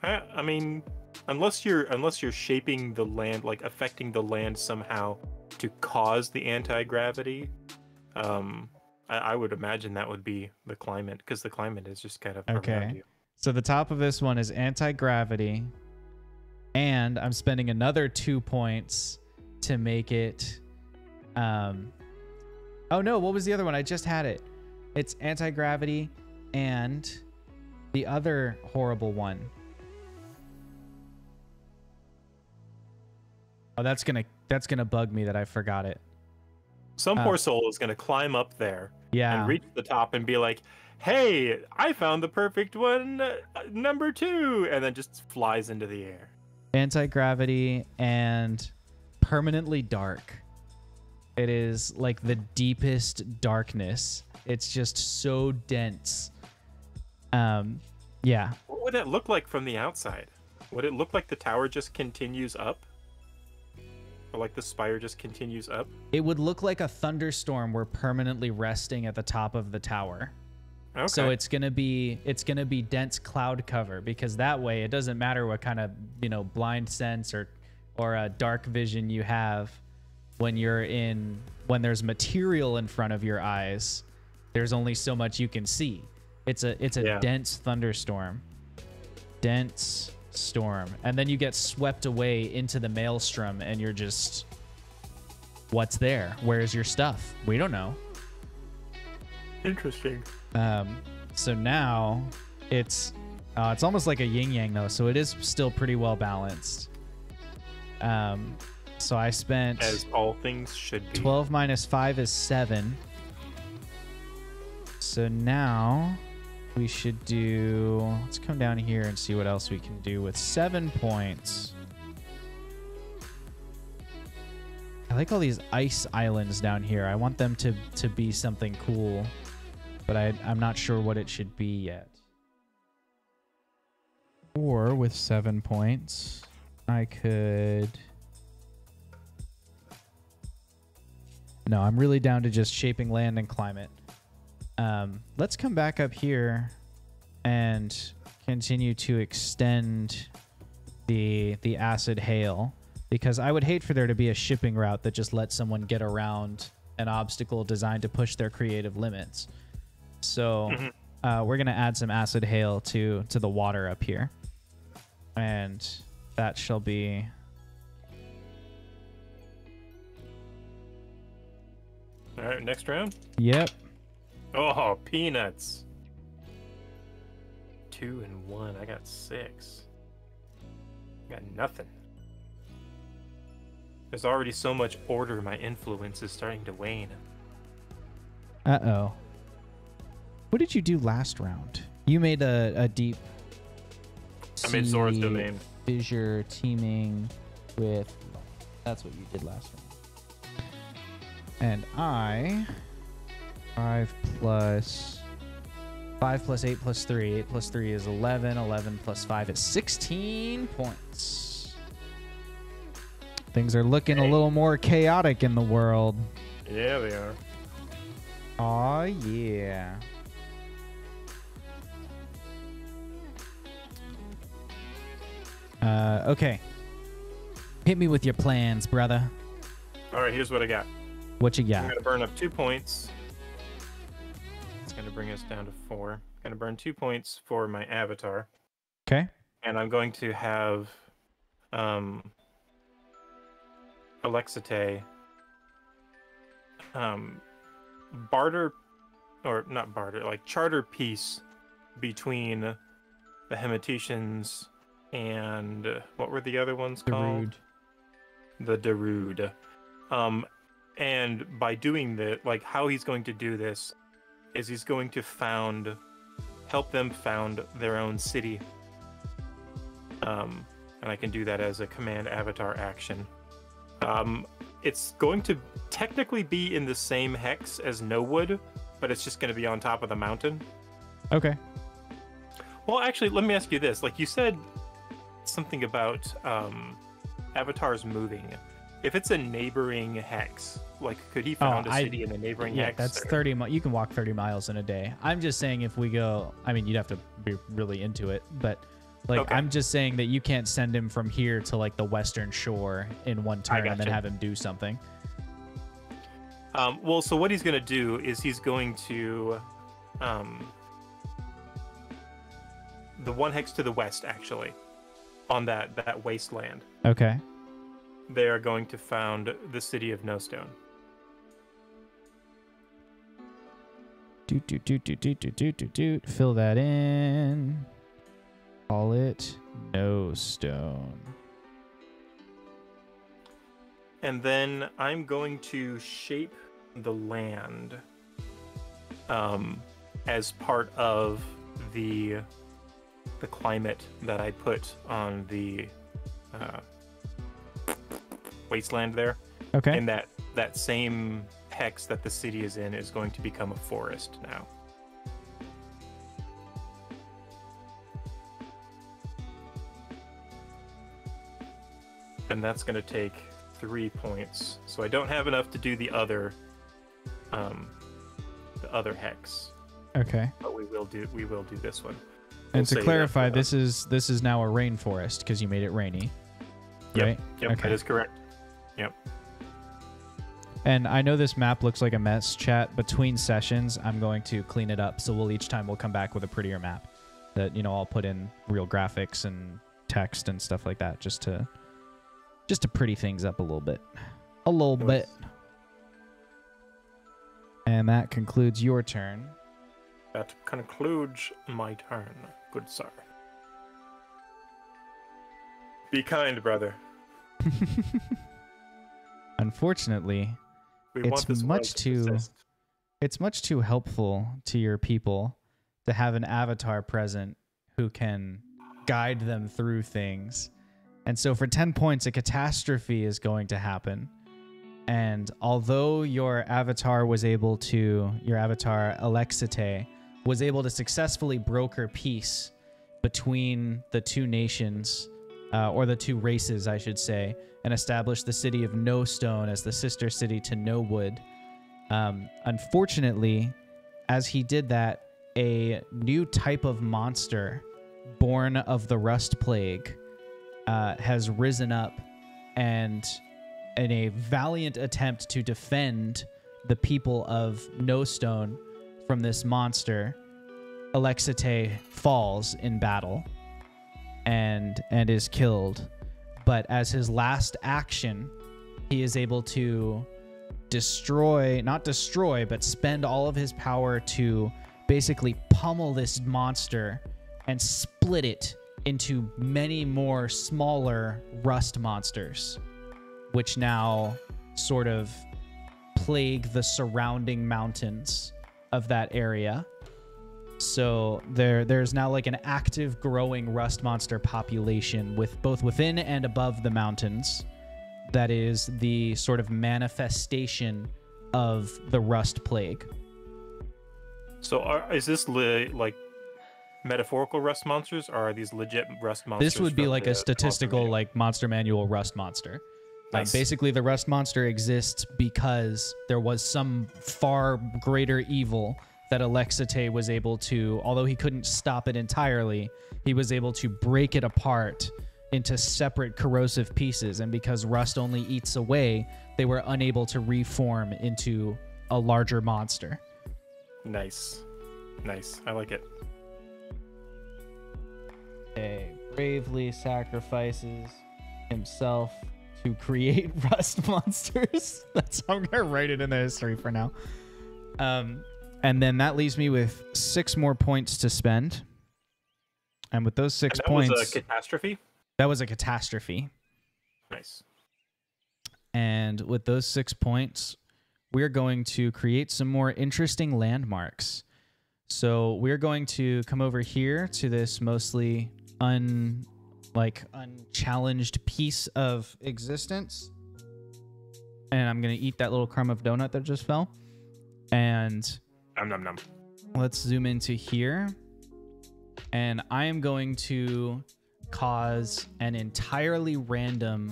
I mean, unless you're shaping the land, like affecting the land somehow to cause the anti-gravity, I would imagine that would be the climate, because the climate is just kind of around you. So the top of this one is anti-gravity, and I'm spending another 2 points to make it... Oh no, what was the other one? I just had it. It's anti-gravity and the other horrible one. Oh, that's gonna bug me that I forgot it. Some poor soul is going to climb up there and reach the top and be like, hey, I found the perfect one, number 2, and then just flies into the air. Anti-gravity and permanently dark. It is like the deepest darkness. It's just so dense. Yeah. What would it look like from the outside? Would it look like the tower just continues up? Or like the spire just continues up? It would look like a thunderstorm we're permanently resting at the top of the tower. Okay. So it's gonna be dense cloud cover, because that way it doesn't matter what kind of blind sense or a dark vision you have when there's material in front of your eyes. There's only so much you can see. It's a dense thunderstorm. Dense storm. And then you get swept away into the maelstrom and you're just, what's there? Where's your stuff? We don't know. Interesting. So now it's almost like a yin yang though, so it is still pretty well balanced. So I spent, as all things should be, 12 minus 5 is 7. So now we should do, let's come down here and see what else we can do with 7 points. I like all these ice islands down here. I want them to be something cool, but I'm not sure what it should be yet. Or with 7 points, I could... No, I'm really down to just shaping land and climate. Let's come back up here and continue to extend the acid hail, because I would hate for there to be a shipping route that just lets someone get around an obstacle designed to push their creative limits. So we're going to add some acid hail to the water up here. And that shall be... All right, next round. Yep. Oh, peanuts. 2 and 1. I got 6. Got nothing. There's already so much order, my influence is starting to wane. Uh-oh. What did you do last round? You made a deep... I made Zora's sea Domain. Fissure teaming with... That's what you did last round. And I... 5 plus 8 plus 3. 8 plus 3 is 11. 11 plus 5 is 16 points. Things are looking a little more chaotic in the world. Yeah, they are. Aw, yeah. Okay. Hit me with your plans, brother. All right, here's what I got. What you I'm got? going to burn up 2 points. It's going to bring us down to 4. I'm going to burn 2 points for my avatar. Okay. And I'm going to have Alexite barter, or not barter, like charter peace between the Hematitians and what were the other ones called? The Darude. And by doing that, like how he's going to do this is he's going to help them found their own city. And I can do that as a command avatar action. It's going to technically be in the same hex as Nowood, but it's just going to be on top of the mountain. Okay. Well, actually, let me ask you this. Like you said something about avatars moving. If it's a neighboring hex, like could he found a city in a neighboring hex? Yeah, that's 30 miles. You can walk 30 miles in a day. I'm just saying if we go, I mean, you'd have to be really into it, but like Okay. I'm just saying that you can't send him from here to like the western shore in one turn and then gotcha. have him do something. Well, so what he's going to do is he's going to the one hex to the west, actually, on that wasteland. Okay. They are going to found the city of No Stone. Doot. Fill that in. Call it No Stone. And then I'm going to shape the land as part of the climate that I put on the wasteland there. Okay. And that same hex that the city is in is going to become a forest now. And that's going to take 3 points. So I don't have enough to do the other hex. Okay. But we will do this one. And We'll to say clarify, that, this is now a rainforest because you made it rainy. Yep, Right? yep, Okay. that is correct. Yep. And I know this map looks like a mess, chat. Between sessions, I'm going to clean it up. So each time we'll come back with a prettier map that, I'll put in real graphics and text and stuff like that just to pretty things up a little bit. A little bit. And that concludes your turn. That concludes my turn, good sir. Be kind, brother. Unfortunately, We It's want this world much to too- persist. it's much too helpful to your people to have an avatar present who can guide them through things. And so for 10 points, a catastrophe is going to happen. And although your avatar, Alexite, was able to successfully broker peace between the two nations, or the two races, I should say, and establish the city of No Stone as the sister city to No Wood. Unfortunately, as he did that, a new type of monster born of the Rust Plague has risen up, and in a valiant attempt to defend the people of No Stone from this monster, Alexite falls in battle and is killed. But as his last action, he is able to not destroy, but spend all of his power to basically pummel this monster and split it into many more smaller rust monsters, which now sort of plague the surrounding mountains of that area. So there's now like an active growing rust monster population with both within and above the mountains that is the sort of manifestation of the rust plague. So is this like metaphorical rust monsters, or are these legit rust monsters? This would be from like the a statistical Monster like monster manual rust monster. Nice. Basically, the rust monster exists because there was some far greater evil that Alexite was able to, although he couldn't stop it entirely, he was able to break it apart into separate corrosive pieces. And because rust only eats away, they were unable to reform into a larger monster. Nice. Nice. I like it. He bravely sacrifices himself to create rust monsters. That's how I'm gonna write it in the history for now. And then that leaves me with 6 more points to spend. And with those 6 points, was a catastrophe. that was a catastrophe. Nice. And with those 6 points, we're going to create some more interesting landmarks. So we're going to come over here to this mostly unchallenged piece of existence. And I'm going to eat that little crumb of donut that just fell. And Nom nom nom. let's zoom into here. And I am going to cause an entirely random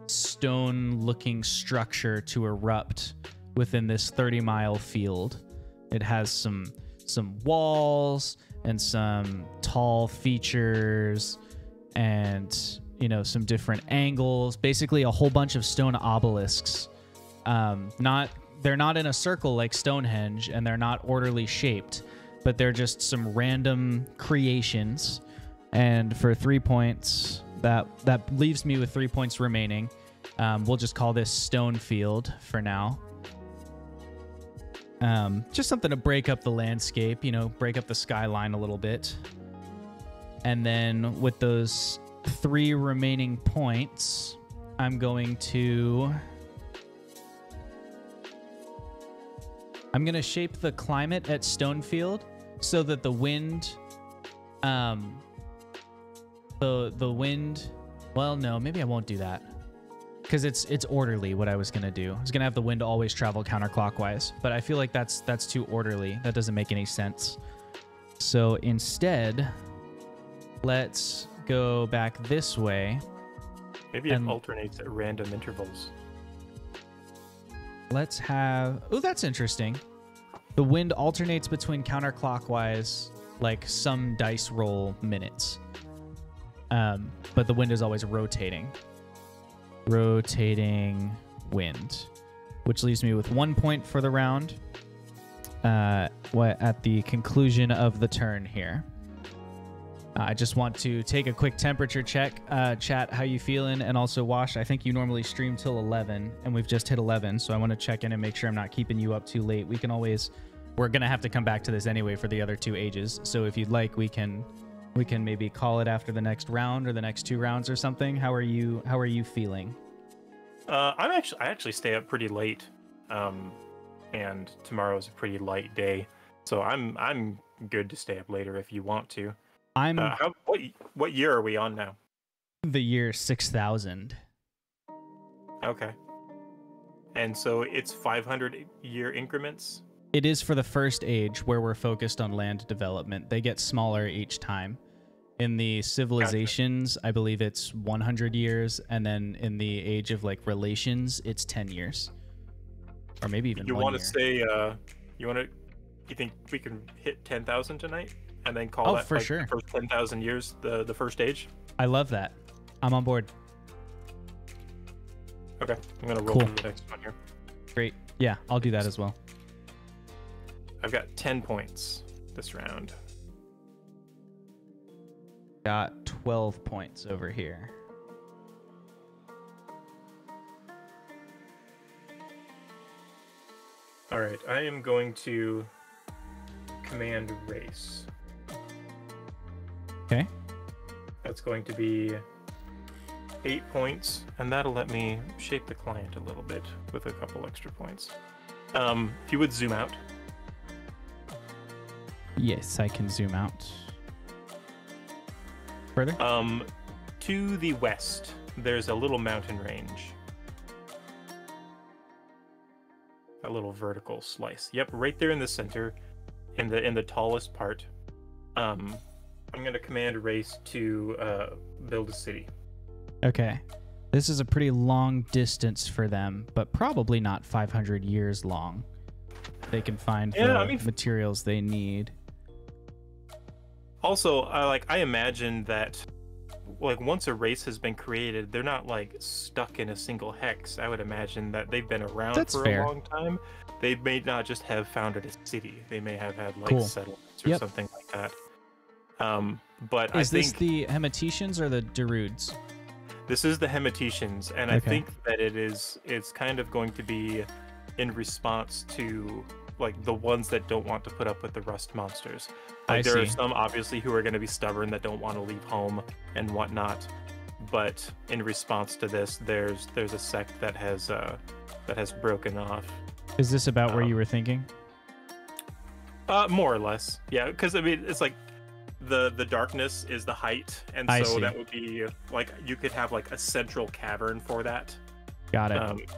stone-looking structure to erupt within this 30-mile field. It has some walls and some tall features and, some different angles. Basically, a whole bunch of stone obelisks. They're not in a circle like Stonehenge, and they're not orderly shaped, but they're just some random creations. And for 3 points, that leaves me with 3 points remaining. We'll just call this Stone Field for now. Just something to break up the landscape, break up the skyline a little bit. And then with those 3 remaining points, I'm going to I'm gonna shape the climate at Stonefield so that the wind, the wind. Well, no, maybe I won't do that because it's orderly. What I was gonna do, I was gonna have the wind always travel counterclockwise, but I feel like that's too orderly. That doesn't make any sense. So instead, let's go back this way. Maybe it alternates at random intervals. Let's have... Oh, that's interesting. The wind alternates between counterclockwise, like some dice roll minutes. But the wind is always rotating. Rotating wind. Which leaves me with 1 point for the round. At the conclusion of the turn here. I just want to take a quick temperature check. Chat, how you feeling? And also, Wash, I think you normally stream till 11, and we've just hit 11, so I want to check in and make sure I'm not keeping you up too late. We can always... We're going to have to come back to this anyway for the other 2 ages, so if you'd like, we can maybe call it after the next round or the next 2 rounds or something. How are you feeling? I actually stay up pretty late, and tomorrow's a pretty light day, so I'm good to stay up later if you want to. What year are we on now? The year 6000. Okay. And so it's 500-year increments? It is for the first age where we're focused on land development. They get smaller each time. In the civilizations, gotcha. I believe it's 100 years, and then in the age of like relations, it's 10 years. Or maybe even 1 year. You think we can hit 10,000 tonight? And then call that for sure. The first 10,000 years the first age? I love that. I'm on board. Okay, I'm going to roll the next one here. Great. Yeah, I'll do that as well. I've got 10 points this round. Got 12 points over here. All right, I am going to command race. Okay. That's going to be 8 points, and that'll let me shape the client a little bit with a couple extra points. If you would zoom out. Yes, I can zoom out. Further? To the west, there's a little mountain range. A little vertical slice. Yep, right there in the center, in the tallest part. I'm going to command race to build a city. Okay. This is a pretty long distance for them, but probably not 500 years long. They can find the materials they need. Also, I imagine that once a race has been created, they're not stuck in a single hex. I would imagine that they've been around for a long time. They may not just have founded a city. They may have had settlements or something like that. But is this the Hemetetians or the Darudes? This is the Hemetetians, and I think that it's kind of going to be in response to the ones that don't want to put up with the rust monsters. There are some obviously who are going to be stubborn that don't want to leave home and whatnot, but in response to this, there's a sect that has broken off. Is this about where you were thinking? More or less, yeah. Because it's the darkness is the height, and so that would be you could have a central cavern for that. Got it.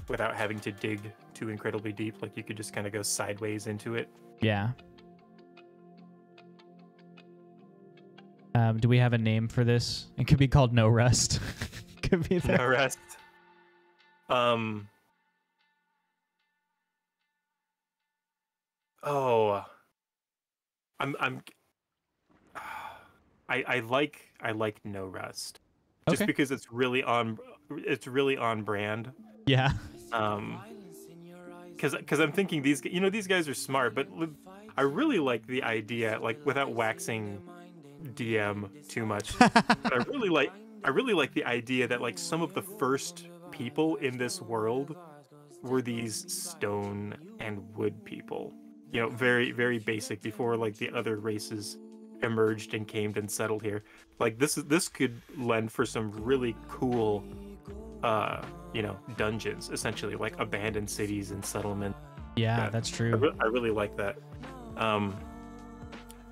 Without having to dig too incredibly deep, you could just kind of go sideways into it. Yeah. Do we have a name for this? It could be called No Rust. Could be there. No Rust. I like No Rust. Just because it's really on brand. Yeah. Because I'm thinking these guys are smart, but I really like the idea, without waxing DM too much. But I really like the idea that some of the first people in this world were these stone and wood people. Very, very basic before the other races emerged and came and settled here. This could lend for some really cool dungeons, essentially, abandoned cities and settlement. Yeah, that's true. I really like that.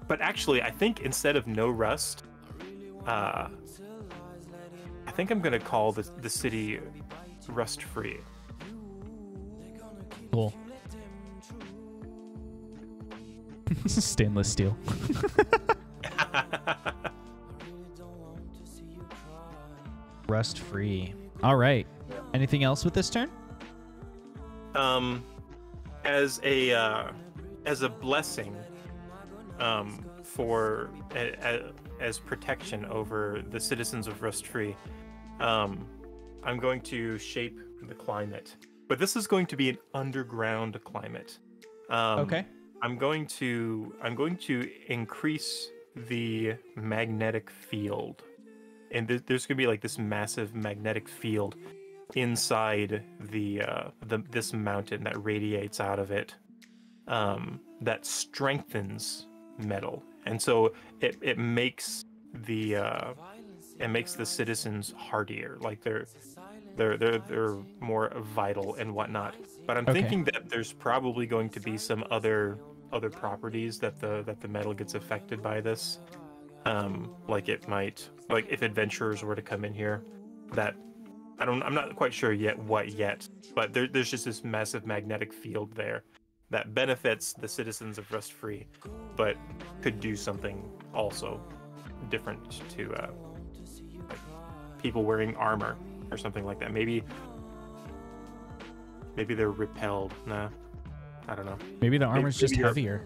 But actually, I think instead of no rust, I think I'm gonna call the city rust free. Cool. Stainless steel. Rust free. All right. Anything else with this turn? As a blessing, for as protection over the citizens of Rust Free, I'm going to shape the climate, but this is going to be an underground climate. Okay. I'm going to increase the magnetic field, and there's going to be like this massive magnetic field inside this mountain that radiates out of it, that strengthens metal, and so it makes the citizens hardier, like they're more vital and whatnot. But I'm thinking that there's probably going to be some other properties that the metal gets affected by this, like it might, like if adventurers were to come in here, that I'm not quite sure yet, but there's just this massive magnetic field there that benefits the citizens of Rust Free, but could do something also different to like people wearing armor or something like that. Maybe they're repelled. Nah, I don't know. Maybe the armor's just heavier.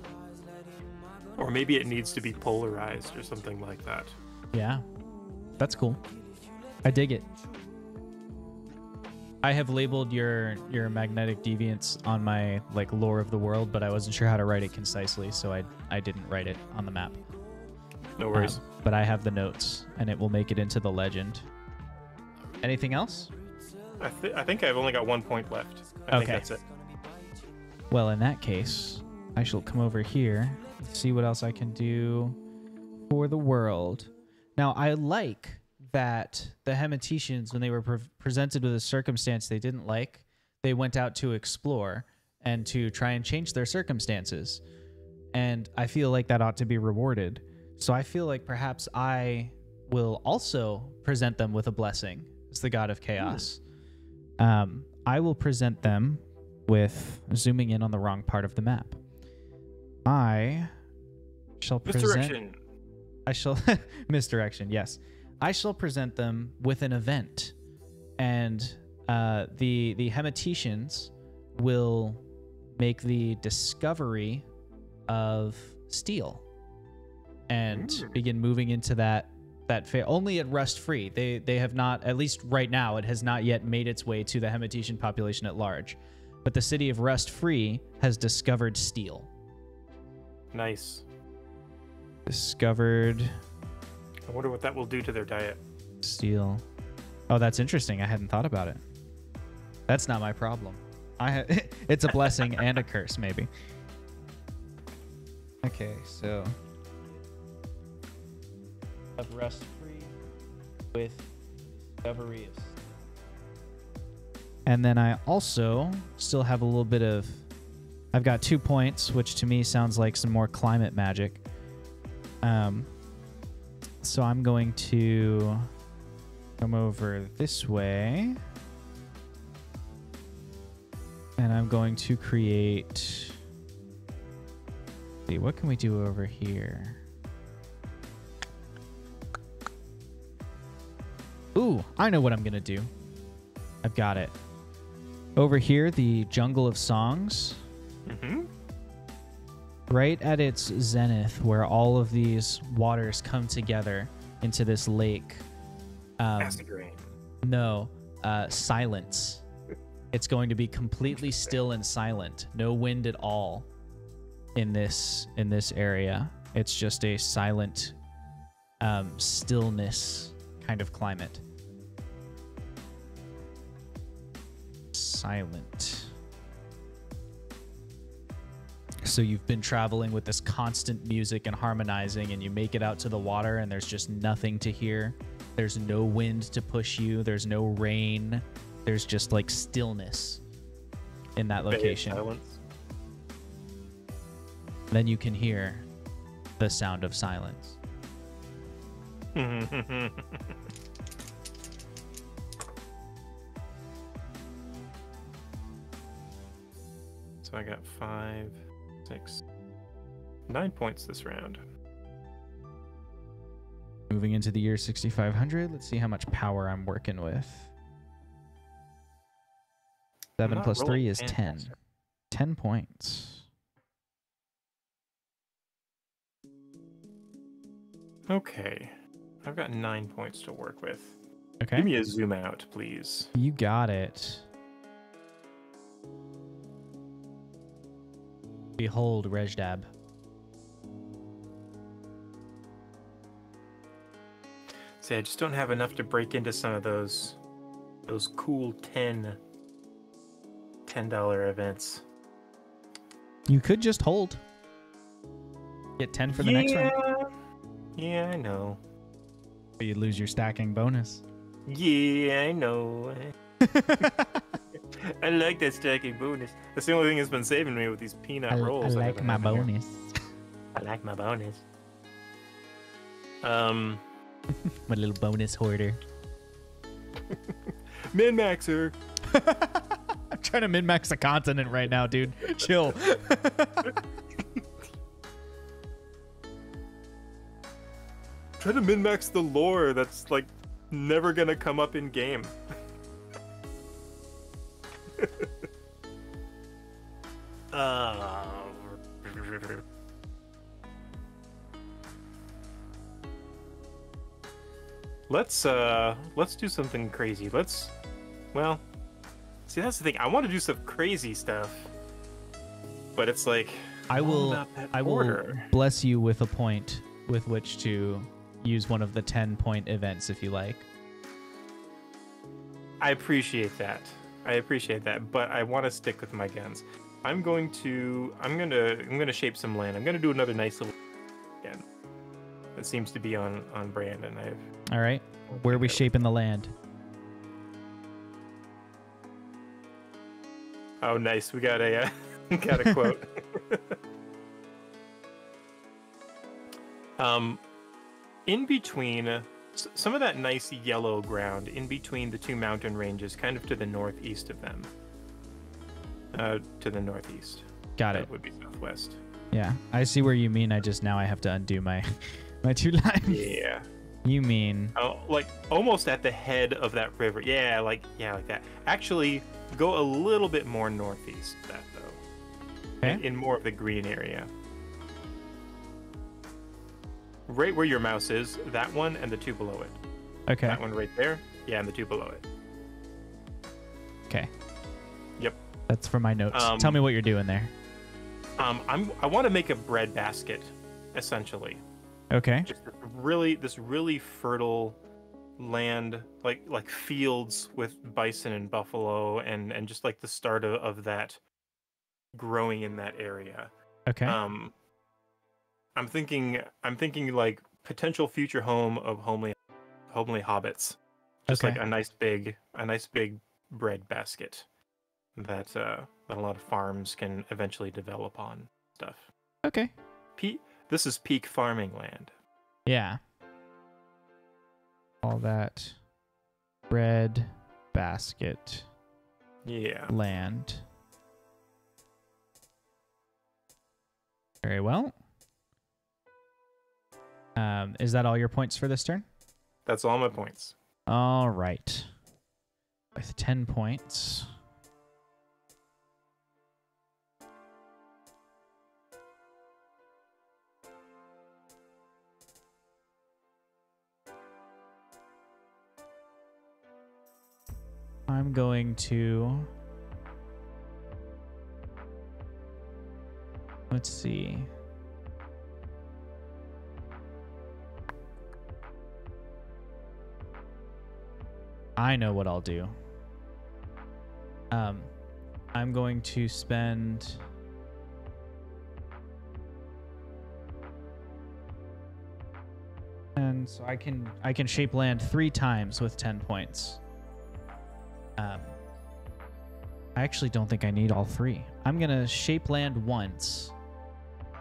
Or maybe it needs to be polarized or something like that. Yeah, that's cool. I dig it. I have labeled your magnetic deviance on my like lore of the world, but I wasn't sure how to write it concisely, so I didn't write it on the map. No worries. But I have the notes, and it will make it into the legend. Anything else? I think I've only got 1 point left. I think that's it. Well, in that case, I shall come over here and see what else I can do for the world. Now, I like that the Hemeticians, when they were presented with a circumstance they didn't like, they went out to explore and to try and change their circumstances. And I feel like that ought to be rewarded. So I feel like perhaps I will also present them with a blessing as the god of chaos. I will present them with zooming in on the wrong part of the map. I shall present... Misdirection. Misdirection, yes. I shall present them with an event, and the Hemeticians will make the discovery of steel and begin moving into that only at Rust Free. They have not, at least right now, it has not yet made its way to the Hemetician population at large. But the city of Rust Free has discovered steel. Nice. Discovered... I wonder what that will do to their diet. Steel. Oh, that's interesting. I hadn't thought about it. That's not my problem. It's a blessing and a curse, maybe. Okay, so of Rust Free with discovery of. And then I also still have a little bit of. I've got 2 points, which to me sounds like some more climate magic. So I'm going to come over this way, and I'm going to create. See, what can we do over here? Ooh, I know what I'm gonna do. I've got it. Over here, the Jungle of Songs. Mm-hmm. Right at its zenith, where all of these waters come together into this lake. Acid rain. No, silence. It's going to be completely still and silent. No wind at all in this area. It's just a silent, stillness kind of climate. Silent. So you've been traveling with this constant music and harmonizing, and you make it out to the water, and there's just nothing to hear. There's no wind to push you. There's no rain. There's just like stillness in that location. Silence. Then you can hear the sound of silence. So I got 5, 6, 9 points this round. Moving into the year 6500, let's see how much power I'm working with. 7 plus 3 is 10. 10 points. Okay. I've got 9 points to work with. Okay. Give me a zoom out, please. You got it. Behold, Rejdab. See, I just don't have enough to break into some of those cool $10 events. You could just hold. Get 10 for the next one. Yeah, I know. But you lose your stacking bonus. Yeah, I know. I like that stacking bonus. That's the only thing that's been saving me with these peanut rolls. I like my bonus. I like my bonus. My little bonus hoarder. Min-maxer. I'm trying to min-max a continent right now, dude. Chill. Try to min-max the lore that's like never gonna come up in game. Let's do something crazy. Well, see, that's the thing. I want to do some crazy stuff, but it's like I will order. bless you with a point with which to use one of the 10-point events if you like. I appreciate that. But I want to stick with my guns. I'm gonna shape some land. I'm gonna do another nice little again. That seems to be on brand, and All right. Where are we shaping the land? Oh, nice. We got a quote. In between some of that nice yellow ground in between the two mountain ranges, kind of to the northeast of them. To the northeast. Got it. That would be southwest. Yeah, I see where you mean. I have to undo my two lines. Yeah. You mean? Oh, like almost at the head of that river. Yeah, like that. Actually, go a little bit more northeast of that though. Okay. In more of the green area. Right where your mouse is, that one and the two below it. Okay. That one right there. Yeah, and the two below it. Okay. Yep. That's for my notes. Tell me what you're doing there. I want to make a bread basket, essentially. Okay. Just this really fertile land, like fields with bison and buffalo, and just like the start of that growing in that area. Okay. I'm thinking like potential future home of homely hobbits. Just Okay. like a nice big bread basket that a lot of farms can eventually develop on stuff. Okay. This is peak farming land. Yeah. All that bread basket Yeah. land. Very well. Is that all your points for this turn? That's all my points. All right. With 10 points. I'm going to... Let's see. I know what I'll do. I'm going to spend... And so I can shape land 3 times with 10 points. I actually don't think I need all 3. I'm gonna shape land once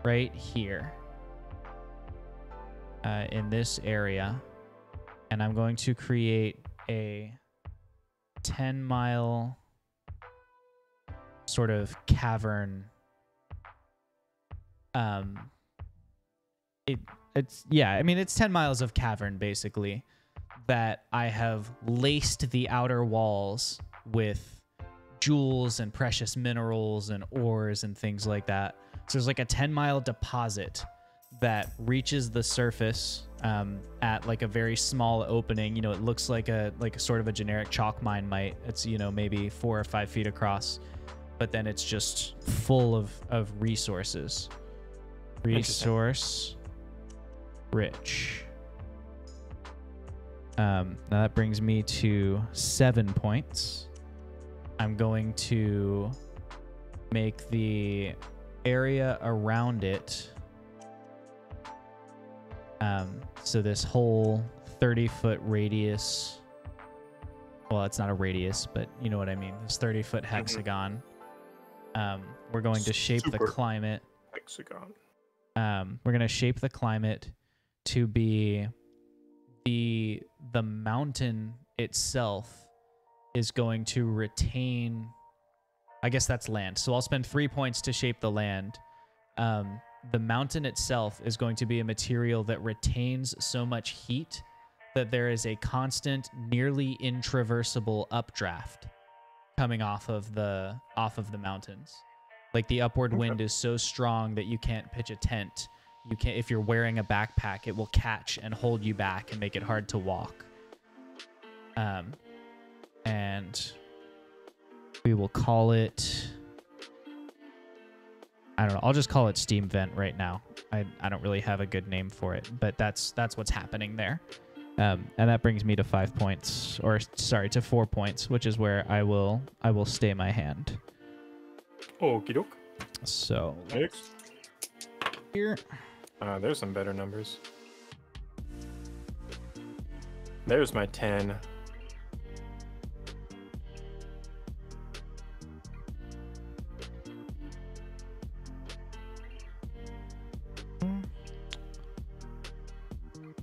right here in this area. And I'm going to create a 10-mile sort of cavern. It's 10 miles of cavern basically that I have laced the outer walls with jewels and precious minerals and ores and things like that. So there's like a 10-mile deposit that reaches the surface at like a very small opening. You know, it looks like a sort of a generic chalk mine might. It's, you know, maybe 4 or 5 feet across, but then it's just full of resources. Resource rich. Now that brings me to 7 points. I'm going to make the area around it. So this whole 30-foot radius. Well, it's not a radius, but you know what I mean. This 30-foot hexagon. We're going to shape the climate. Hexagon. We're going to shape the climate to be the mountain itself is going to retain, I guess that's land. So I'll spend 3 points to shape the land. The mountain itself is going to be a material that retains so much heat that there is a constant, nearly intraversible updraft coming off of the mountains. Like the upward wind is so strong that you can't pitch a tent. You can't, if you're wearing a backpack, it will catch and hold you back and make it hard to walk. And we will call it, I don't know, I'll just call it steam vent right now. I don't really have a good name for it, but that's what's happening there. And that brings me to 5 points, or sorry, to 4 points, which is where I will stay my hand. Okie doke. So Next. here. There's some better numbers. There's my 10.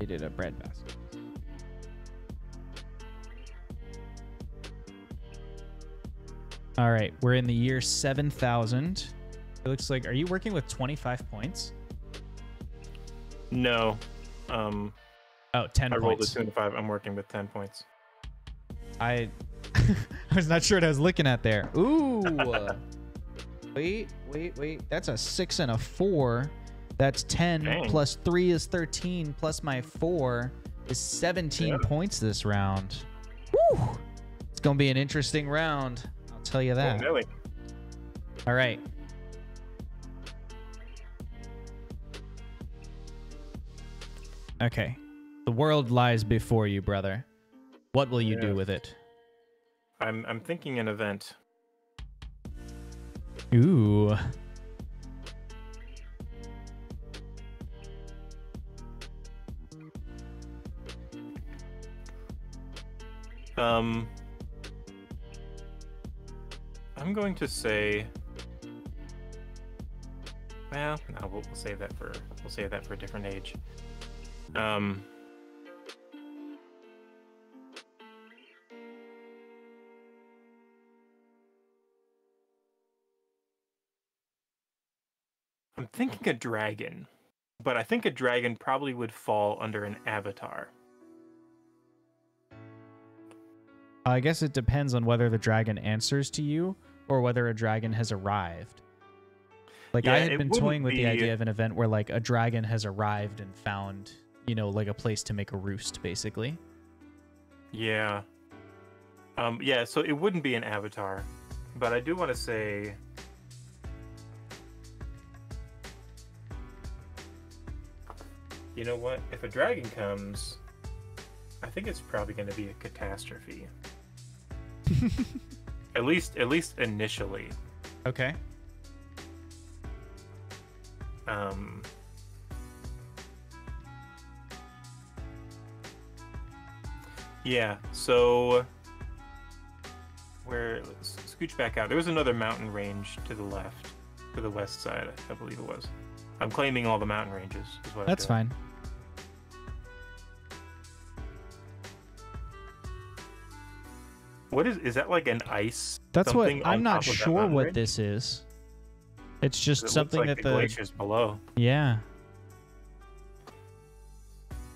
They did a bread basket. All right, we're in the year 7,000. It looks like, are you working with 25 points? No. 10 I points. rolled a 2 and a 5. I'm working with 10 points. I was not sure what I was looking at there. Ooh. Wait. That's a 6 and a 4. That's 10. Dang. Plus 3 is 13. Plus my 4 is 17 points this round. Woo! It's going to be an interesting round. I'll tell you that. Oh, really? All right. Okay. The world lies before you, brother. What will you do with it? I'm thinking an event. Ooh. I'm going to say. Well, no, we'll save that for a different age. I'm thinking a dragon, but I think a dragon probably would fall under an avatar. I guess it depends on whether the dragon answers to you or whether a dragon has arrived. Like, Yeah, I had it been wouldn't toying with the be- idea of an event where, like, a dragon has arrived and found, you know, like a place to make a roost, basically. Yeah. Yeah, so it wouldn't be an avatar, but I do want to say. You know what? If a dragon comes, I think it's probably going to be a catastrophe. At least initially. Okay. Yeah, so let's scooch back out. There was another mountain range to the left, to the west side, I believe it was. I'm claiming all the mountain ranges. Is what That's I'm doing. fine. What is that like an ice? That's what something I'm on not top of that sure mountain what range? this is. It's just It something looks like that the glaciers below. yeah,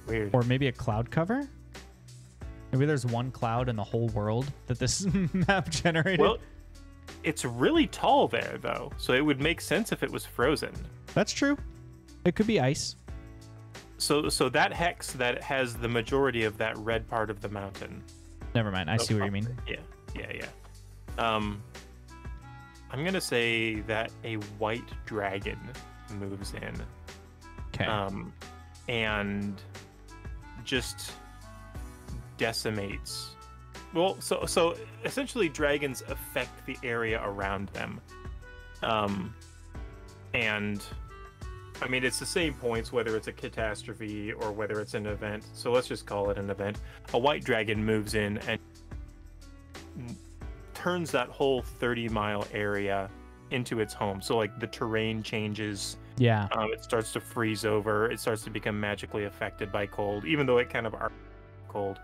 Weird. or maybe a cloud cover. Maybe there's one cloud in the whole world that this map generated. Well, it's really tall there though, so it would make sense if it was frozen. That's true. It could be ice. So that hex that has the majority of that red part of the mountain. Never mind. I see what you mean. Yeah. I'm gonna say that a white dragon moves in, Okay. and just decimates. Well, so essentially, dragons affect the area around them, and I mean it's the same points whether it's a catastrophe or whether it's an event. So let's just call it an event. A white dragon moves in and turns that whole 30-mile area into its home. So like the terrain changes. Yeah. It starts to freeze over. It starts to become magically affected by cold, even though it kind of are cold.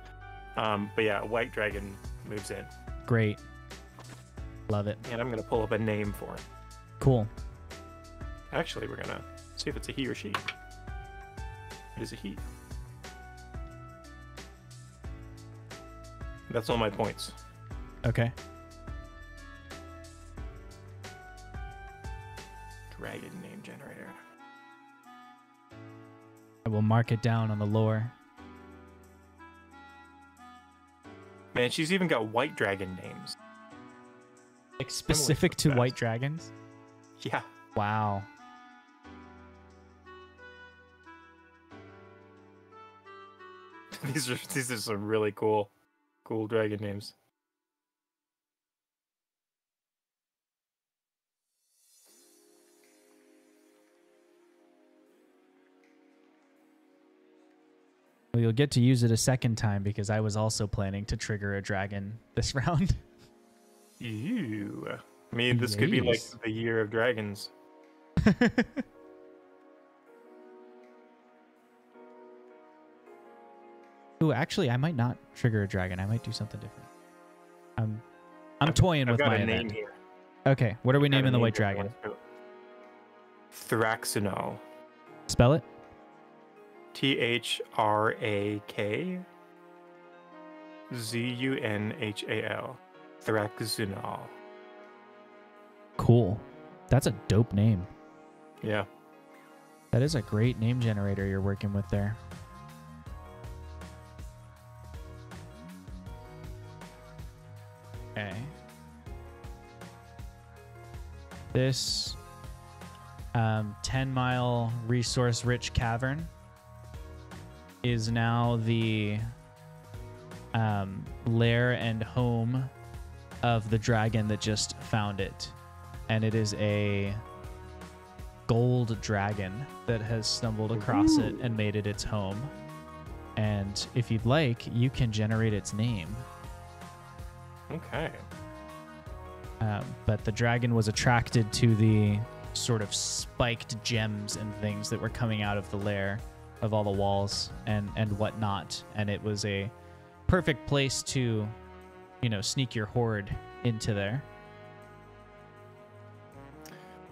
But yeah, a white dragon moves in. Great. Love it. And I'm going to pull up a name for it. Cool. Actually, we're going to see if it's a he or she. It is a he. That's all my points. Okay. Dragon name generator. I will mark it down on the lore. Man, she's even got white dragon names. Like specific to fast. white dragons? Yeah. Wow. These are some really cool dragon names. Well, you'll get to use it a second time because I was also planning to trigger a dragon this round. Ew. I mean, this could be like Yes. the year of dragons. Ooh, actually, I might not trigger a dragon. I might do something different. I'm toying I've with got my a name event. here. Okay, what are we Got a naming the name white here if you dragon? want to do it. Thraxinol. Spell it. THRAKZUNHAL. Thraxinol. Cool. That's a dope name. Yeah. That is a great name generator you're working with there. Okay. This 10-mile resource-rich cavern is now the lair and home of the dragon that just found it. And it is a gold dragon that has stumbled across it and made it its home. And if you'd like, you can generate its name. Okay. But the dragon was attracted to the sort of spiked gems and things that were coming out of the lair of all the walls and whatnot. And it was a perfect place to, sneak your horde into there.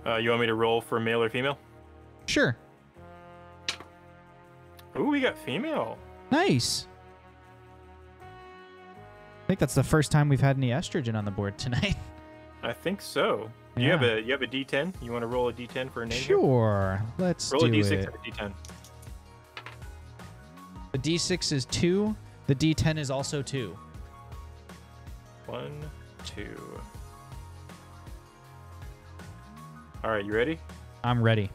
You want me to roll for male or female? Sure. Ooh, we got female. Nice. I think that's the first time we've had any estrogen on the board tonight. I think so. You have a D10? You want to roll a D10 for a name? Here? Sure. Let's Roll a do D6 it. or a D10. The D6 is 2. The D10 is also 2. 1, 2. All right, you ready? I'm ready.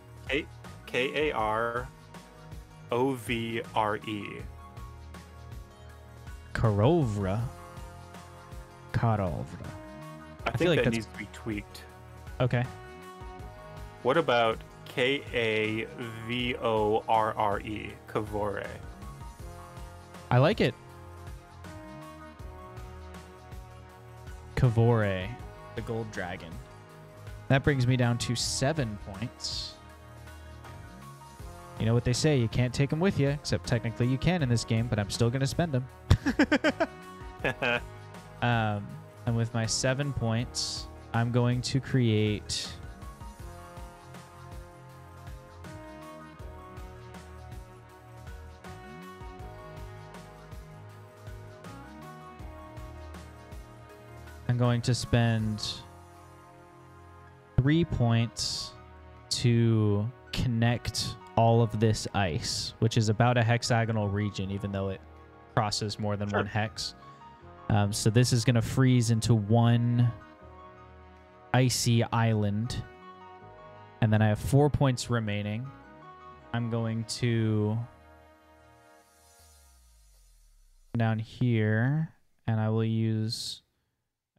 Karovre. Karovra. I feel think like that that's- needs to be tweaked. Okay. What about Kavorre? Kavore. I like it. Kavore, the gold dragon. That brings me down to 7 points. You know what they say, you can't take them with you, except technically you can in this game, but I'm still going to spend them. And with my 7 points, I'm going to create... I'm going to spend 3 points to connect all of this ice, which is about a hexagonal region, even though it crosses more than one hex. So this is going to freeze into one icy island. And then I have 4 points remaining. I'm going to down here, and I will use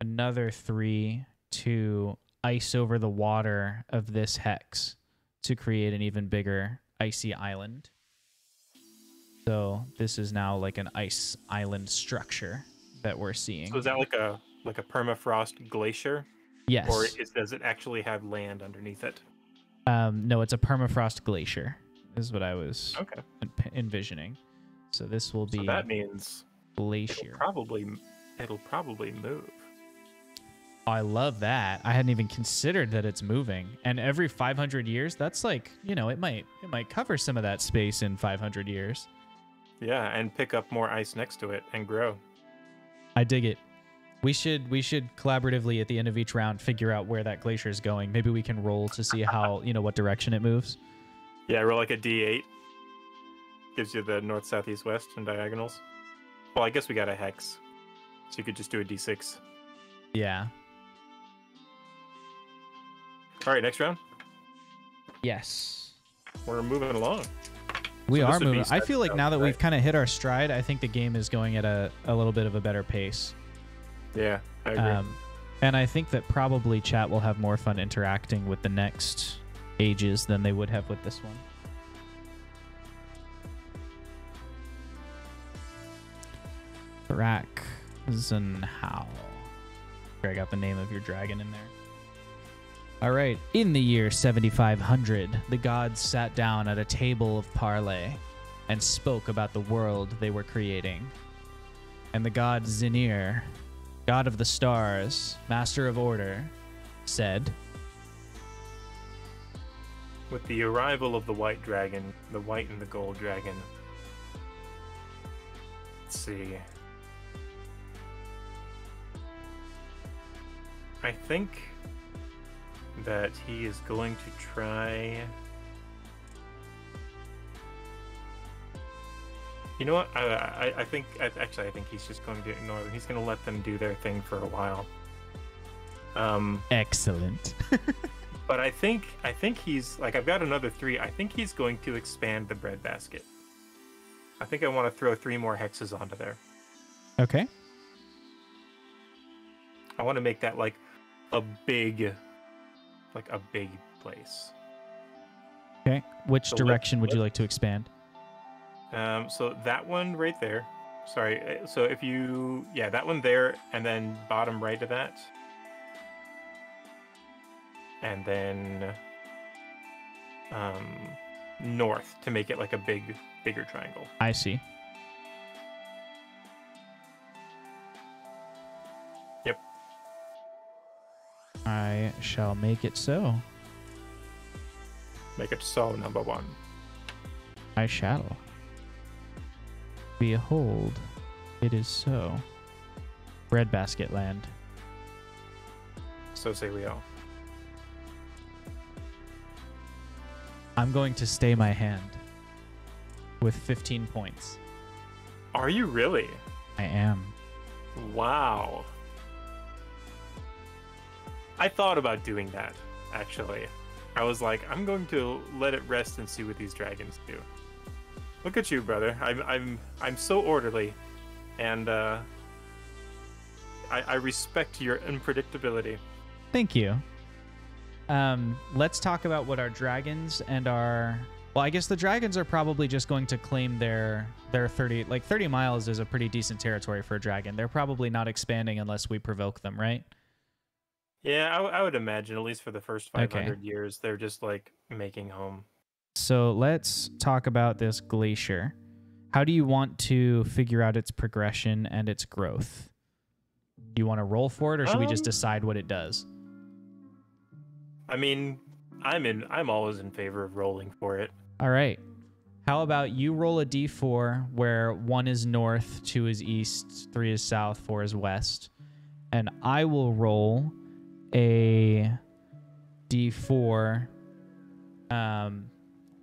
another 3 to ice over the water of this hex to create an even bigger icy island. So this is now like an ice island structure that we're seeing. So is that like a permafrost glacier? Yes. Or does it actually have land underneath it? No, it's a permafrost glacier, is what I was envisioning. So this will be so that means glacier. It'll probably move. I love that. I hadn't even considered that it's moving. And every 500 years, that's like, you know, it might cover some of that space in 500 years. Yeah, and pick up more ice next to it and grow. I dig it. We should collaboratively at the end of each round figure out where that glacier is going. Maybe we can roll to see how, you know, what direction it moves. Yeah, roll like a D8. Gives you the north, south, east, west and diagonals. Well, I guess we got a hex. So you could just do a D6. Yeah. All right, next round. Yes. We're moving along. We So this are would be moving. I feel like now that we've right? kind of hit our stride, I think the game is going at a little bit of a better pace. Yeah, I agree. And I think that probably chat will have more fun interacting with the next ages than they would have with this one. Barak Zunhao. I got the name of your dragon in there. All right. In the year 7500, the gods sat down at a table of parley and spoke about the world they were creating. And the god Zinir, god of the stars, master of order, said, With the arrival of the white dragon, the white and the gold dragon. Let's see. I think that he is going to try... You know what? I think he's just going to ignore them. He's going to let them do their thing for a while. excellent. But I think he's like, I've got another 3. I think he's going to expand the breadbasket. I think I want to throw 3 more hexes onto there. Okay. I want to make that like a big place. Okay. Which So direction would you like to expand? So that one right there. Sorry. So if you, that one there, and then bottom right of that, and then north to make it like a bigger triangle. I see. Yep. I shall make it so. Make it so, number 1. I shall. Behold, it is so. Breadbasket land. So say we all. I'm going to stay my hand with 15 points. Are you really? I am. Wow. I thought about doing that, actually. I was like, I'm going to let it rest and see what these dragons do. Look at you, brother. I'm so orderly, and I respect your unpredictability. Thank you. Let's talk about what our dragons and our... Well, I guess the dragons are probably just going to claim their 30... Like, 30 miles is a pretty decent territory for a dragon. They're probably not expanding unless we provoke them, right? Yeah, I would imagine, at least for the first 500 years, they're just, like, making home. So let's talk about this glacier. How do you want to figure out its progression and its growth? Do you want to roll for it, or should we just decide what it does? I mean, I'm always in favor of rolling for it. All right. How about you roll a d4 where 1 is north, 2 is east, 3 is south, 4 is west. And I will roll a d4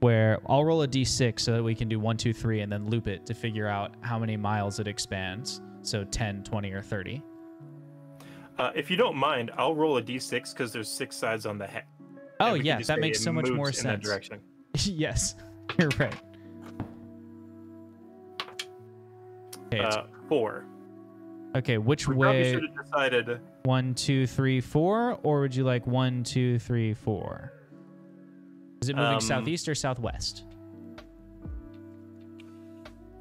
where I'll roll a d6 so that we can do 1, 2, 3 and then loop it to figure out how many miles it expands. So 10, 20, or 30. If you don't mind, I'll roll a d6 because there's 6 sides on the head. Oh, yeah, that makes so much more sense. In that direction. Yes, you're right. Okay, 4. Okay, which we way? Probably should have decided 1, 2, 3, 4, or would you like 1, 2, 3, 4? Is it moving southeast or southwest?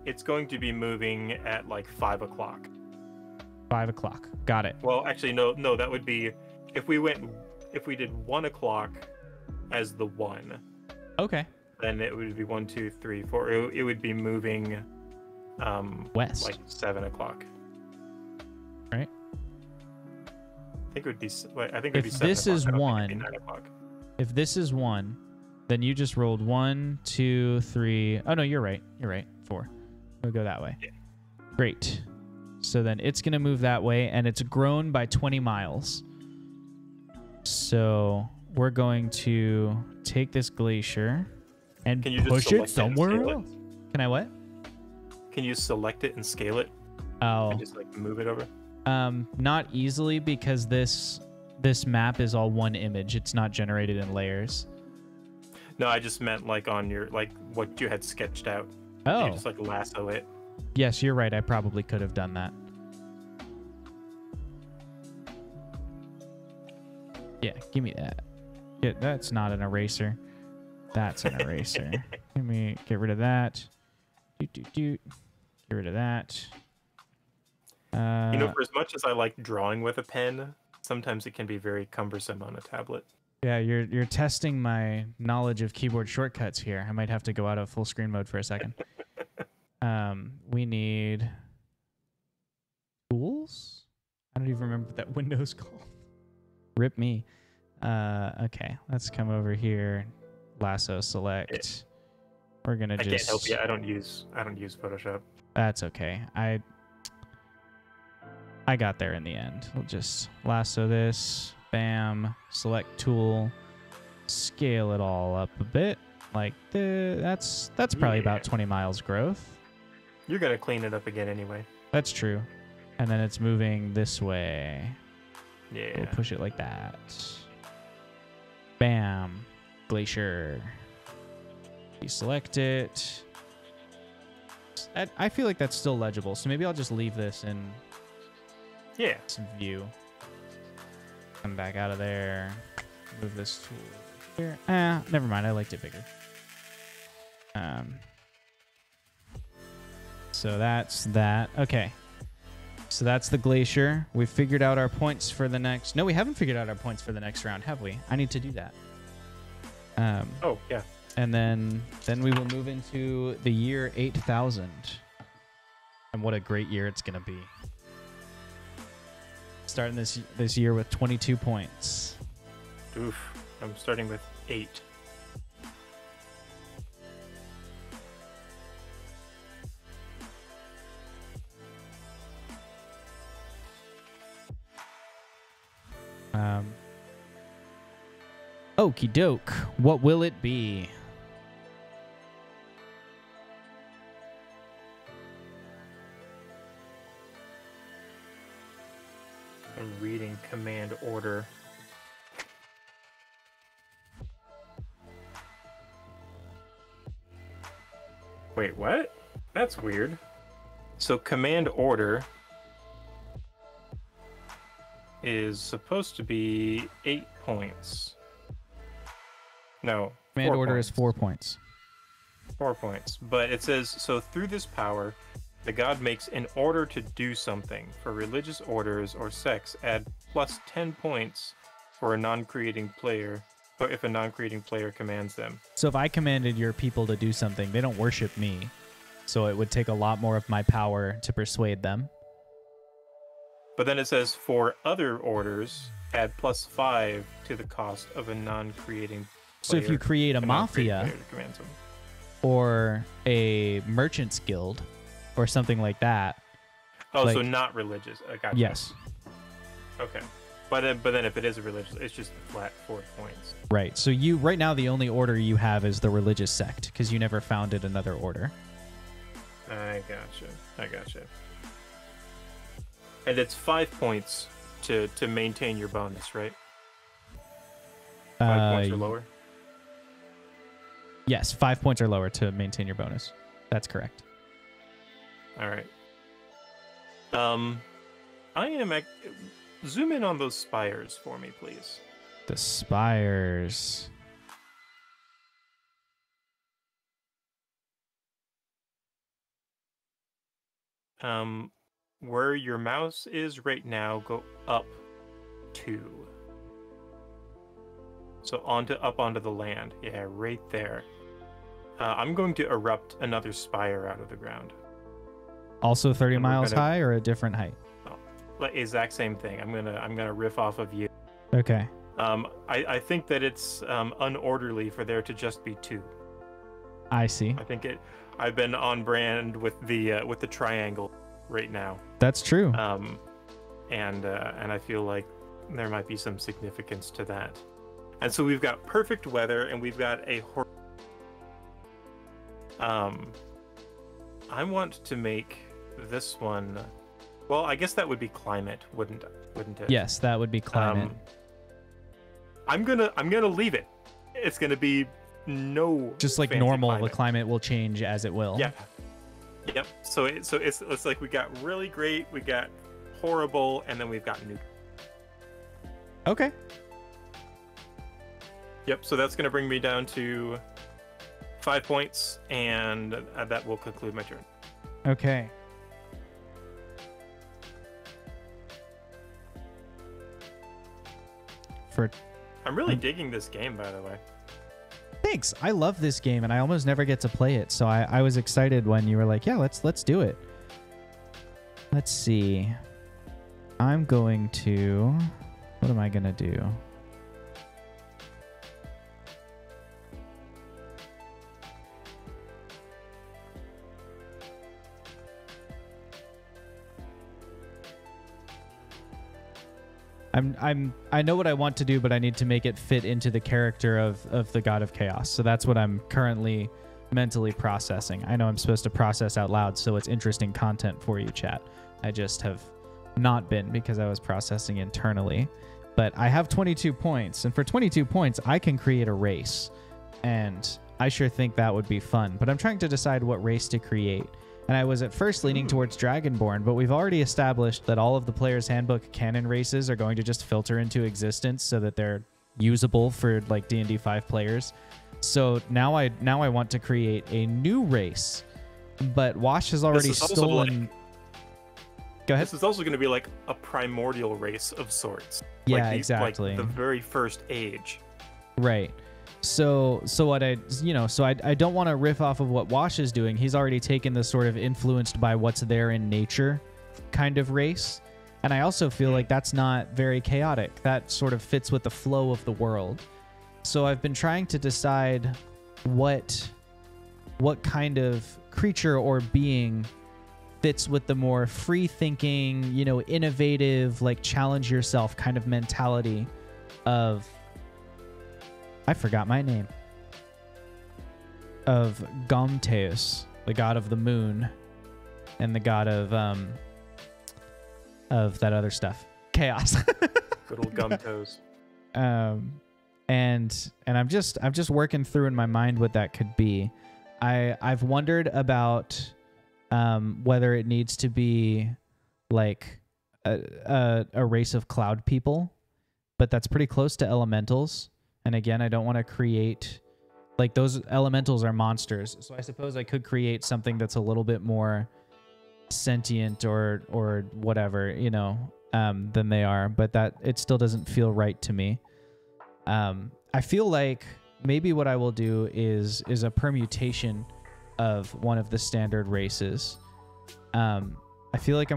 It's going to be moving at like 5 o'clock. 5 o'clock. Got it. Well, actually, no. That would be if we did 1 o'clock as the 1. Okay. Then it would be 1, 2, 3, 4. It would be moving west, like 7 o'clock. Right. I think it would be. I think it would be if 7 this o'clock. is I don't think 1, it'd be 9 o'clock. if this is 1, then you just rolled 1, 2, 3. Oh no, you're right. You're right. 4. We'll go that way. Yeah. Great. So then it's gonna move that way, and it's grown by 20 miles. So we're going to take this glacier and Can you just push it select somewhere and scale else. Can I what? Can you select it and scale it? Oh, And just like move it over? not easily because this map is all one image. It's not generated in layers. No, I just meant like on your what you had sketched out. Oh, You just like lasso it. yes, you're right. I probably could have done that. Yeah, give me that. Yeah, that's not an eraser. That's an eraser. Get rid of that. Get rid of that. For as much as I like drawing with a pen, sometimes it can be very cumbersome on a tablet. Yeah, you're testing my knowledge of keyboard shortcuts here. I might have to go out of full screen mode for a second. We need tools? I don't even remember what that window's called. Rip me. Okay, let's come over here. Lasso select. We're gonna I just. can't help you. I don't use Photoshop. That's okay. I got there in the end. We'll just lasso this. Bam. Select tool. Scale it all up a bit. Like that's probably about 20 miles growth. You're gonna clean it up again anyway. That's true. And then it's moving this way. Yeah. We'll push it like that. Bam. Glacier. Deselect it. I feel like that's still legible, so maybe I'll just leave this in some view. Come back out of there. Move this tool here. Never mind. I liked it bigger. So that's that. Okay. So that's the glacier. We've figured out our points for the next... No, we haven't figured out our points for the next round, have we? I need to do that. Oh, yeah. And then we will move into the year 8000. And what a great year it's going to be. Starting this year with 22 points. Oof. I'm starting with 8. Okie doke. What will it be? I'm reading command order. Wait, what? That's weird. So command order is supposed to be 8 points. No. Command order is 4 points. 4 points. But it says, so through this power, the god makes an order to do something. For religious orders or sects, add plus 10 points for a non-creating player or if a non-creating player commands them. So if I commanded your people to do something, they don't worship me. So it would take a lot more of my power to persuade them. But then it says, for other orders, add +5 to the cost of a non-creating player. So if you create a mafia or a merchant's guild or something like that. Oh, like, so not religious. I gotcha. Yes. Okay. But then if it is a religious, it's just flat 4 points. Right. So you right now the only order you have is the religious sect because you never founded another order. I gotcha. And it's 5 points to maintain your bonus, right? 5 points or lower? Yes, 5 points or lower to maintain your bonus. That's correct. All right. I am... Zoom in on those spires for me, please. The spires. Where your mouse is right now, go up 2. So up onto the land. Yeah, right there. I'm going to erupt another spire out of the ground. Also 30 And we're miles gonna- high or a different height? Like exact same thing. I'm gonna riff off of you. Okay. I think that it's unorderly for there to just be 2. I see. I think I've been on brand with the triangle right now. That's true. And I feel like there might be some significance to that. And so we've got perfect weather, and we've got a I want to make this one. Well, I guess that would be climate, wouldn't it? Yes, that would be climate. I'm gonna leave it. It's gonna be no. Just like fancy normal, climate. the climate will change as it will. Yeah. Yep. So it's like we got really great, we got horrible, and then we've got new. Okay. Yep. So that's gonna bring me down to 5 points, and that will conclude my turn. Okay. I'm really digging this game, by the way. Thanks. I love this game, and I almost never get to play it. So I was excited when you were like, "Yeah, let's do it." Let's see. I'm going to. What am I gonna do? I know what I want to do, but I need to make it fit into the character of the God of Chaos. So that's what I'm currently mentally processing. I know I'm supposed to process out loud, so it's interesting content for you, chat. I just have not been because I was processing internally. But I have 22 points, and for 22 points, I can create a race. And I sure think that would be fun. But I'm trying to decide what race to create. And I was at first leaning towards Dragonborn, but we've already established that all of the Player's Handbook canon races are going to just filter into existence so that they're usable for like D&D 5 players. So now I want to create a new race, but Wash has already stolen. Go ahead. This is also going to be like a primordial race of sorts. Yeah, like exactly. Like the very first age. Right. So what I don't want to riff off of what Wash is doing. He's already taken the sort of influenced by what's there in nature kind of race. And I also feel like that's not very chaotic. That sort of fits with the flow of the world. So I've been trying to decide what kind of creature or being fits with the more free-thinking, innovative, like challenge yourself kind of mentality of... I forgot my name. Of Gomteus, the god of the moon, and the god of that other stuff, chaos. Good old gum toes. And I'm just working through in my mind what that could be. I've wondered about whether it needs to be like a race of cloud people, but that's pretty close to elementals. And again, I don't want to create, like, those elementals are monsters. So I suppose I could create something that's a little bit more sentient or whatever, than they are. But that it still doesn't feel right to me. I feel like maybe what I will do is a permutation of one of the standard races. I feel like I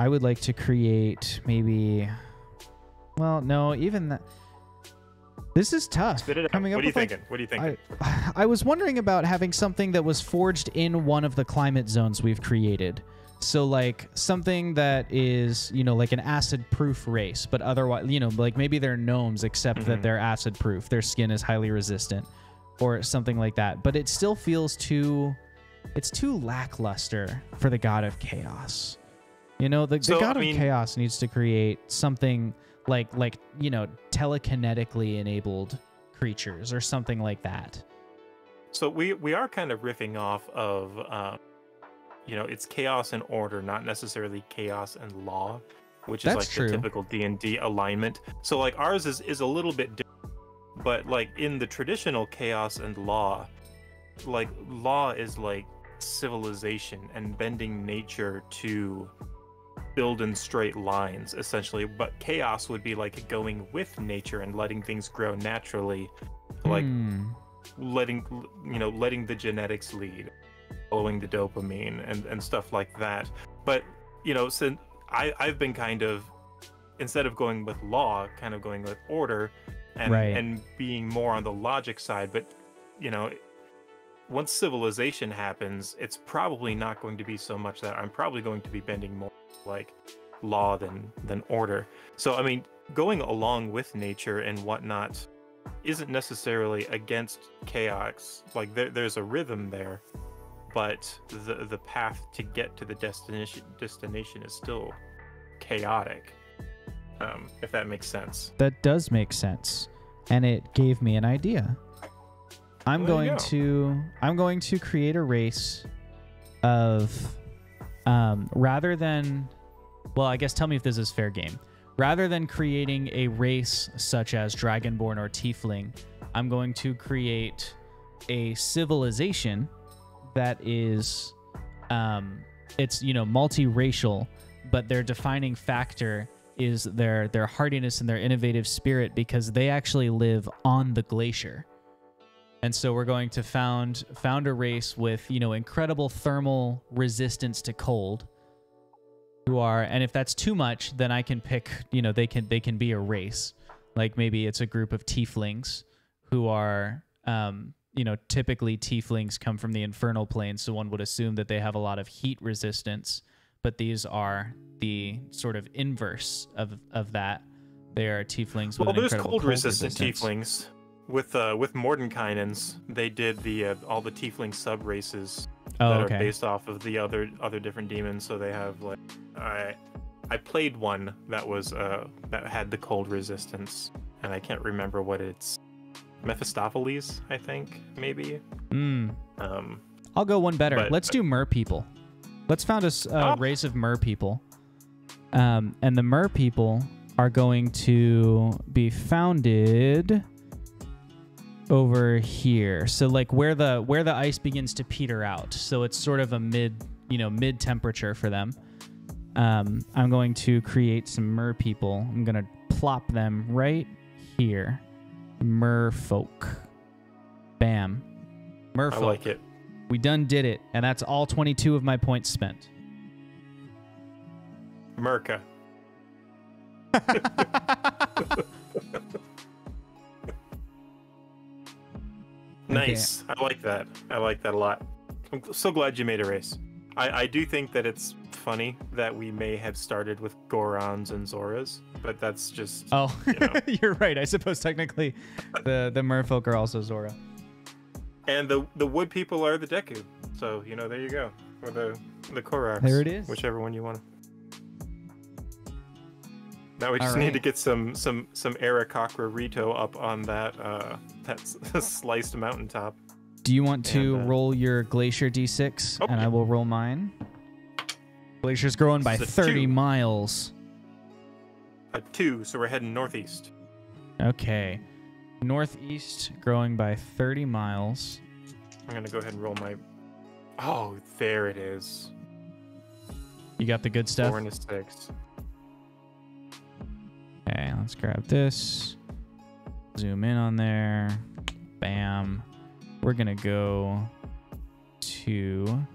would like to create maybe, well, no, even that. This is tough. Spit it out. Coming up What are you with, like, thinking? What are you thinking? I was wondering about having something that was forged in one of the climate zones we've created. So like something that is, like an acid-proof race, but otherwise, like maybe they're gnomes except that they're acid-proof. Their skin is highly resistant or something like that. But it still feels too lackluster for the God of Chaos. The God of Chaos needs to create something like telekinetically enabled creatures or something like that. So we are kind of riffing off of it's chaos and order, not necessarily chaos and law, which is That's like true. the typical D&D alignment. So like ours is a little bit different, but like in the traditional chaos and law, like law is like civilization and bending nature to build in straight lines essentially, but chaos would be like going with nature and letting things grow naturally, like letting the genetics lead, following the dopamine and stuff like that. But since I've been kind of, instead of going with law, kind of going with order and being more on the logic side. But once civilization happens, it's probably not going to be so much that. I'm probably going to be bending more like law than order. So I mean, going along with nature and whatnot isn't necessarily against chaos. Like there's a rhythm there, but the path to get to the destination is still chaotic. If that makes sense. That does make sense, and it gave me an idea. I'm going to create a race of rather than, well, I guess tell me if this is fair game. Rather than creating a race such as Dragonborn or Tiefling, I'm going to create a civilization that is it's multiracial, but their defining factor is their hardiness and their innovative spirit, because they actually live on the glacier. And so we're going to found a race with, incredible thermal resistance to cold, who are, and if that's too much, then I can pick, they can be a race. Like maybe it's a group of tieflings who are, typically tieflings come from the infernal plane, so one would assume that they have a lot of heat resistance, but these are the sort of inverse of that. They are tieflings with an there's incredible cold resistant resistance. tieflings. With Mordenkainen's, they did all the tiefling sub races that are based off of the other different demons. So they have like I played one that was that had the cold resistance, and I can't remember what it's. Mephistopheles, I think, maybe. I'll go one better. But Let's do mer people. Let's found a race of mer people, and the mer people are going to be founded over here. So like where the ice begins to peter out. So it's sort of a mid temperature for them. I'm going to create some mer people. I'm going to plop them right here. Merfolk. Bam. Merfolk. I like it. We done did it, and that's all 22 of my points spent. Merca. Nice. Okay. I like that. I like that a lot. I'm so glad you made a race. I do think that it's funny that we may have started with Gorons and Zoras, but that's just... Oh, you're right. I suppose technically the merfolk are also Zora. And the wood people are the Deku. So, there you go. Or the Koraks. There it is. Whichever one you want. Now we just need to get some Aarakocra Rito up on that sliced mountaintop. Do you want to roll your Glacier D6? Okay. And I will roll mine. Glacier's growing by 30 miles. A 2, so we're heading northeast. Okay. Northeast growing by 30 miles. I'm going to go ahead and roll my... Oh, there it is. You got the good stuff? 4 and a 6. Okay, Let's grab this. Zoom in on there. Bam. We're going to go to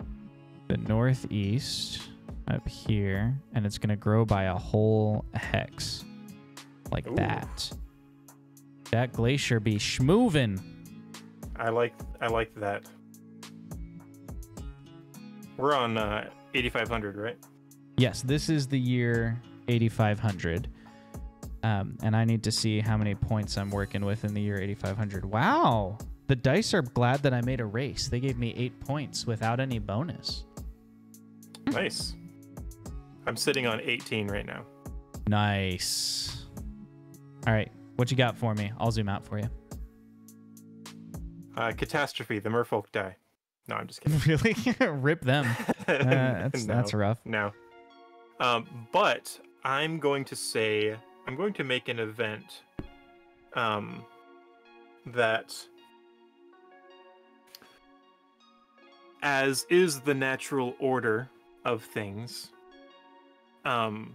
the northeast up here, and it's going to grow by a whole hex like Ooh. that. That glacier be schmoovin'. I like that. We're on 8,500, right? Yes, this is the year 8,500. And I need to see how many points I'm working with in the year 8,500. Wow. The dice are glad that I made a race. They gave me 8 points without any bonus. Nice. I'm sitting on 18 right now. Nice. All right. What you got for me? I'll zoom out for you. Catastrophe. The merfolk die. No, I'm just kidding. Really? Rip them. That's rough. No. But I'm going to say, I'm going to make an event that, as is the natural order of things, the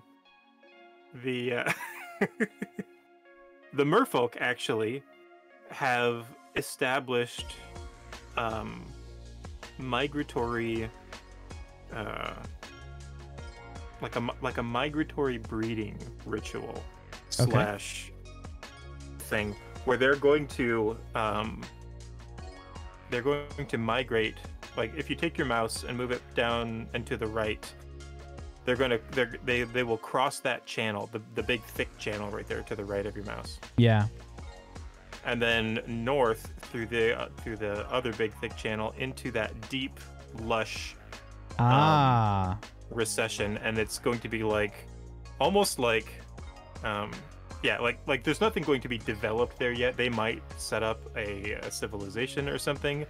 the merfolk actually have established migratory like a migratory breeding ritual slash thing where they're going to migrate. Like if you take your mouse and move it down and to the right, they will cross that channel, the big thick channel right there to the right of your mouse. Yeah. And then north through the other big thick channel into that deep lush recession, and it's going to be like almost like like there's nothing going to be developed there yet. They might set up a civilization or something,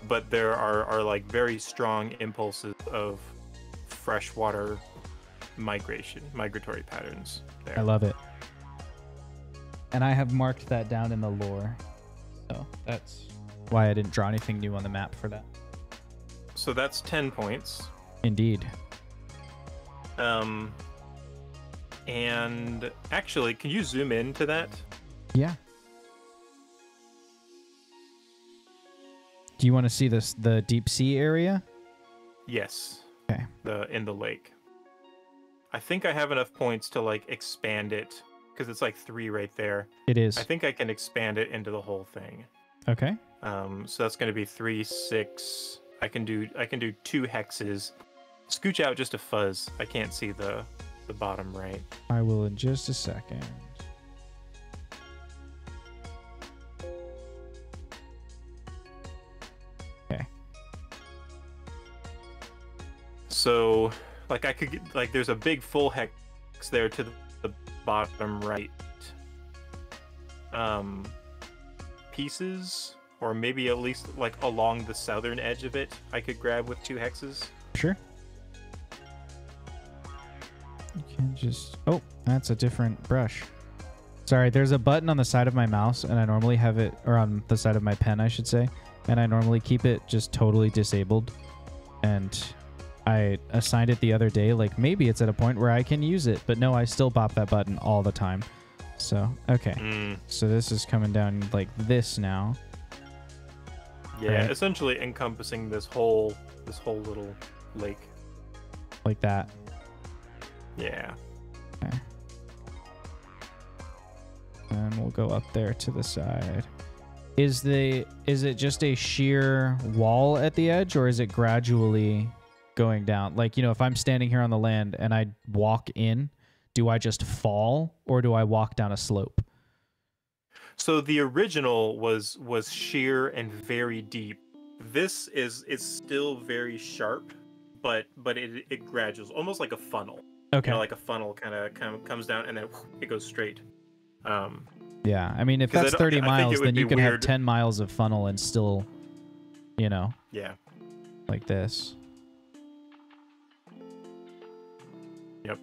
but there are like very strong impulses of freshwater migratory patterns there. I love it. And I have marked that down in the lore. So that's why I didn't draw anything new on the map for that. So that's 10 points. Indeed. And actually, can you zoom into that? Yeah. Do you want to see the deep sea area? Yes. Okay. In the lake. I think I have enough points to like expand it because it's like 3 right there. It is. I think I can expand it into the whole thing. Okay. So that's going to be 3, 6. I can do 2 hexes. Scooch out just a fuzz. I can't see the bottom right. I will in just a second. Okay. So, like I could get, like there's a big full hex there to the bottom right. Pieces, or maybe at least like along the southern edge of it, I could grab with 2 hexes. Sure. You can just... Oh, that's a different brush. Sorry, there's a button on the side of my mouse, and I normally have it... Or on the side of my pen, I should say. And I normally keep it just totally disabled. And I assigned it the other day, like maybe it's at a point where I can use it. But no, I still bop that button all the time. So, okay. So this is coming down like this now. Yeah, right? Essentially encompassing this whole little lake. Like that. Yeah. Okay. And we'll go up there to the side. Is it just a sheer wall at the edge, or is it gradually going down? Like, you know, if I'm standing here on the land and I walk in, do I just fall, or do I walk down a slope? So the original was sheer and very deep. This is still very sharp, but it graduates, almost like a funnel. Okay. You know, like a funnel kind of comes down and then it goes straight. Yeah, I mean, if that's 30 miles, then you can have 10 miles of funnel and still, you know. Yeah. Like this. Yep.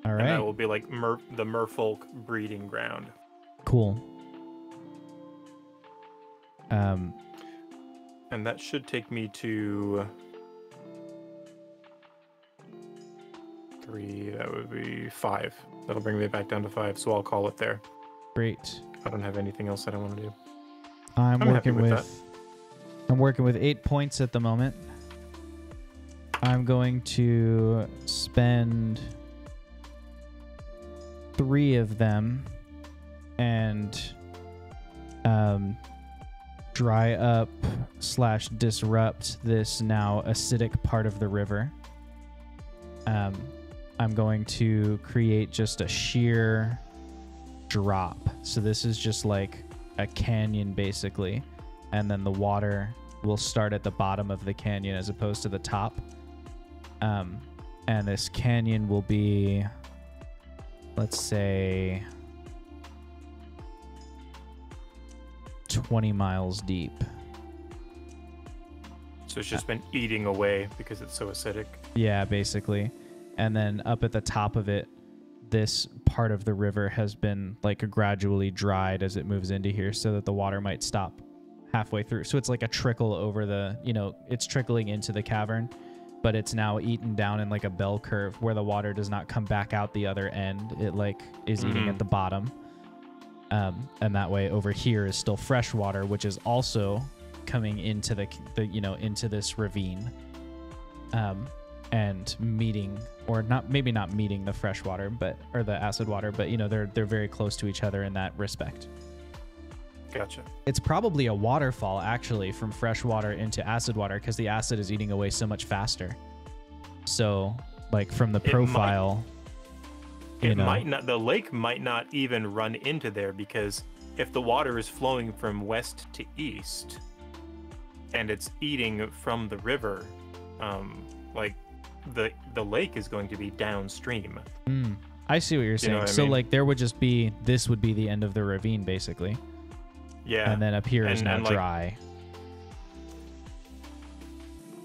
All right. And that will be like the merfolk breeding ground. Cool. And that should take me to 3, that would be 5. That'll bring me back down to 5, so I'll call it there. Great. I don't have anything else that I want to do. I'm happy working with that. I'm working with 8 points at the moment. I'm going to spend 3 of them and dry up / disrupt this now acidic part of the river. I'm going to create just a sheer drop. So this is just like a canyon basically, and then the water will start at the bottom of the canyon as opposed to the top. And this canyon will be, let's say, 20 miles deep. So it's just been eating away because it's so acidic. Yeah, basically. And then up at the top of it, this part of the river has been like gradually dried as it moves into here so that the water might stop halfway through. So it's like a trickle over the, it's trickling into the cavern, but it's now eaten down in like a bell curve where the water does not come back out the other end. It like is eating at the bottom. And that way over here is still fresh water, which is also coming into the into this ravine. And meeting, or not, maybe not meeting the fresh water, or the acid water, but they're very close to each other in that respect. Gotcha. It's probably a waterfall actually from fresh water into acid water because the acid is eating away so much faster. So like from the profile, might not, the lake might not even run into there, because if the water is flowing from west to east and it's eating from the river, like the lake is going to be downstream. I see what you're saying. What I so mean? like there would just be, this would be the end of the ravine basically. Yeah. And then up here is now like, dry.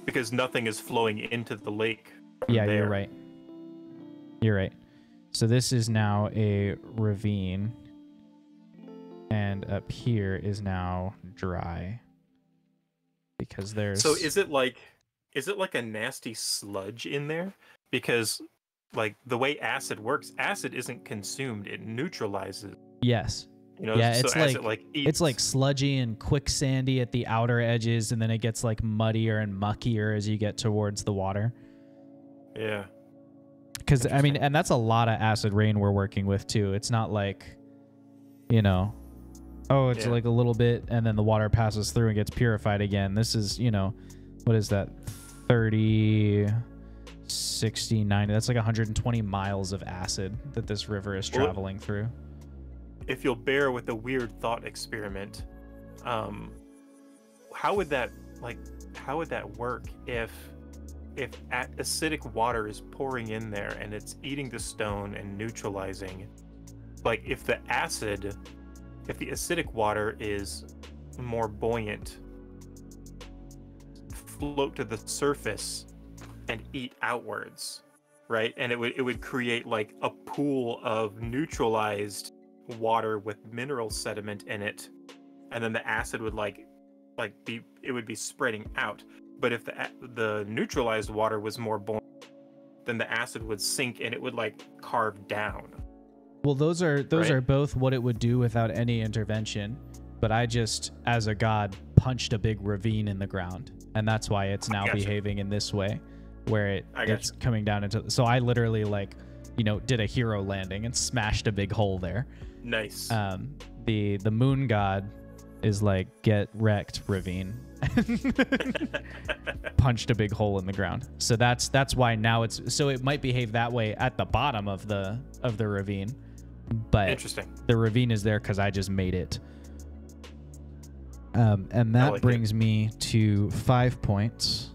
Because nothing is flowing into the lake from Yeah, there. you're right. You're right. So this is now a ravine. And up here is now dry. Because there's... So is it like a nasty sludge in there? Because like the way acid works, acid isn't consumed, it neutralizes. Yes. Yeah, it's so acid, like eats. it's like sludgy and quicksandy at the outer edges, and then it gets like muddier and muckier as you get towards the water. Yeah. Because I mean, and that's a lot of acid rain we're working with too. It's not like, it's like a little bit, and then the water passes through and gets purified again. This is, what is that? 30, 60, 90. That's like 120 miles of acid that this river is traveling through. If you'll bear with the weird thought experiment, how would that work if acidic water is pouring in there and it's eating the stone and neutralizing? Like if the acidic water is more buoyant, float to the surface and eat outwards, right? And it would create like a pool of neutralized water with mineral sediment in it, and then the acid would be spreading out. But if the neutralized water was more buoyant, then the acid would sink and it would like carve down. Well, those are both what it would do without any intervention. But I just, as a god, punched a big ravine in the ground, and that's why it's now behaving in this way, where it's coming down into. So I literally did a hero landing and smashed a big hole there. Nice. The moon god is like, get wrecked, ravine. Punched a big hole in the ground. So that's why now it might behave that way at the bottom of the ravine. But interesting. The ravine is there because I just made it. And that brings me to 5 points.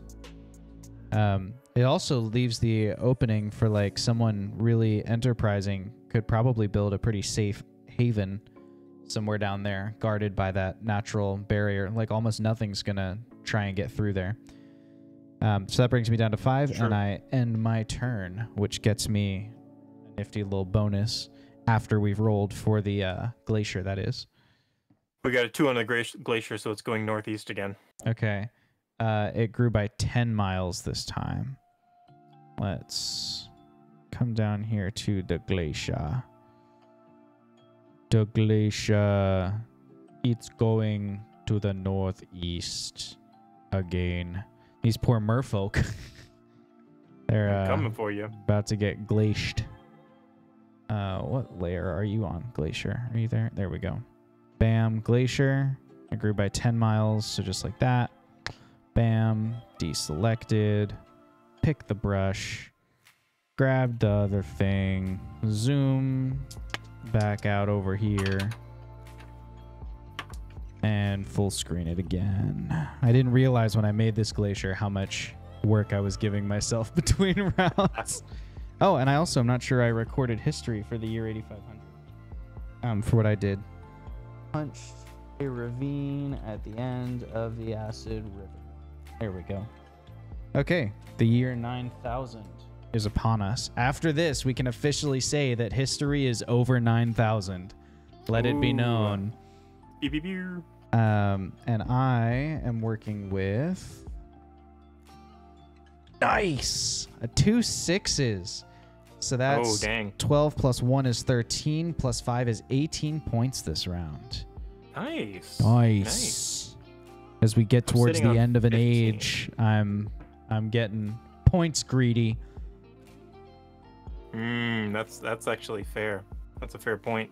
It also leaves the opening for like someone really enterprising could probably build a pretty safe haven somewhere down there, guarded by that natural barrier. Like almost nothing's gonna try and get through there. So that brings me down to 5, and I end my turn, which gets me a nifty little bonus after we've rolled for the glacier, that is. We got a 2 on the glacier, so it's going northeast again. Okay. It grew by 10 miles this time. Let's come down here to the glacier. The glacier, it's going to the northeast again. These poor merfolk. They're coming for you. about to get glaced. What layer are you on, Glacier? Are you there? There we go. Bam, Glacier. I grew by 10 miles, so just like that. Bam, deselected. Pick the brush. Grab the other thing. Zoom back out over here. And full screen it again. I didn't realize when I made this glacier how much work I was giving myself between rounds. Oh, and I also am not sure I recorded history for the year 8500. For what I did. Punch a ravine at the end of the acid river. There we go. Okay, the year 9000 is upon us. After this, we can officially say that history is over 9000. Let it be known. And I am working with... Nice! 2 6s. So that's 12 plus 1 is 13, plus 5 is 18 points this round. Nice. As we get towards the end of an 15. age, I'm getting points greedy. That's actually fair. That's a fair point.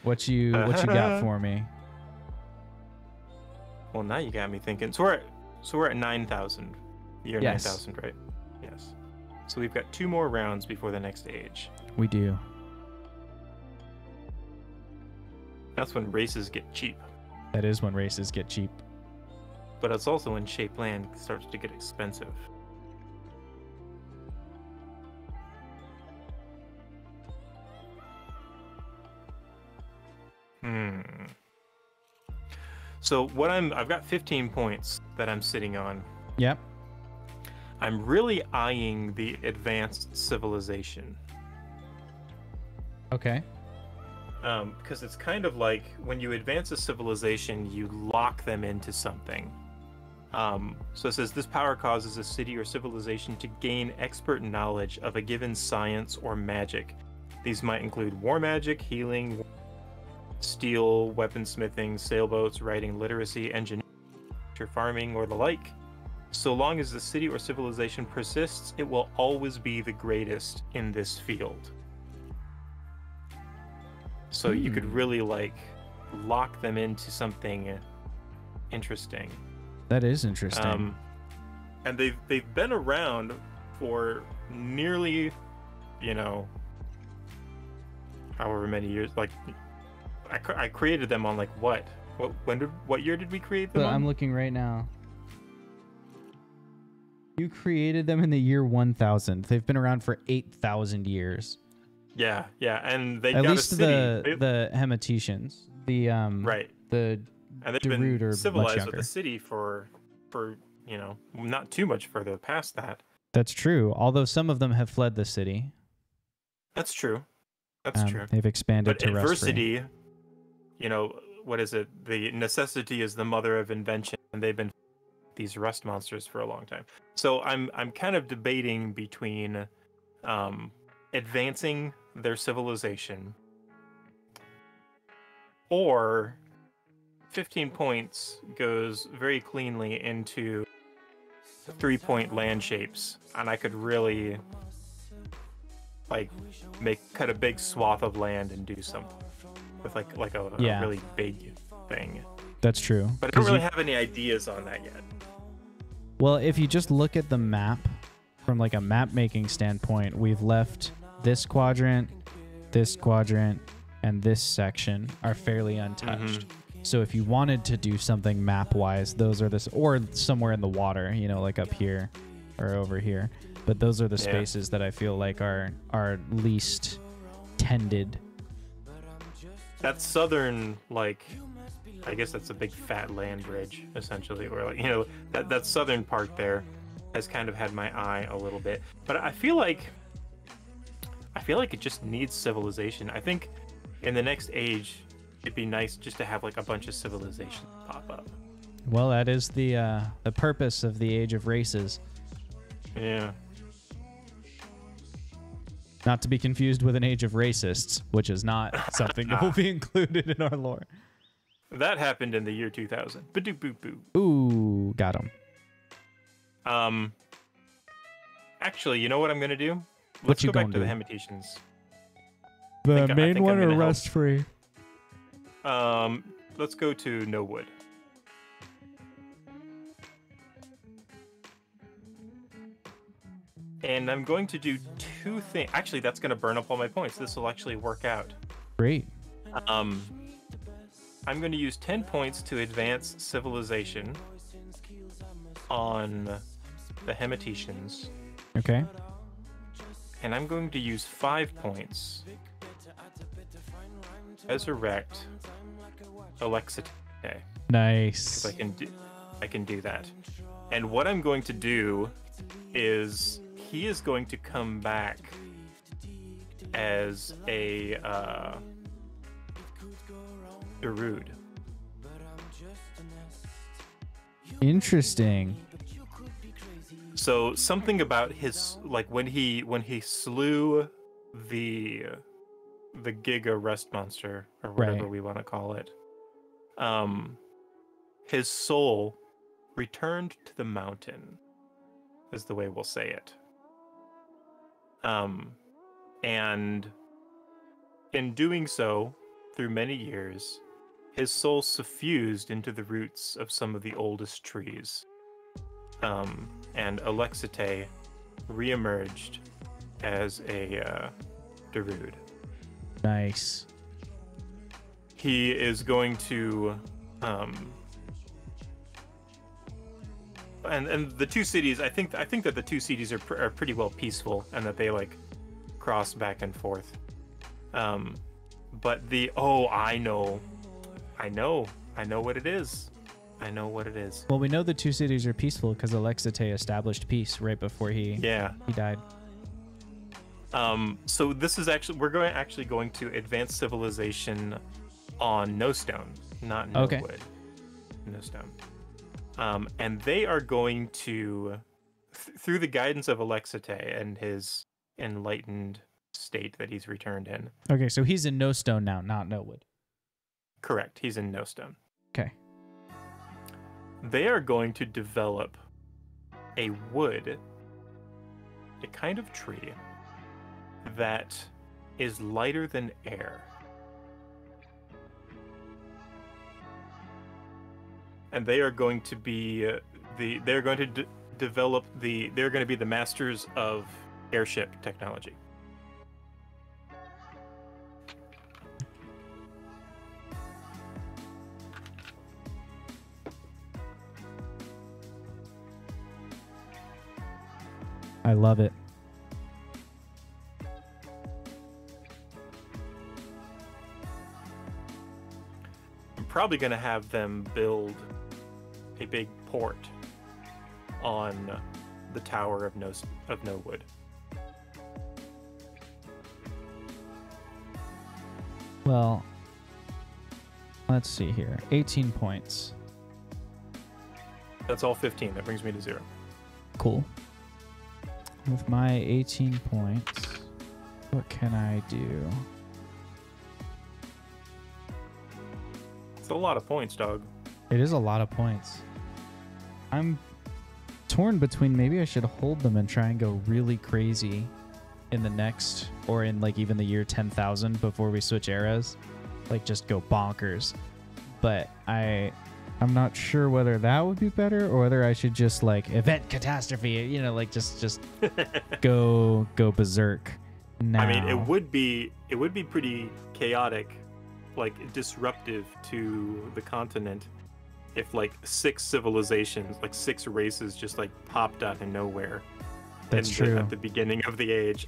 What you got for me? Well, now you got me thinking. So we're at 9,000. Year Yes. 9,000, right? Yes. So we've got 2 more rounds before the next age. We do. That's when races get cheap. That is when races get cheap. But it's also when shaped land starts to get expensive. So I've got 15 points that I'm sitting on. Yep. I'm really eyeing the advanced civilization. Okay. Because it's kind of like when you advance a civilization, you lock them into something. So it says this power causes a city or civilization to gain expert knowledge of a given science or magic. These might include war magic, healing, steel, weaponsmithing, sailboats, writing, literacy, engineering, farming, or the like. So long as the city or civilization persists, it will always be the greatest in this field. So you could really lock them into something interesting. That is interesting. And they've been around for nearly, however many years. Like I created them on what year did we create them? So on? I'm looking right now. You created them in the year 1000. They've been around for 8,000 years. Yeah, and they At got least a city. the Hemeticians, Right. The And they've Darude been are civilized much with younger. the city for not too much further past that. That's true. Although some of them have fled the city. That's true. That's true. They've expanded But to rust-free. adversity, what is it? The necessity is the mother of invention, and they've been these rust monsters for a long time. So I'm kind of debating between advancing their civilization or 15 points goes very cleanly into 3-point land shapes, and I could really cut a big swath of land and do something with a really big thing. That's true. But I don't really have any ideas on that yet. Well, if you just look at the map from a map making standpoint, we've left this quadrant, and this section are fairly untouched. So if you wanted to do something map-wise, those are or somewhere in the water, up here or over here. But those are the spaces that I feel like are least tended. That southern, I guess that's a big fat land bridge, essentially, or that southern part there has kind of had my eye a little bit. But I feel like it just needs civilization. I think in the next age, it'd be nice just to have a bunch of civilizations pop up. Well, that is the purpose of the Age of Races. Yeah. Not to be confused with an age of racists, which is not something that will be included in our lore. That happened in the year 2000. Ba-doop boop boo. Ooh, got him. Actually, you know what I'm gonna do? What Let's you go back gonna to the do? Hematitions. The I main think one I'm or gonna help. rust free? Let's go to no wood. And I'm going to do two things. Actually, that's going to burn up all my points. This will actually work out. Great. I'm going to use 10 points to advance civilization on the Hematitions. Okay. And I'm going to use 5 points to resurrect Alexite. Nice. I can do that. And what I'm going to do is he is going to come back as a Darude. Interesting. So something about his, like, when he slew the Giga Rust Monster, or whatever Right. we want to call it, his soul returned to the mountain, is the way we'll say it. And in doing so, through many years, his soul suffused into the roots of some of the oldest trees. And Alexite reemerged as a Darude. Nice. He is going to and the two cities, I think that the two cities are pretty well peaceful, and that they like cross back and forth. But I know what it is. I know what it is. Well, we know the two cities are peaceful because Alexite established peace right before he died. So this is actually we're going to advance civilization on No Stone, not No Wood. No Stone. And they are going to, through the guidance of Alexite and his enlightened state that he's returned in. Okay, so he's in No Stone now, not No Wood. Correct, he's in No Stone. Okay. They are going to develop a wood, a kind of tree that is lighter than air. And they are going to be they're going to they're going to be the masters of airship technology. I love it. I'm probably going to have them build a big port on the Tower of No Wood. Well, let's see here. 18 points. That's all 15. That brings me to 0. Cool. With my 18 points, what can I do? It's a lot of points, dog. It is a lot of points. I'm torn between maybe I should hold them and try and go really crazy in the next, or in like even the year 10,000 before we switch eras. Like just go bonkers. But I'm not sure whether that would be better or whether I should just like event catastrophe, like just go berserk now. I mean, it would be pretty chaotic, like disruptive to the continent if like 6 civilizations, like 6 races just like popped out of nowhere. That's true. At the beginning of the age.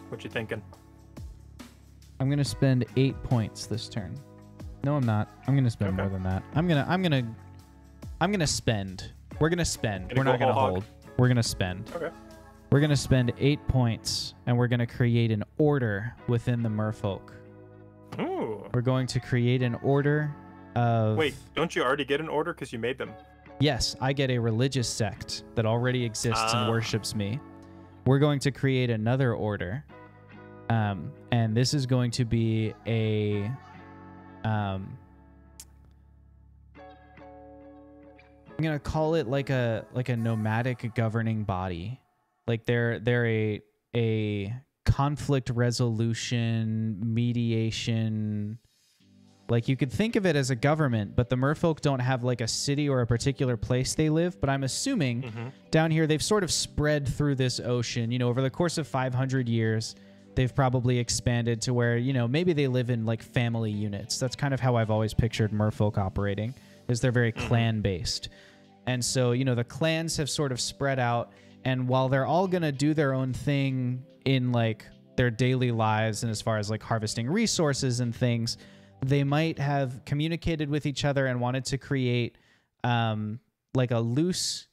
What you thinking? I'm gonna spend 8 points this turn. No, I'm not. I'm gonna spend more than that. I'm gonna spend. We're gonna spend. We're not gonna hold. We're gonna spend. Okay. We're gonna spend 8 points, and we're gonna create an order within the merfolk Ooh. We're going to create an order of... Wait, don't you already get an order because you made them? Yes, I get a religious sect that already exists and worships me. We're going to create another order. And this is going to be a... I'm going to call it like a nomadic governing body. Like they're a conflict resolution, mediation... Like, you could think of it as a government, but the merfolk don't have, like, a city or a particular place they live. But I'm assuming down here they've sort of spread through this ocean. You know, over the course of 500 years, they've probably expanded to where, you know, maybe they live in, like, family units. That's kind of how I've always pictured merfolk operating, is they're very clan-based. And so, you know, the clans have sort of spread out. And while they're all going to do their own thing in, like, their daily lives and as far as, like, harvesting resources and things... They might have communicated with each other and wanted to create like a loose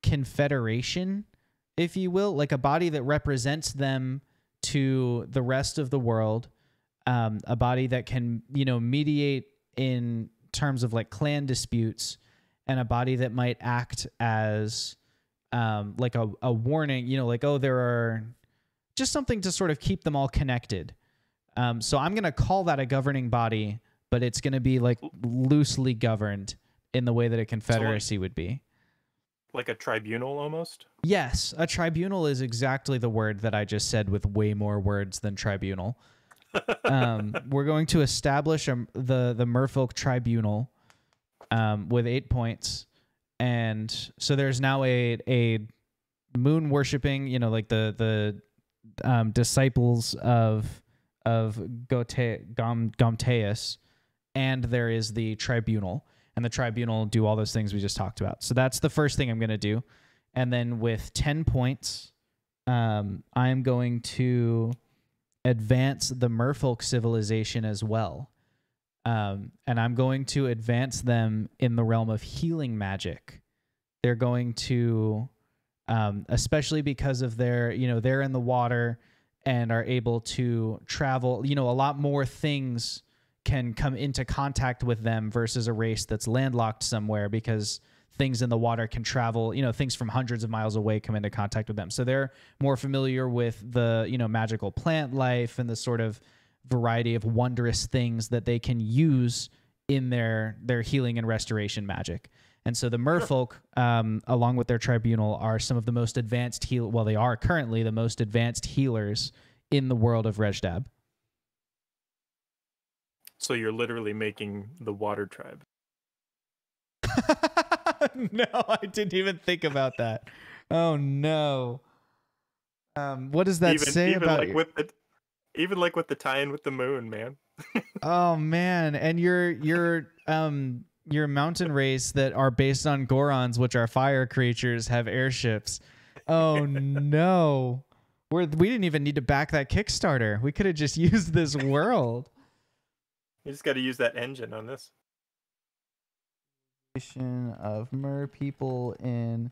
confederation, if you will, like a body that represents them to the rest of the world, a body that can, you know, mediate in terms of like clan disputes, and a body that might act as like a warning, you know, like, oh, there are just something to sort of keep them all connected. So I'm going to call that a governing body, but it's going to be like loosely governed in the way that a confederacy would be. Like a tribunal almost? Yes, a tribunal is exactly the word that I just said with way more words than tribunal. We're going to establish the Merfolk Tribunal with 8 points. And so there's now a moon worshipping, you know, like the disciples of Gomteus, and there is the tribunal, and the tribunal do all those things we just talked about. So that's the first thing I'm going to do. And then with 10 points, I'm going to advance the merfolk civilization as well. And I'm going to advance them in the realm of healing magic. They're going to, especially because of their, you know, they're in the water and are able to travel, you know, a lot more things can come into contact with them versus a race that's landlocked somewhere, because things in the water can travel, you know, things from hundreds of miles away come into contact with them. So they're more familiar with the, you know, magical plant life and the sort of variety of wondrous things that they can use in their healing and restoration magic. And so the merfolk, along with their tribunal, are some of the most advanced they are currently the most advanced healers in the world of Rejdab. So you're literally making the water tribe. No, I didn't even think about that. Oh no. What does that say about like with the, even like with the tie-in with the moon, man? Oh man, and your mountain race that are based on Gorons, which are fire creatures, have airships. Oh no. We didn't even need to back that Kickstarter. We could have just used this world. You just got to use that engine on this. Of mer people in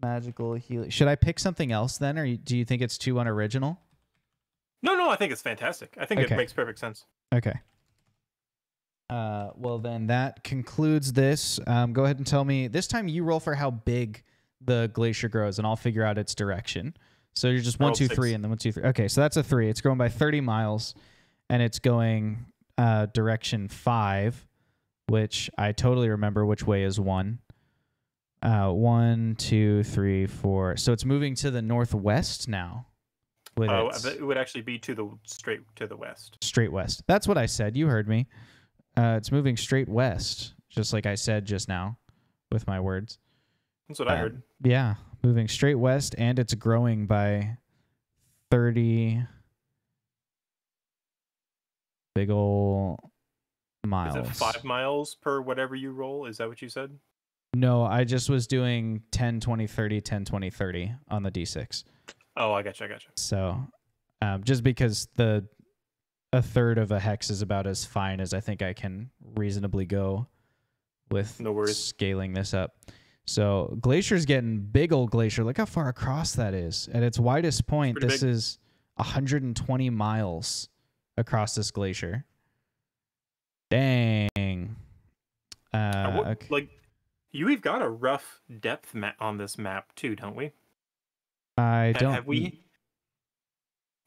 magical healing. Should I pick something else then, or do you think it's too unoriginal? No, I think it's fantastic. I think it makes perfect sense. Okay. Well, then that concludes this. Go ahead and tell me. This time you roll for how big the glacier grows, and I'll figure out its direction. So you're just 1, 2, 3, and then 1, 2, 3. Okay, so that's a 3. It's growing by 30 miles, and it's going direction 5, which I totally remember which way is 1. 1, 2, 3, 4. So it's moving to the northwest now. It would actually be straight to the west. Straight west. That's what I said. You heard me. It's moving straight west, just like I said just now with my words. That's what I heard. Yeah, moving straight west, and it's growing by 30 big ol' miles. Is it 5 miles per whatever you roll? Is that what you said? No, I just was doing 10, 20, 30, 10, 20, 30 on the D6. Oh, I gotcha. So just because a third of a hex is about as fine as I think I can reasonably go with scaling this up. So Glacier's getting big old Glacier. Look how far across that is. At its widest point, this is 120 miles across this glacier. Dang. Okay. Like, we've got a rough depth map on this map too, don't we? I don't. Have we?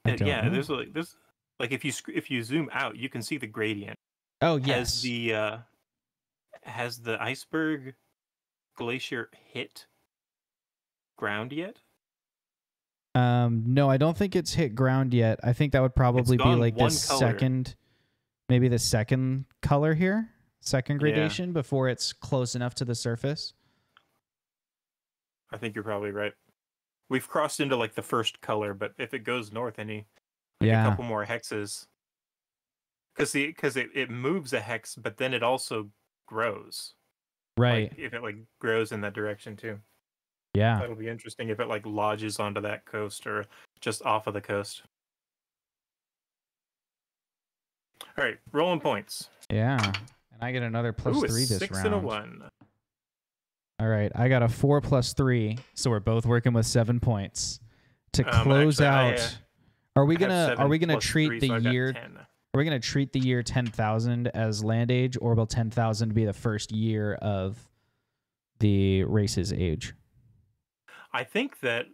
I don't Yeah, know. there's like if you zoom out, you can see the gradient. Oh yes. Has the iceberg glacier hit ground yet? No, I don't think it's hit ground yet. I think that would probably be like the second, maybe the second color here, second gradation before it's close enough to the surface. I think you're probably right. We've crossed into like the first color, but if it goes north a couple more hexes, because it moves a hex, but then it also grows. Right. Like, if it like grows in that direction too. Yeah. That'll be interesting if it like lodges onto that coast or just off of the coast. All right, rolling points. Yeah. And I get another +3 this 6 round. and a 1. All right, I got a 4 + 3, so we're both working with 7 points to close out. Are we gonna treat the year? Are we gonna treat the year 10,000 as land age, or will 10,000 be the first year of the race's age? I think that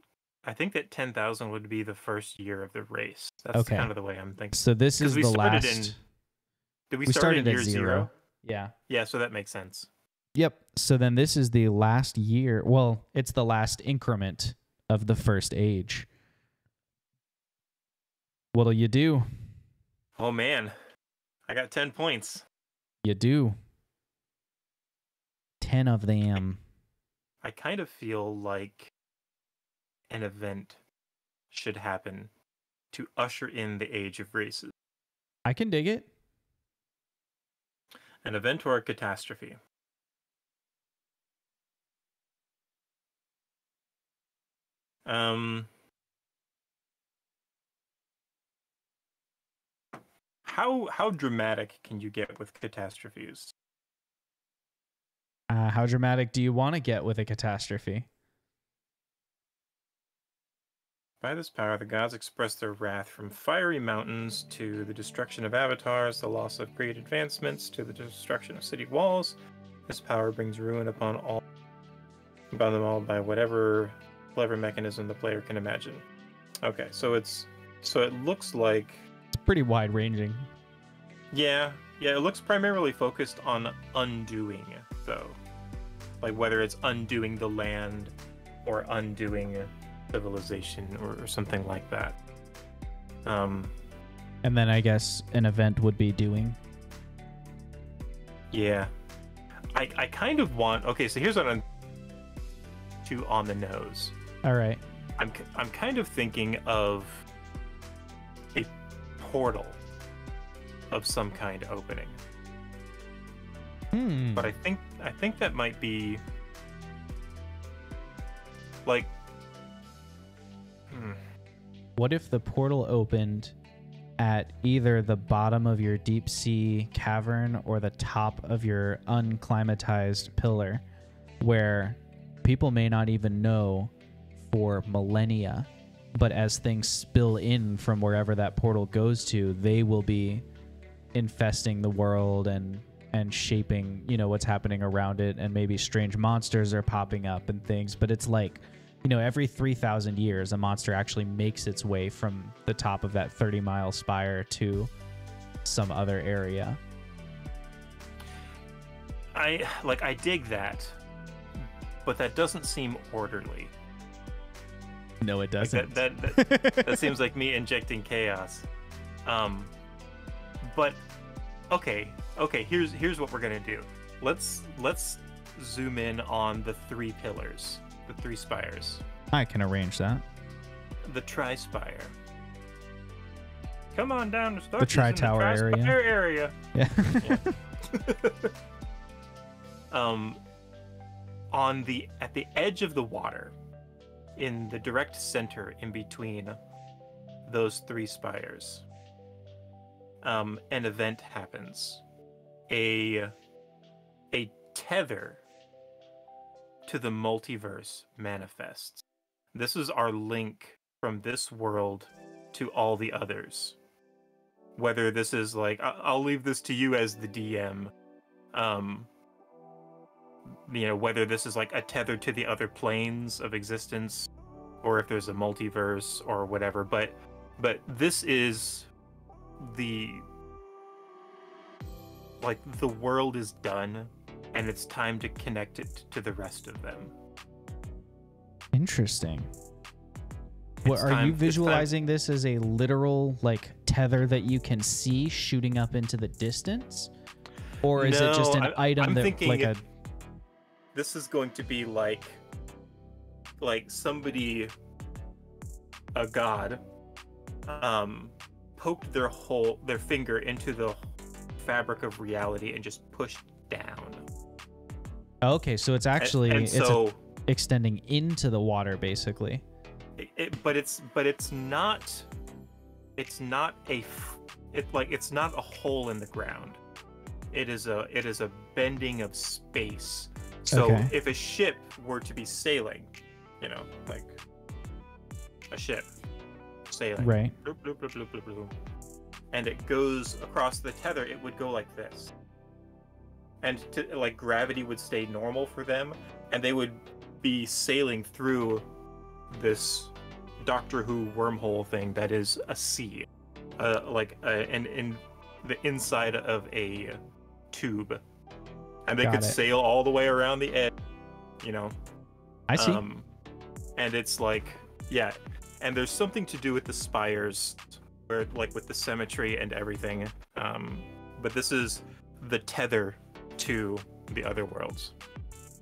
10,000 would be the first year of the race. That's kind of the way I'm thinking. So this is the last. Did we start in year 0? Yeah. Yeah, so that makes sense. Yep. So then this is the last year. Well, it's the last increment of the first age. What'll you do? Oh man, I got 10 points. You do. 10 of them. I kind of feel like an event should happen to usher in the age of races. I can dig it. An event or a catastrophe. How dramatic can you get with catastrophes? How dramatic do you want to get with a catastrophe? By this power, the gods express their wrath from fiery mountains to the destruction of avatars, the loss of great advancements to the destruction of city walls. This power brings ruin upon them all by whatever clever mechanism the player can imagine. Okay, so it looks like it's pretty wide-ranging. Yeah, it looks primarily focused on undoing, though. Like whether it's undoing the land or undoing civilization or something like that. And then I guess an event would be doing. Yeah. I kind of want... Okay, so here's what I'm... too on the nose. All right. I'm kind of thinking of a portal of some kind opening. But I think that might be like What if the portal opened at either the bottom of your deep sea cavern or the top of your unclimatized pillar, where people may not even know for millennia, but as things spill in from wherever that portal goes to, they will be infesting the world and shaping, what's happening around it, and maybe strange monsters are popping up and things. But it's like, every 3,000 years, a monster actually makes its way from the top of that 30-mile spire to some other area. I dig that, but that doesn't seem orderly. No, it doesn't. That seems like me injecting chaos. But okay. Here's what we're gonna do. Let's zoom in on the 3 pillars, the 3 spires. I can arrange that. The tri-spire. Come on down to start the tri-tower area. Yeah. At the edge of the water, in the direct center in between those 3 spires, an event happens. A tether to the multiverse manifests. This is our link from this world to all the others. whether this is like I'll leave this to you as the DM. Whether this is like a tether to the other planes of existence, or if there's a multiverse or whatever. But this is the world is done, and it's time to connect it to the rest of them. Interesting. What, are you visualizing this as a literal like tether that you can see shooting up into the distance, or is it just an item I'm that thinking like this is going to be like somebody, a god, poked their finger into the fabric of reality and just pushed down. Okay, so it's actually and extending into the water basically. But it's not a hole in the ground. It is a bending of space. So Okay. if a ship were to be sailing, like a ship sailing, Right. bloop, bloop, bloop, bloop, bloop, bloop, and it goes across the tether, it would go like this. And gravity would stay normal for them, and they would be sailing through this Doctor Who wormhole thing that is a sea, in the inside of a tube, and they Got could it. sail all the way around the edge. I see. And it's like, yeah, and there's something to do with the spires, where with the symmetry and everything. But this is the tether to the other worlds.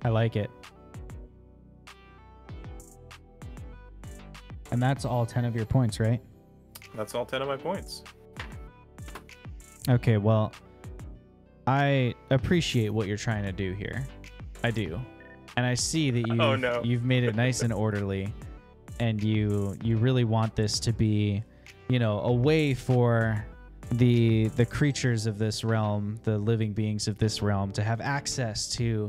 I like it. And that's all 10 of your points, right? That's all 10 of my points. Okay, well, I appreciate what you're trying to do here. I do. And I see that you've made it nice and orderly, and you really want this to be, a way for the creatures of this realm, the living beings of this realm, to have access to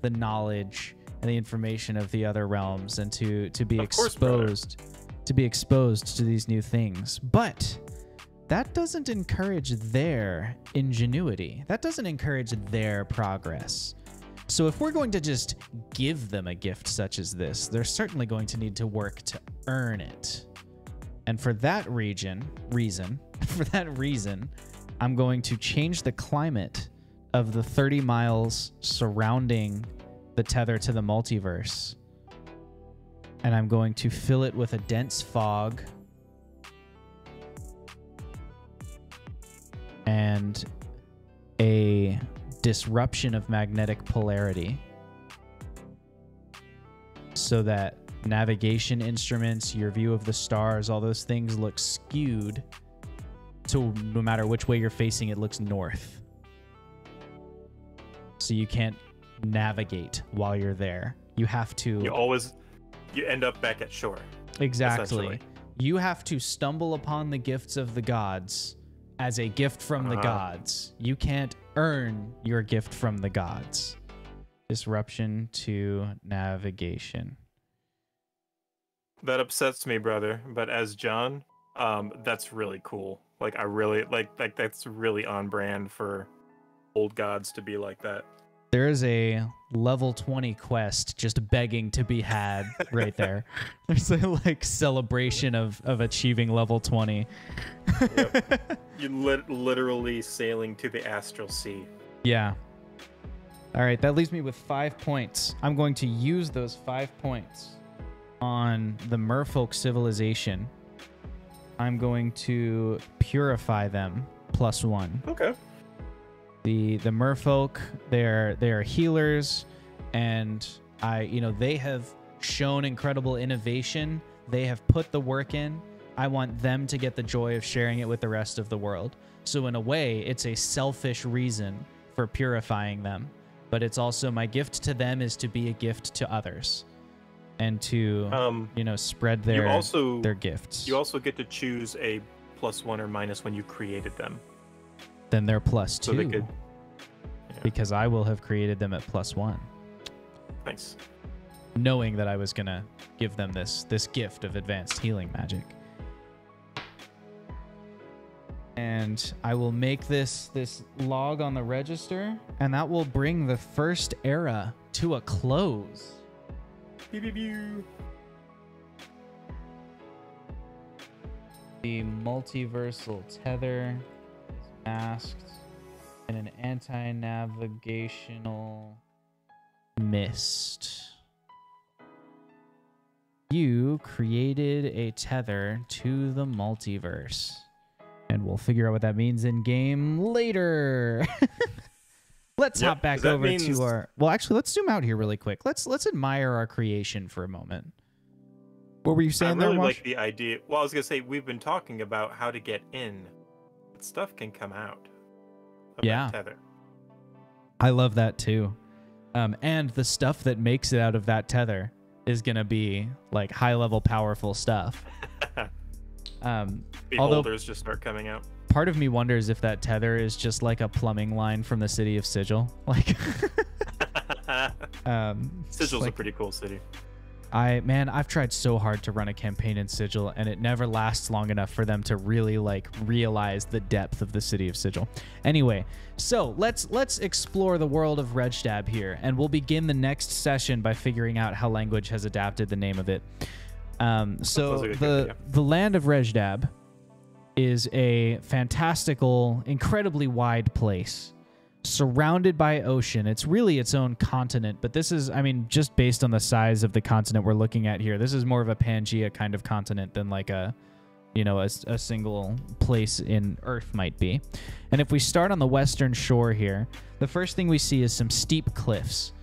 the knowledge and the information of the other realms, and to be exposed to these new things. But that doesn't encourage their ingenuity. That doesn't encourage their progress. So if we're going to just give them a gift such as this, they're certainly going to need to work to earn it. And for that reason, I'm going to change the climate of the 30 miles surrounding the tether to the multiverse. And I'm going to fill it with a dense fog and a disruption of magnetic polarity, so that navigation instruments, your view of the stars, all those things look skewed, so no matter which way you're facing, it looks north. So you can't navigate while you're there. You have to... You end up back at shore. Exactly. You have to stumble upon the gifts of the gods as a gift from the gods. You can't earn your gift from the gods. Disruption to navigation. That upsets me, brother. But as John, that's really cool. I really that's really on brand for old gods to be like that. There is a level 20 quest just begging to be had right there. There's a celebration of achieving level 20. Yep. You're literally sailing to the astral sea. Yeah. All right, that leaves me with 5 points. I'm going to use those 5 points on the merfolk civilization. I'm going to purify them +1. Okay. The merfolk, they're healers, and they have shown incredible innovation. They have put the work in. I want them to get the joy of sharing it with the rest of the world. So in a way, it's a selfish reason for purifying them, but it's also my gift to them is to be a gift to others, and to spread their gifts. You also get to choose a +1 or minus when you created them. Then they're +2. So they could, because I will have created them at +1. Nice. Knowing that I was gonna give them this gift of advanced healing magic. And I will make this log on the register, and that will bring the first era to a close. Pew, pew, pew. The multiversal tether is masked in an anti-navigational mist. You created a tether to the multiverse. And we'll figure out what that means in game later. Let's hop back over to our... Well, actually, let's zoom out here really quick. Let's admire our creation for a moment. What were you saying there, I really Wash? like the idea. Well, I was going to say, we've been talking about how to get in. But stuff can come out of that tether. I love that, too. And the stuff that makes it out of that tether is going to be, like, high-level, powerful stuff. Beholders just start coming out. Part of me wonders if that tether is just like a plumbing line from the city of Sigil. Like, Sigil's a pretty cool city. I've tried so hard to run a campaign in Sigil, and it never lasts long enough for them to really like realize the depth of the city of Sigil. Anyway, so let's explore the world of Rejdab here, and we'll begin the next session by figuring out how language has adapted the name of it. So the land of Rejdab is a fantastical, incredibly wide place, surrounded by ocean. It's really its own continent, but this is, I mean, just based on the size of the continent we're looking at here, this is more of a Pangea kind of continent than like a single place in Earth might be. And if we start on the western shore here, the first thing we see is some steep cliffs,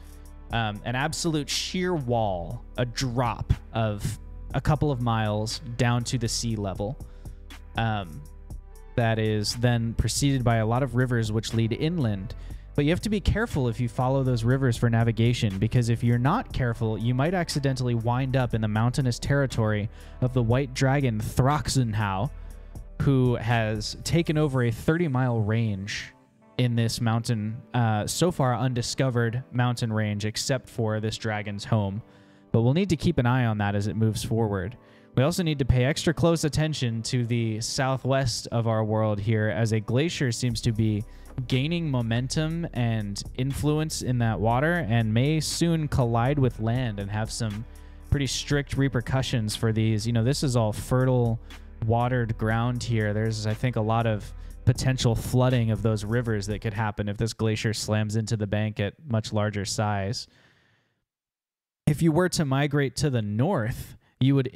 an absolute sheer wall, a drop of a couple of miles down to the sea level. That is then preceded by a lot of rivers which lead inland. But you have to be careful if you follow those rivers for navigation, because if you're not careful, you might accidentally wind up in the mountainous territory of the white dragon Throxenhau, who has taken over a 30-mile range in this mountain, so far undiscovered mountain range, except for this dragon's home. But we'll need to keep an eye on that as it moves forward. We also need to pay extra close attention to the southwest of our world here, as a glacier seems to be gaining momentum and influence in that water and may soon collide with land and have some pretty strict repercussions for these. You know, this is all fertile, watered ground here. There's, I think, a lot of potential flooding of those rivers that could happen if this glacier slams into the bank at much larger size. If you were to migrate to the north, you would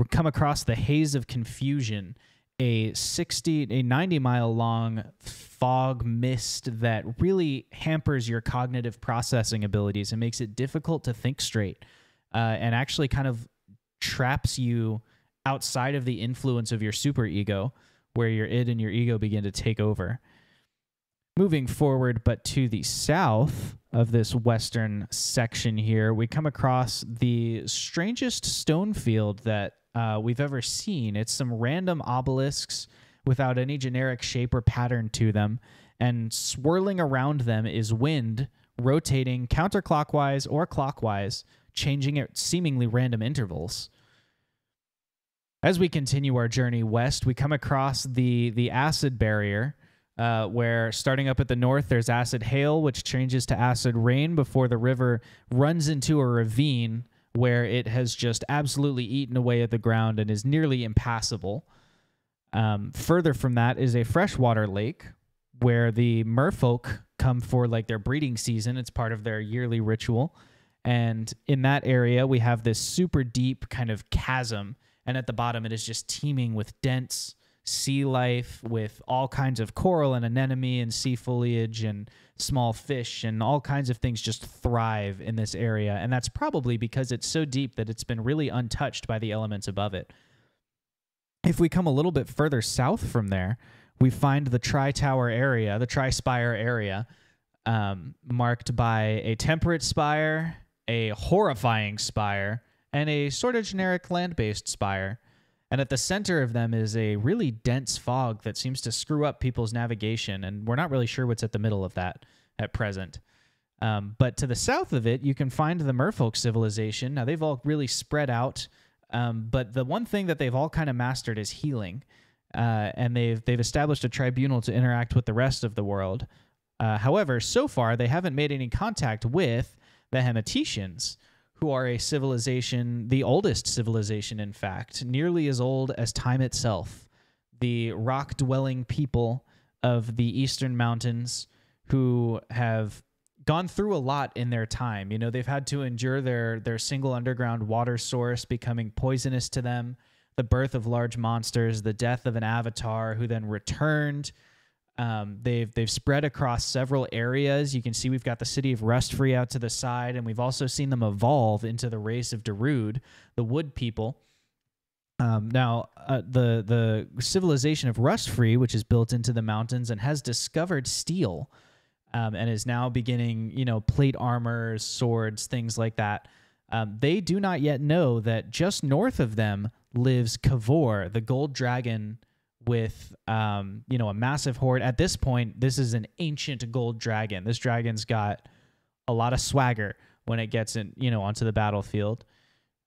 come across the Haze of Confusion, a 90-mile long fog mist that really hampers your cognitive processing abilities and makes it difficult to think straight, and actually kind of traps you outside of the influence of your superego, where your id and your ego begin to take over. Moving forward, but to the south of this western section here, we come across the strangest stone field that we've ever seen. It's some random obelisks without any generic shape or pattern to them, and swirling around them is wind, rotating counterclockwise or clockwise, changing at seemingly random intervals. As we continue our journey west, we come across the acid barrier, where starting up at the north, there's acid hail, which changes to acid rain before the river runs into a ravine where it has just absolutely eaten away at the ground and is nearly impassable. Further from that is a freshwater lake where the merfolk come for like their breeding season. It's part of their yearly ritual. And in that area, we have this super deep kind of chasm. And at the bottom, it is just teeming with dense sea life, with all kinds of coral and anemone and sea foliage and small fish, and all kinds of things just thrive in this area. And that's probably because it's so deep that it's been really untouched by the elements above it. If we come a little bit further south from there, we find the Tri-Tower area, the Tri-Spire area, marked by a temperate spire, a horrifying spire, and a sort of generic land-based spire. And at the center of them is a really dense fog that seems to screw up people's navigation, and we're not really sure what's at the middle of that at present. But to the south of it, you can find the merfolk civilization. Now, they've all really spread out, but the one thing that they've all kind of mastered is healing. and they've established a tribunal to interact with the rest of the world. However, so far they haven't made any contact with the Hemeticians, who are a civilization, the oldest civilization, in fact, nearly as old as time itself. The rock-dwelling people of the Eastern Mountains who have gone through a lot in their time. You know, they've had to endure their single underground water source becoming poisonous to them, the birth of large monsters, the death of an avatar who then returned. They've spread across several areas. You can see we've got the city of Rustfree out to the side, and we've also seen them evolve into the race of Darude, the wood people. The civilization of Rustfree, which is built into the mountains and has discovered steel, and is now beginning, plate armor, swords, things like that. They do not yet know that just north of them lives Kavor, the gold dragon with, a massive horde. At this point, this is an ancient gold dragon. This dragon's got a lot of swagger when it gets onto the battlefield.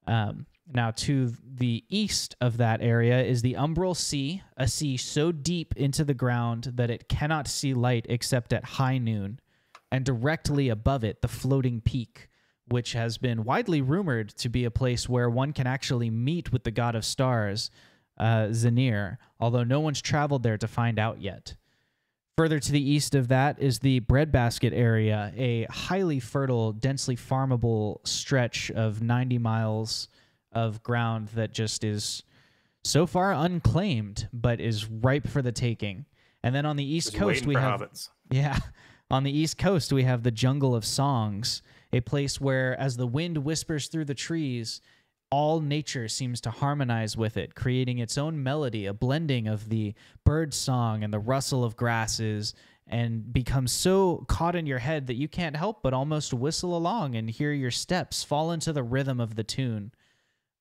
Now, to the east of that area is the Umbral Sea, a sea so deep into the ground that it cannot see light except at high noon. And directly above it, the floating peak, which has been widely rumored to be a place where one can actually meet with the god of stars, Zanir, although no one's traveled there to find out yet. Further to the east of that is the Breadbasket area, a highly fertile, densely farmable stretch of 90 miles of ground that just is so far unclaimed, but is ripe for the taking. And then on the east coast we have on the east coast we have the Jungle of Songs, a place where, as the wind whispers through the trees, all nature seems to harmonize with it, creating its own melody, a blending of the bird song and the rustle of grasses, and becomes so caught in your head that you can't help but almost whistle along and hear your steps fall into the rhythm of the tune.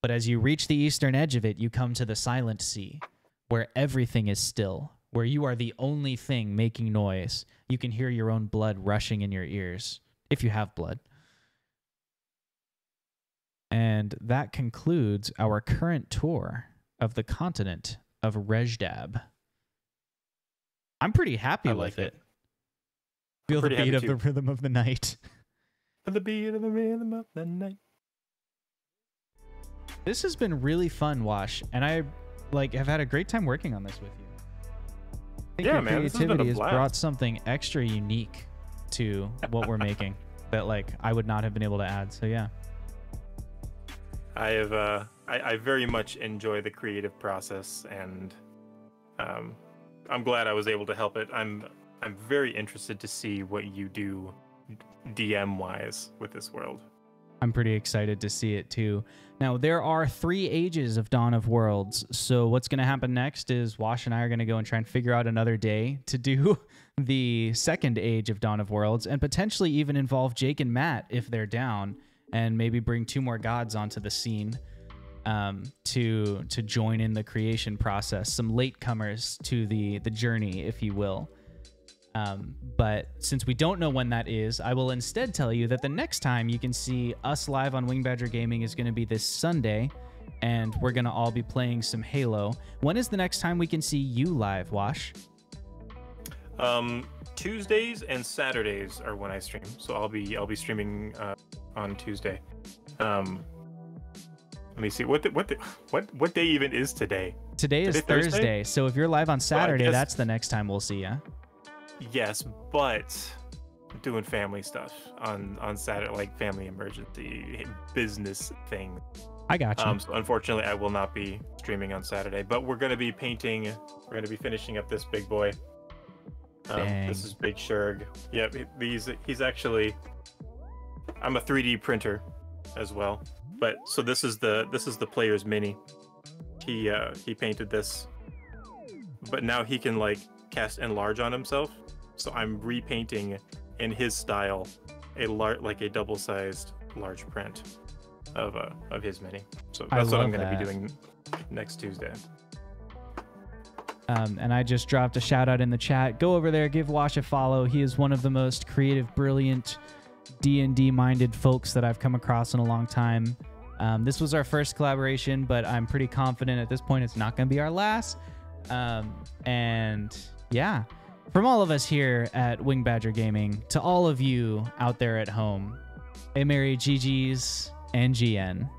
But as you reach the eastern edge of it, you come to the Silent Sea, where everything is still, where you are the only thing making noise. You can hear your own blood rushing in your ears, if you have blood. And that concludes our current tour of the continent of Rejdab. I'm pretty happy with it. Feel the beat of the rhythm of the night. The beat of the rhythm of the night. This has been really fun, Wash, and I have had a great time working on this with you. I think your creativity has brought something extra unique to what we're making that I would not have been able to add. So yeah. I very much enjoy the creative process, and I'm glad I was able to help it. I'm very interested to see what you do DM wise with this world. I'm pretty excited to see it too. Now, there are 3 ages of Dawn of Worlds, so what's going to happen next is Wash and I are going to go and try and figure out another day to do the 2nd age of Dawn of Worlds, and potentially even involve Jake and Matt if they're down, and maybe bring 2 more gods onto the scene to join in the creation process, some latecomers to the journey, if you will. But since we don't know when that is, I will instead tell you that the next time you can see us live on Wing Badger Gaming is going to be this Sunday, and we're going to all be playing some Halo. When is the next time we can see you live, Wash? Tuesdays and Saturdays are when I stream, so I'll be streaming on Tuesday. Let me see what day even is today. Today is Thursday, so if you're live on Saturday, that's the next time we'll see you. Yes, but I'm doing family stuff on Saturday, like family emergency business thing. I got you. So unfortunately, I will not be streaming on Saturday, but we're going to be painting. We're going to be finishing up this big boy. This is Big Shurg. Yep, he's actually. I'm a 3D printer as well, but so this is the player's mini. He painted this, but now he can cast enlarge on himself. So I'm repainting in his style a double-sized large print of his mini. So that's what I'm going to be doing next Tuesday. And I just dropped a shout out in the chat. Go over there, give Wash a follow. He is one of the most creative, brilliant D&D minded folks that I've come across in a long time. This was our first collaboration, but I'm pretty confident at this point it's not going to be our last. And yeah, from all of us here at Wing Badger Gaming to all of you out there at home, a merry GG's and GN.